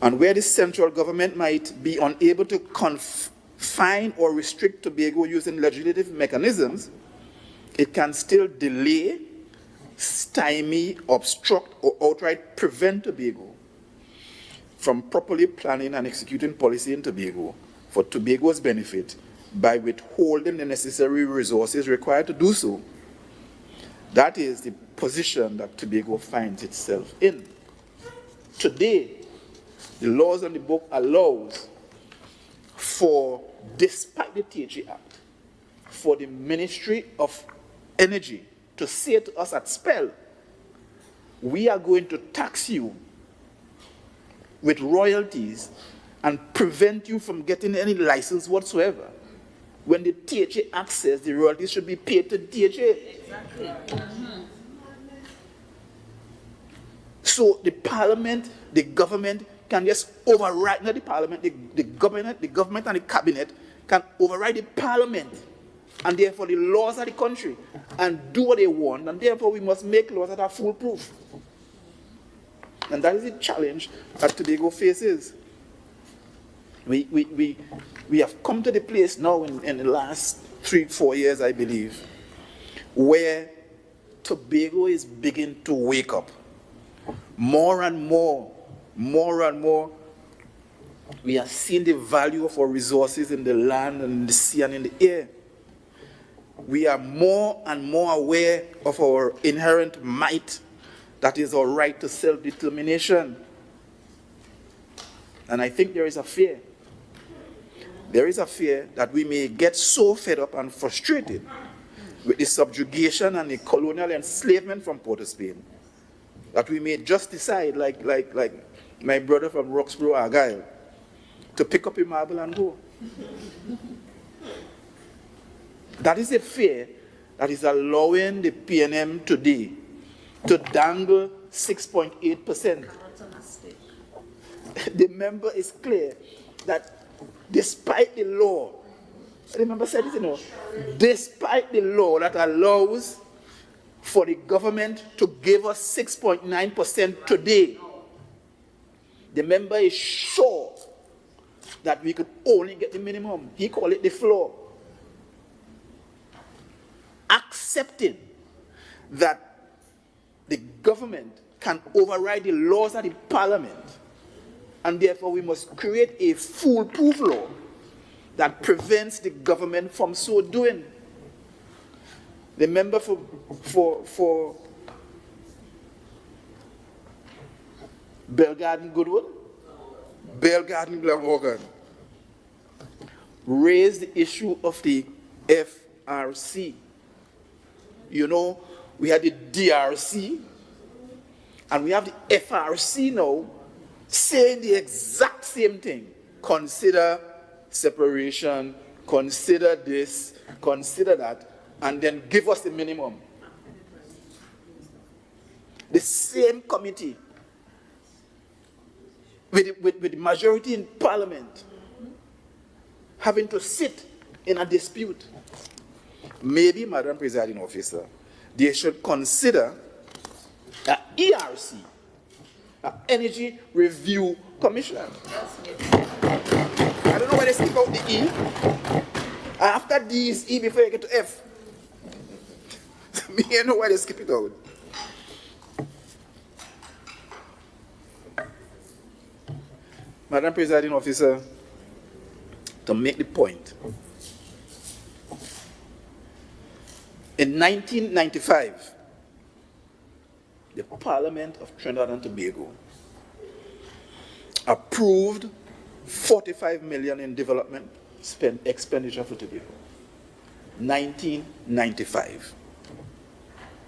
And where the central government might be unable to confine or restrict Tobago using legislative mechanisms, it can still delay, stymie, obstruct, or outright prevent Tobago from properly planning and executing policy in Tobago for Tobago's benefit by withholding the necessary resources required to do so. That is the position that Tobago finds itself in. Today, the laws on the book allows for, despite the THA Act, for the Ministry of Energy to say to us at spell, we are going to tax you with royalties and prevent you from getting any license whatsoever, when the THA Act says the royalties should be paid to DHA. Exactly. So the parliament, the government can just override, not the parliament, the government and the cabinet can override the parliament and therefore the laws of the country and do what they want, and therefore we must make laws that are foolproof. And that is the challenge that Tobago faces. We have come to the place now in the last 3-4 years, I believe, where Tobago is beginning to wake up. More and more, we are seeing the value of our resources in the land and in the sea and in the air. We are more and more aware of our inherent might, that is our right to self-determination. And I think there is a fear. There is a fear that we may get so fed up and frustrated with the subjugation and the colonial enslavement from Port of Spain that we may just decide, like my brother from Roxborough, Argyle, to pick up a marble and go. That is a fear that is allowing the PNM today to dangle 6.8%. The member is clear that despite the law, the member said it, despite the law that allows for the government to give us 6.9% today, the member is sure that we could only get the minimum. He called it the floor. Accepting that the government can override the laws of the parliament, and therefore we must create a foolproof law that prevents the government from so doing. The member for Belgarden Goodwood, Belgarden Glamorgan, raised the issue of the FRC. You know, we had the DRC, and we have the FRC now saying the exact same thing. Consider separation, consider this, consider that, and then give us the minimum. The same committee with the majority in parliament having to sit in a dispute. Maybe, Madam Presiding Officer, they should consider an ERC, an Energy Review Commission. I don't know why they skip out the E. After D is E before you get to F. Me, I know why they skip it out. Madam Presiding Officer, to make the point, in 1995, the Parliament of Trinidad and Tobago approved 45 million in development expenditure for Tobago. 1995.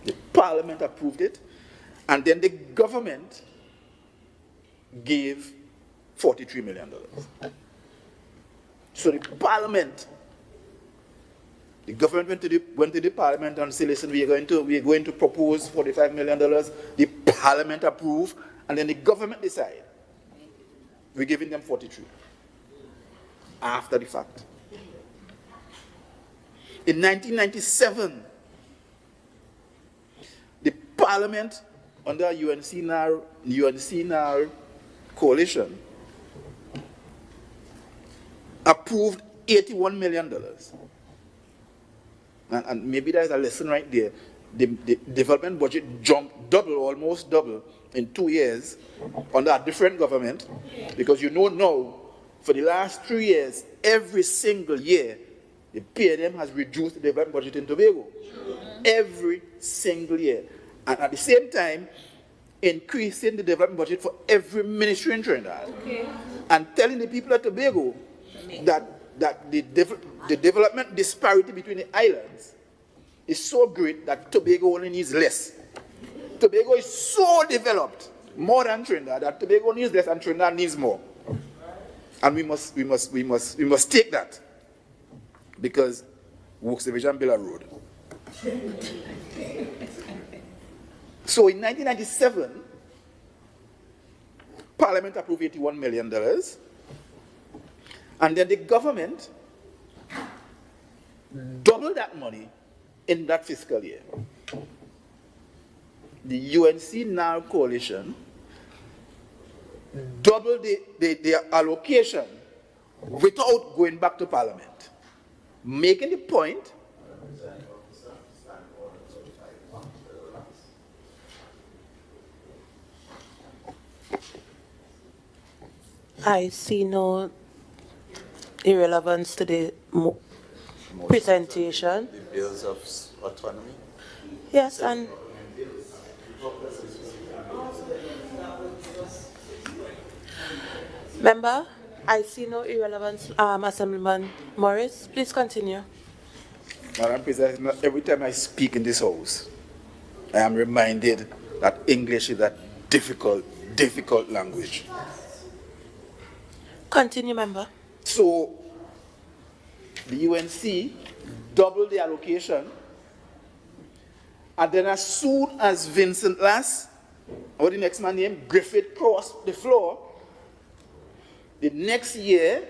The Parliament approved it, and then the government gave $43 million. So the Parliament, the government went to the Parliament and said, listen, we are going to propose $45 million. The Parliament approved, and then the government decided. We're giving them 43 after the fact. In 1997, the Parliament under UNCNR coalition approved $81 million. And maybe there's a lesson right there. The development budget jumped almost double in 2 years under a different government, because you know now, for the last 3 years, every single year, the PNM has reduced the development budget in Tobago. Every single year. And at the same time, increasing the development budget for every ministry in Trinidad. Okay. And telling the people of Tobago that the development disparity between the islands is so great that Tobago only needs less. Tobago is so developed, more than Trinidad, that Tobago needs less and Trinidad needs more. And we must take that, because Works Division build a road. So in 1997, Parliament approved $81 million, and then the government doubled that money in that fiscal year. The UNC-NAR coalition doubled their allocation without going back to Parliament, making the point I see no irrelevance to the presentation. The bills of autonomy. Yes, and member, I see no irrelevance. Assemblyman Morris, please continue. Madam President, every time I speak in this house, I am reminded that English is a difficult language. Continue, member. So, the UNC doubled the allocation, and then as soon as Vincent Lass, or the next man named Griffith, crossed the floor, the next year,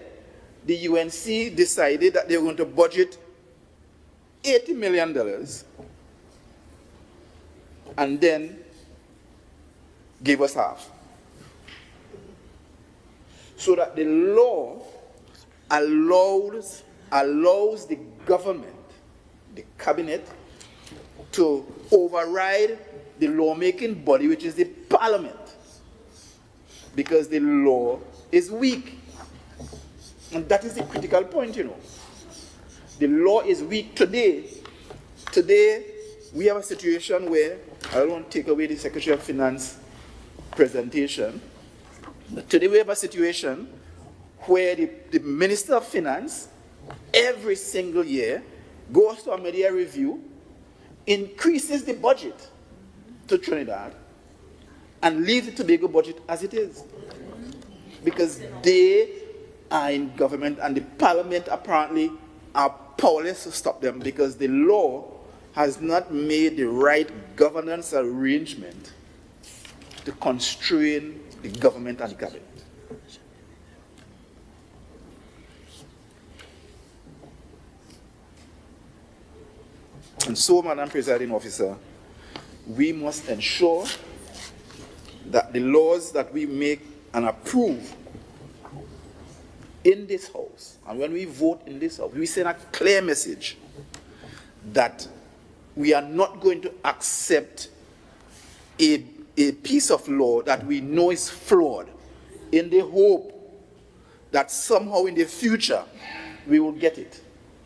the UNC decided that they were going to budget $80 million, and then gave us half. So that the law allows the government, the cabinet, to override the lawmaking body, which is the Parliament, because the law is weak. And that is the critical point, you know. The law is weak today. Today, we have a situation where, I don't want to take away the Secretary of Finance presentation, but today we have a situation where the Minister of Finance, every single year, goes to a media review, increases the budget to Trinidad, and leaves the Tobago budget as it is. Because they are in government, and the Parliament apparently are powerless to stop them, because the law has not made the right governance arrangement to constrain the government and the cabinet. And so, Madam Presiding Officer, we must ensure that the laws that we make and approve in this House, and when we vote in this House, we send a clear message that we are not going to accept a piece of law that we know is flawed in the hope that somehow in the future we will get it.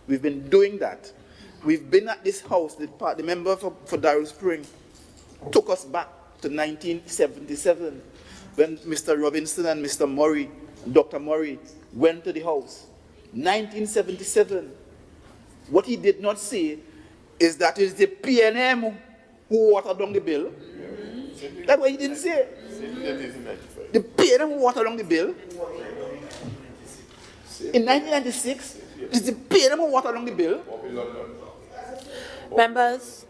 We've been doing that. We've been at this House, the member for Darrell Spring took us back to 1977 when Mr. Robinson and Mr. Murray, Dr. Murray, went to the House. 1977. What he did not say is that it's the PNM who watered down the bill. That's what he didn't say. The PNM who watered down the bill. In 1996, it's the PNM who watered down the bill. Members,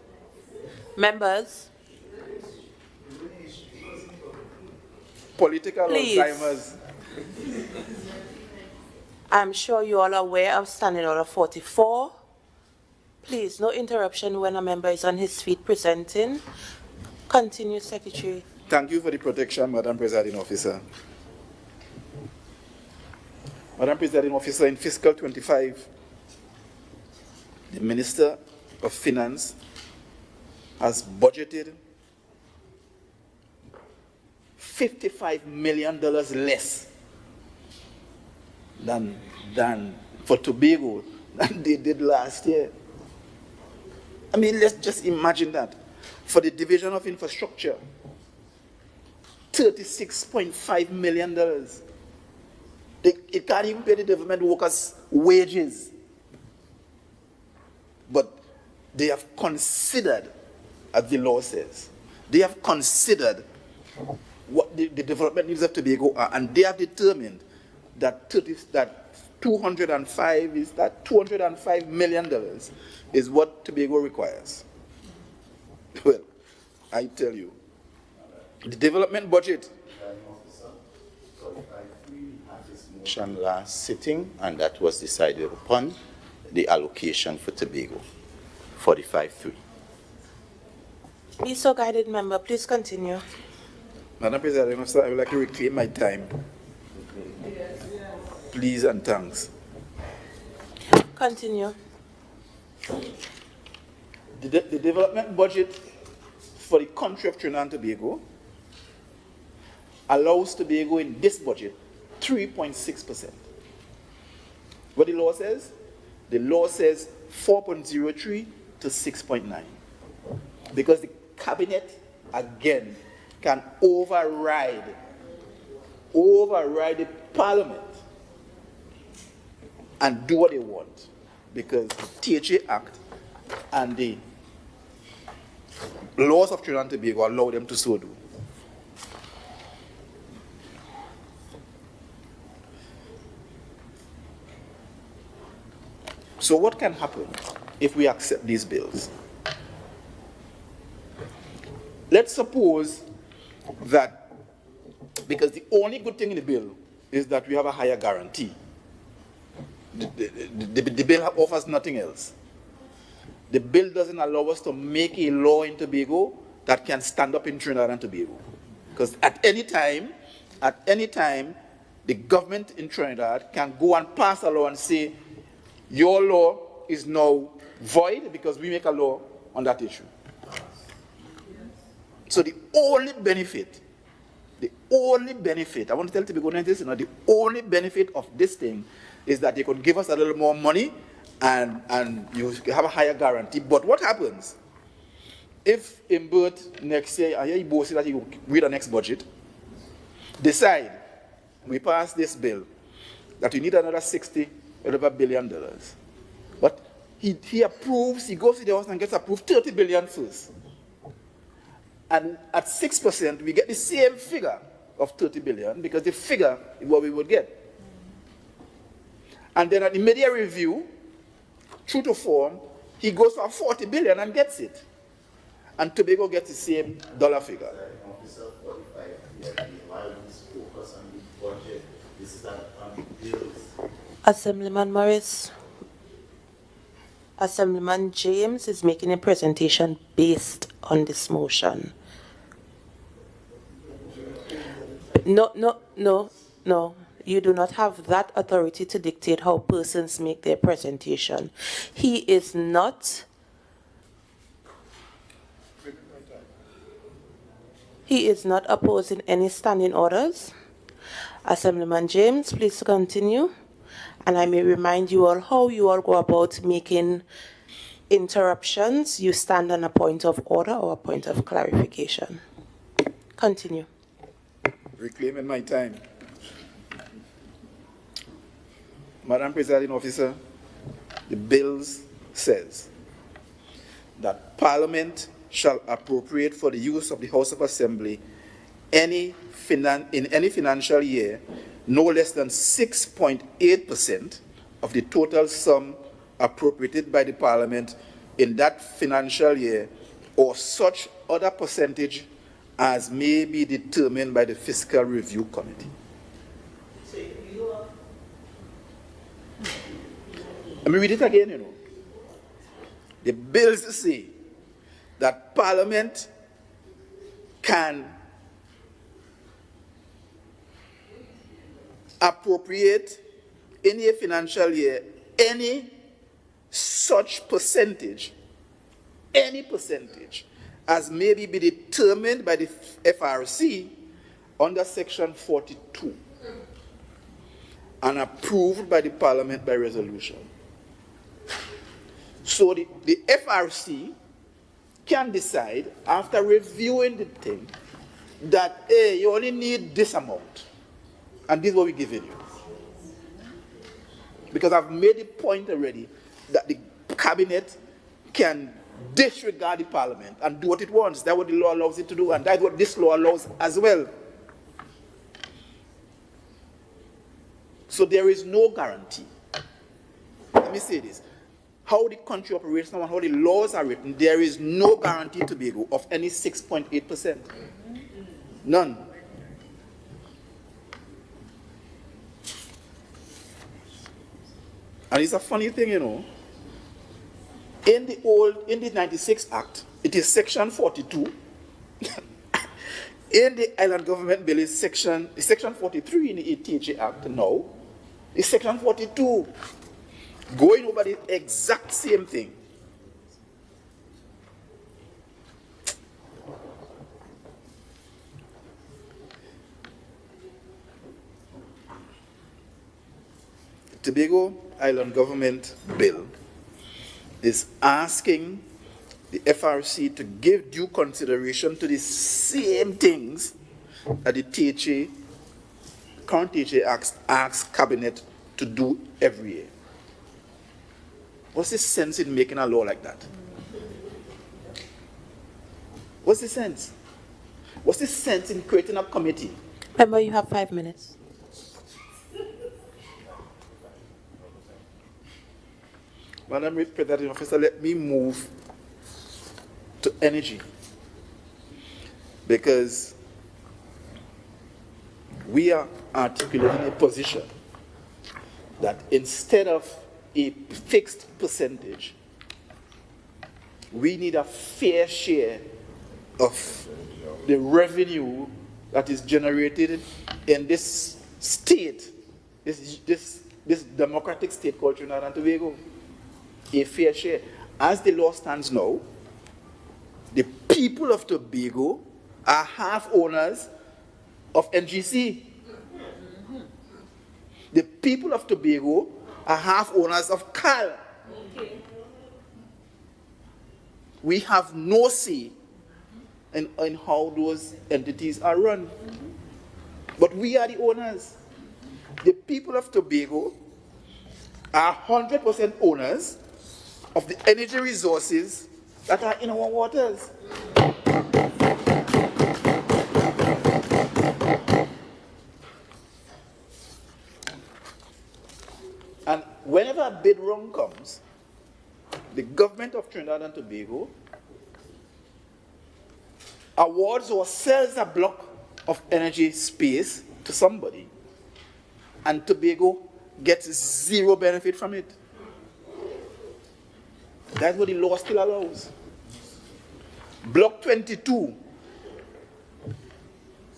Political please. Alzheimer's. I'm sure you all are aware of Standing Order 44. Please, no interruption when a member is on his feet presenting. Continue, Secretary. Thank you for the protection, Madam Presiding Officer. Madam Presiding Officer, in fiscal 25, the Minister of Finance has budgeted $55 million less than for Tobago than they did last year. I mean, let's just imagine that. For the Division of Infrastructure, $36.5 million. It can't even pay the government workers' wages. But they have considered, as the law says, they have considered what the development needs of Tobago are, and they have determined that $205 million is what Tobago requires. Well, I tell you, the development budget. Last sitting, and that was decided upon the allocation for Tobago, 45-3. Be so guided, member. Please continue. Madam President, I would like to reclaim my time. Please and thanks. Continue. The development budget for the country of Trinidad and Tobago allows Tobago in this budget 3.6%. What the law says? The law says 4.03 to 6.9. Because the cabinet, again, can override the parliament and do what they want. Because the THA Act and the laws of Trinidad and Tobago allow them to so do. So what can happen if we accept these bills? Let's suppose that, because the only good thing in the bill is that we have a higher guarantee. The bill offers nothing else. The bill doesn't allow us to make a law in Tobago that can stand up in Trinidad and Tobago. Because at any time, the government in Trinidad can go and pass a law and say, your law is now void because we make a law on that issue. So the only benefit, I want to tell Tobago this, the only benefit of this thing is that they could give us a little more money and you have a higher guarantee. But what happens if in birth next year, I hear you both say that you read the next budget, decide we pass this bill that we need another $60 billion. But he approves, he goes to the house and gets approved $30 billion first. And at 6%, we get the same figure of 30 billion because the figure is what we would get. And then at the media review, true to form, he goes for 40 billion and gets it. And Tobago gets the same dollar figure. Assemblyman Morris. Assemblyman James is making a presentation based on this motion. No. You do not have that authority to dictate how persons make their presentation. He is not opposing any standing orders. Assemblyman James, please continue. And I may remind you all how you all go about making interruptions. You stand on a point of order or a point of clarification. Continue. Reclaiming my time. Madam Presiding Officer, the bills says that Parliament shall appropriate for the use of the House of Assembly in any financial year no less than 6.8% of the total sum appropriated by the Parliament in that financial year, or such other percentage as may be determined by the Fiscal Review Committee. Let me read it again, The bills say that Parliament can appropriate in a financial year any such percentage, any percentage, as may be determined by the FRC under Section 42 and approved by the Parliament by resolution. So the FRC can decide, after reviewing the thing, that, hey, you only need this amount, and this is what we're giving you. Because I've made the point already that the cabinet can disregard the Parliament and do what it wants. That's what the law allows it to do, and that's what this law allows as well. So there is no guarantee. Let me say this. How the country operates now and how the laws are written, there is no guarantee to Tobago of any 6.8%. None. And it's a funny thing, In the 96 Act, it is Section 42. In the Island Government Bill is Section 43 in the EID-CUT Act now. It's Section 42. Going over the exact same thing. The Tobago Island Government Bill is asking the FRC to give due consideration to the same things that the THA, current THA asks Cabinet to do every year. What's the sense in making a law like that? What's the sense? What's the sense in creating a committee? Member, you have 5 minutes. Madam Presiding Officer, let me move to energy. Because we are articulating a position that instead of a fixed percentage, we need a fair share of the revenue that is generated in this state, this democratic state called Trinidad and Tobago. A fair share. As the law stands now, the people of Tobago are half owners of NGC. The people of Tobago are half owners of CAL. Okay. We have no say in how those entities are run. But we are the owners. The people of Tobago are 100% owners of the energy resources that are in our waters. And whenever a bid round comes, the government of Trinidad and Tobago awards or sells a block of energy space to somebody, and Tobago gets zero benefit from it. That's what the law still allows. Block 22,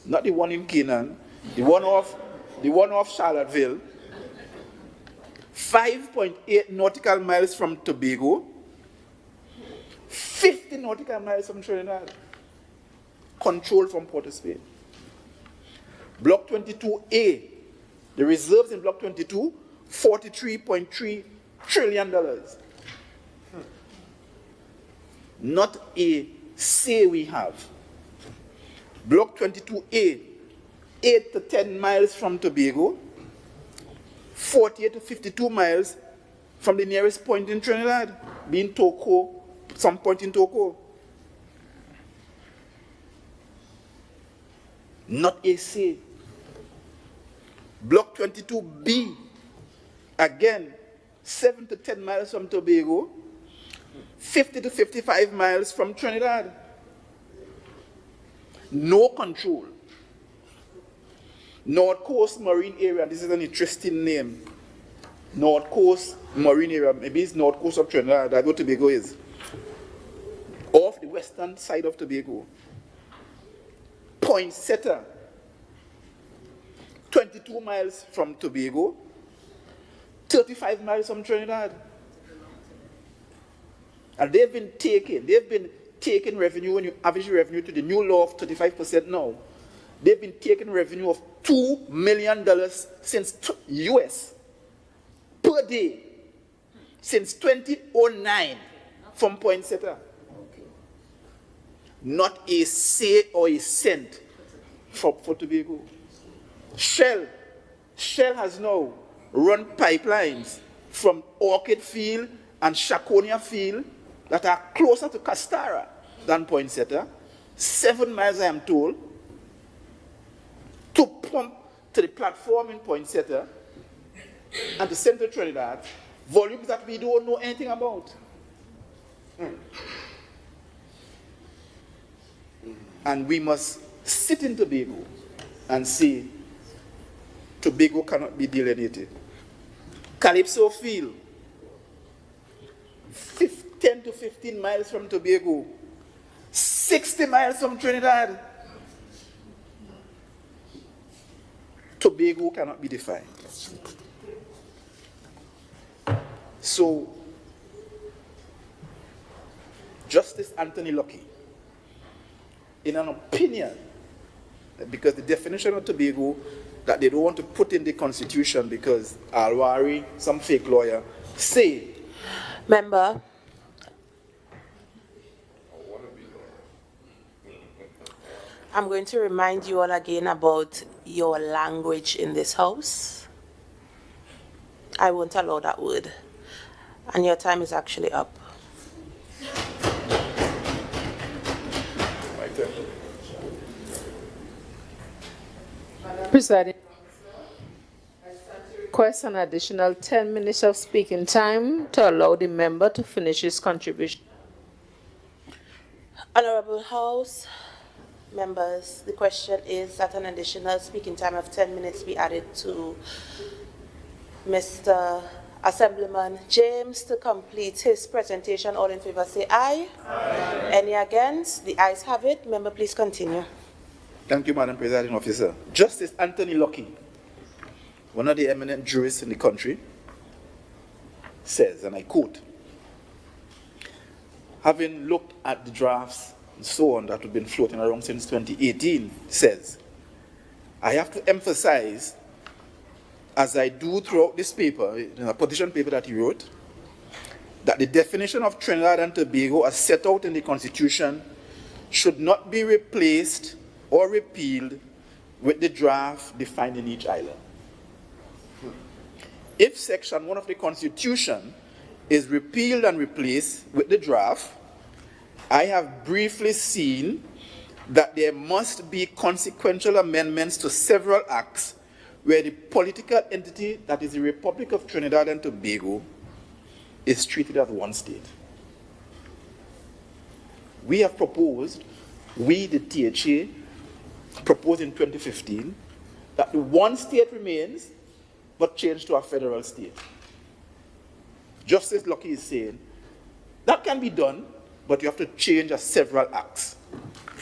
not the one in Canaan, the one off Charlottesville, 5.8 nautical miles from Tobago, 50 nautical miles from Trinidad, controlled from Port of Spain. Block 22A, the reserves in Block 22, $43.3 trillion. Not a say we have. Block 22A, 8 to 10 miles from Tobago, 48 to 52 miles from the nearest point in Trinidad, being Toco, some point in Toco. Not a say. Block 22B, again, 7 to 10 miles from Tobago, 50 to 55 miles from Trinidad. No control. North Coast Marine Area, this is an interesting name. North Coast Marine Area, maybe it's North Coast of Trinidad, that's what Tobago is. Off the western side of Tobago. Poinsettia, 22 miles from Tobago, 35 miles from Trinidad. And they've been taking revenue, when you average revenue to the new law of 35% now, they've been taking revenue of $2 million since US per day since 2009 from Poinsettia. Not a say or a cent for Tobago. Shell has now run pipelines from Orchid Field and Shaconia Field that are closer to Castara than Poinsettia, 7 miles I am told, to pump to the platform in Poinsettia and to Central Trinidad, volumes that we don't know anything about. And we must sit in Tobago and say, Tobago cannot be delineated. Calypso Field, 10 to 15 miles from Tobago, 60 miles from Trinidad. Tobago cannot be defined. So, Justice Anthony Lucky, in an opinion, because the definition of Tobago that they don't want to put in the Constitution because Alwari, some fake lawyer, say. Member. I'm going to remind you all again about your language in this house. I won't allow that word. And your time is actually up. Presiding, I request an additional 10 minutes of speaking time to allow the member to finish his contribution. Honorable House members, the question is that an additional speaking time of 10 minutes be added to Mr. Assemblyman James to complete his presentation. All in favor say aye. Aye. Any against? The ayes have it. Member, please continue. Thank you, Madam Presiding Officer. Justice Anthony Lucky, one of the eminent jurists in the country, says, and I quote, having looked at the drafts and so on that have been floating around since 2018, says, I have to emphasize, as I do throughout this paper, in a position paper that he wrote, that the definition of Trinidad and Tobago as set out in the Constitution should not be replaced or repealed with the draft defining each island. If Section 1 of the Constitution is repealed and replaced with the draft, I have briefly seen that there must be consequential amendments to several acts where the political entity that is the Republic of Trinidad and Tobago is treated as one state. We have proposed, we the THA, proposed in 2015, that the one state remains, but changed to a federal state. Justice Lucky is saying That can be done, but you have to change several acts.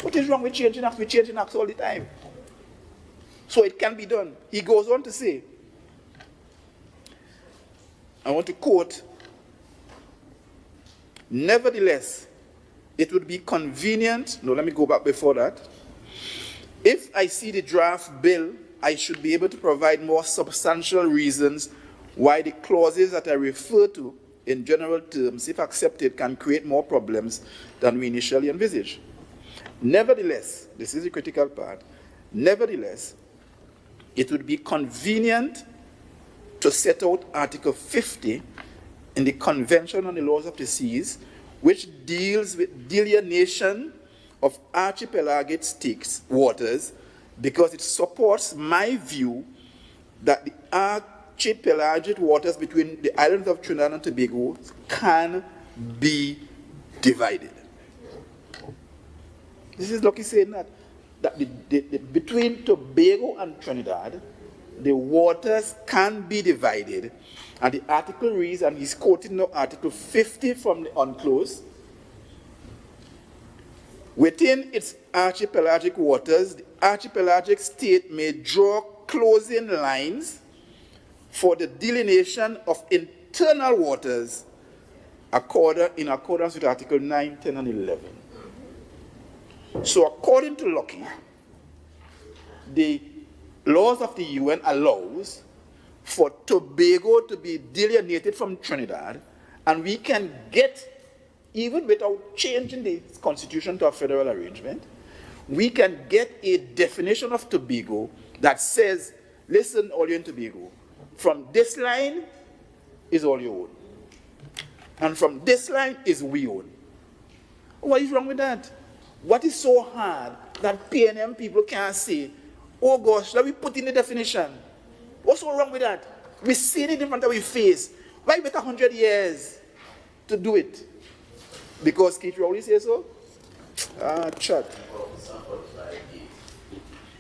What is wrong with changing acts? We're changing acts all the time. So it can be done. He goes on to say, I want to quote, nevertheless, it would be convenient, no, let me go back before that. If I see the draft bill, I should be able to provide more substantial reasons why the clauses that I refer to in general terms, if accepted, can create more problems than we initially envisaged. Nevertheless, this is the critical part, nevertheless, it would be convenient to set out Article 50 in the Convention on the Laws of the Seas, which deals with delineation of archipelagic waters, because it supports my view that the archipelagic waters between the islands of Trinidad and Tobago can be divided. This is Lucky saying that between Tobago and Trinidad, the waters can be divided. And the article reads, and he's quoting now Article 50 from the UNCLOS, within its archipelagic waters, the archipelagic state may draw closing lines for the delineation of internal waters in accordance with Article 9, 10, and 11. So according to Lucky, the laws of the UN allows for Tobago to be delineated from Trinidad, and we can get, even without changing the constitution to a federal arrangement, we can get a definition of Tobago that says, listen, all you in Tobago, from this line is all you own, and from this line is we own. What is wrong with that? What is so hard that PNM people can't say, oh gosh, let me put in the definition? What's so wrong with that? We see it in front of our face. Why wait 100 years to do it? Because Keith Rowley says so? Chat.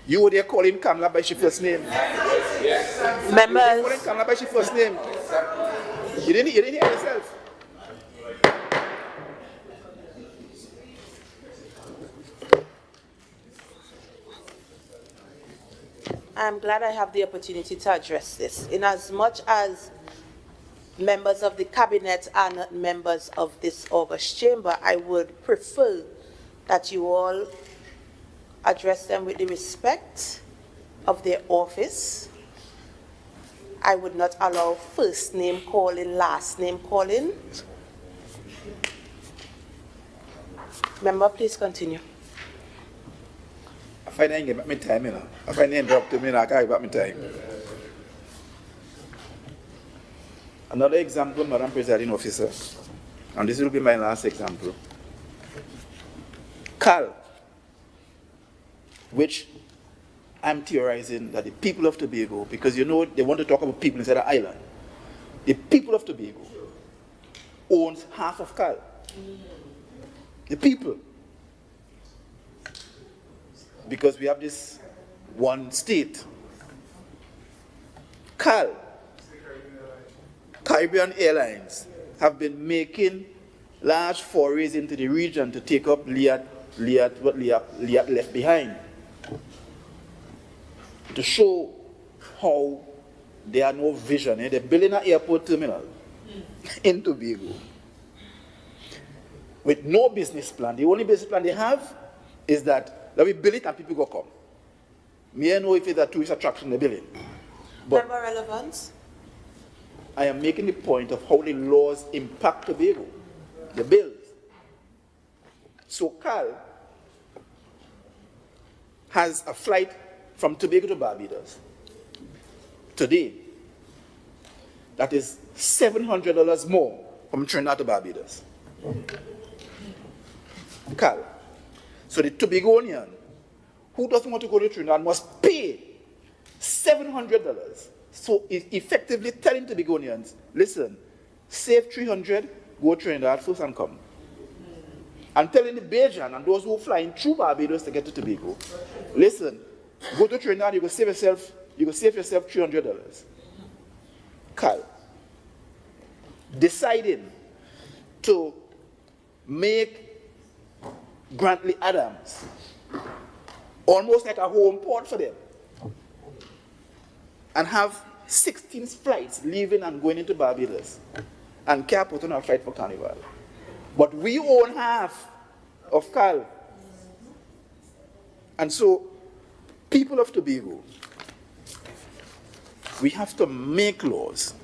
You were there calling Kamala by her first name. Yes. Members. You were calling Kamala by her first name. You didn't hear yourself. I'm glad I have the opportunity to address this. In as much as members of the cabinet are not members of this august chamber, I would prefer that you all address them with the respect of their office. I would not allow first name calling, last name calling. Member, please continue. I find I ain't get back my time, you know. I find I interrupt me, I can't get back my time. Another example, Madam Presiding Officer, and this will be my last example. CAL, which I'm theorizing that the people of Tobago, because you know they want to talk about people inside the island, the people of Tobago owns half of CAL. The people. Because we have this one state. CAL, Caribbean Airlines, have been making large forays into the region to take up what Liat left behind. To show how they are no vision. They're building an airport terminal in Tobago with no business plan. The only business plan they have is that let me build it and people go come. Me I know if it's a tourist attraction they build it. But Member relevance. I am making the point of how the laws impact Tobago, the bills. So CAL has a flight from Tobago to Barbados today that is $700 more from Trinidad to Barbados. CAL. So the Tobagonian who doesn't want to go to Trinidad must pay $700. So effectively telling Tobagonians, listen, save $300, go to Trinidad first and come. And telling the Bajan and those who are flying through Barbados to get to Tobago, listen, go to Trinidad, you can save yourself $300. CAL deciding to make Grantley Adams almost like a home port for them, and have 16 flights leaving and going into Barbados, and can't put on a flight for Carnival. But we own half of Cal. And so, people of Tobago, we have to make laws.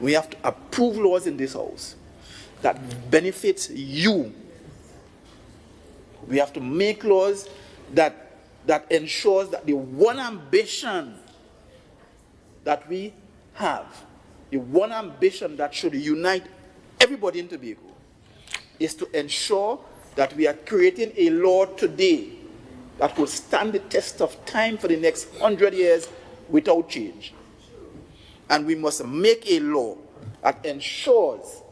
We have to approve laws in this house that benefit you. We have to make laws that ensures that the one ambition that we have, the one ambition that should unite everybody in Tobago, is to ensure that we are creating a law today that will stand the test of time for the next 100 years without change. And we must make a law that ensures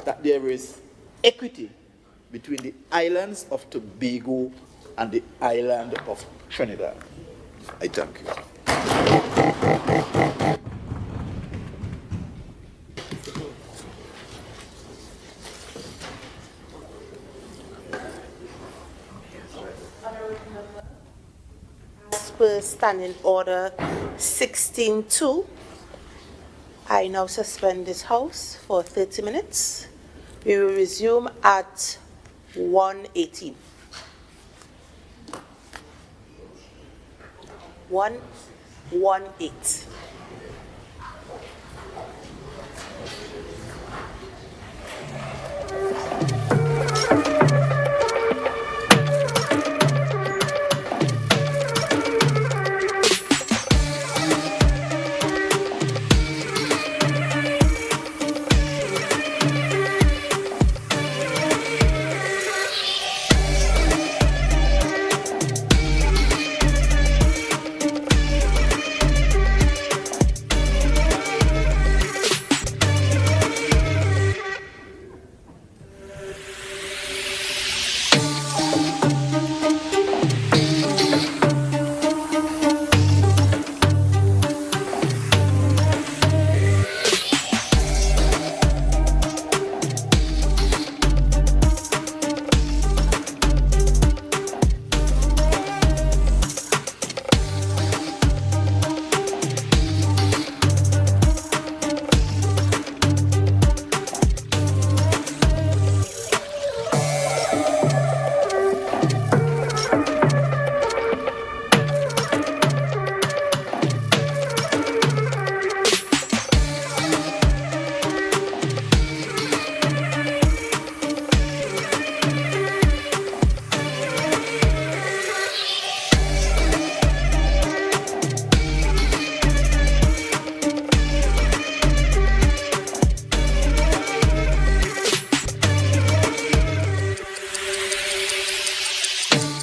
that there is equity between the islands of Tobago and the island of Trinidad. I thank you. As per Standing Order 16.2, I now suspend this House for 30 minutes. We will resume at 1:18. 1:18.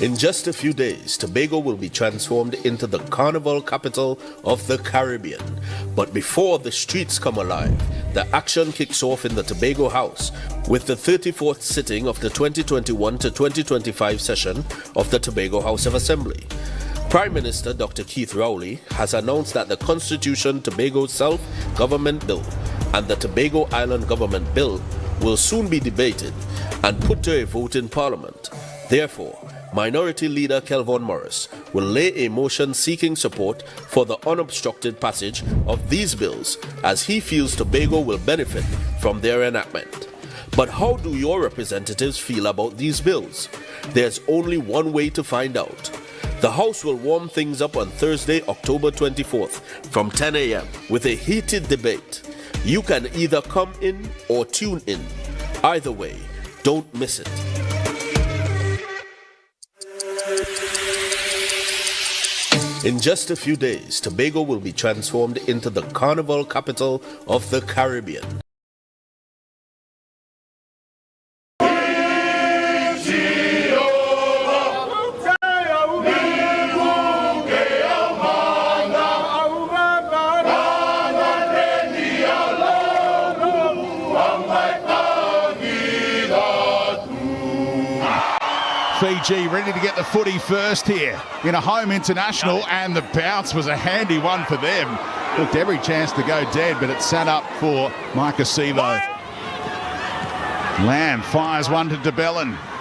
In just a few days, Tobago will be transformed into the carnival capital of the Caribbean. But before the streets come alive, the action kicks off in the Tobago House with the 34th sitting of the 2021 to 2025 session of the Tobago House of Assembly. Prime Minister Dr. Keith Rowley has announced that the Constitution Tobago Self-Government Bill and the Tobago Island Government Bill will soon be debated and put to a vote in Parliament. Therefore, Minority Leader Kelvon Morris will lay a motion seeking support for the unobstructed passage of these bills, as he feels Tobago will benefit from their enactment. But how do your representatives feel about these bills? There's only one way to find out. The House will warm things up on Thursday, October 24th from 10 a.m. with a heated debate. You can either come in or tune in. Either way, don't miss it. In just a few days, Tobago will be transformed into the carnival capital of the Caribbean. Fiji ready to get the footy first here in a home international, and the bounce was a handy one for them. Looked every chance to go dead, but it sat up for Micah Sevo. Lamb fires one to DeBellin.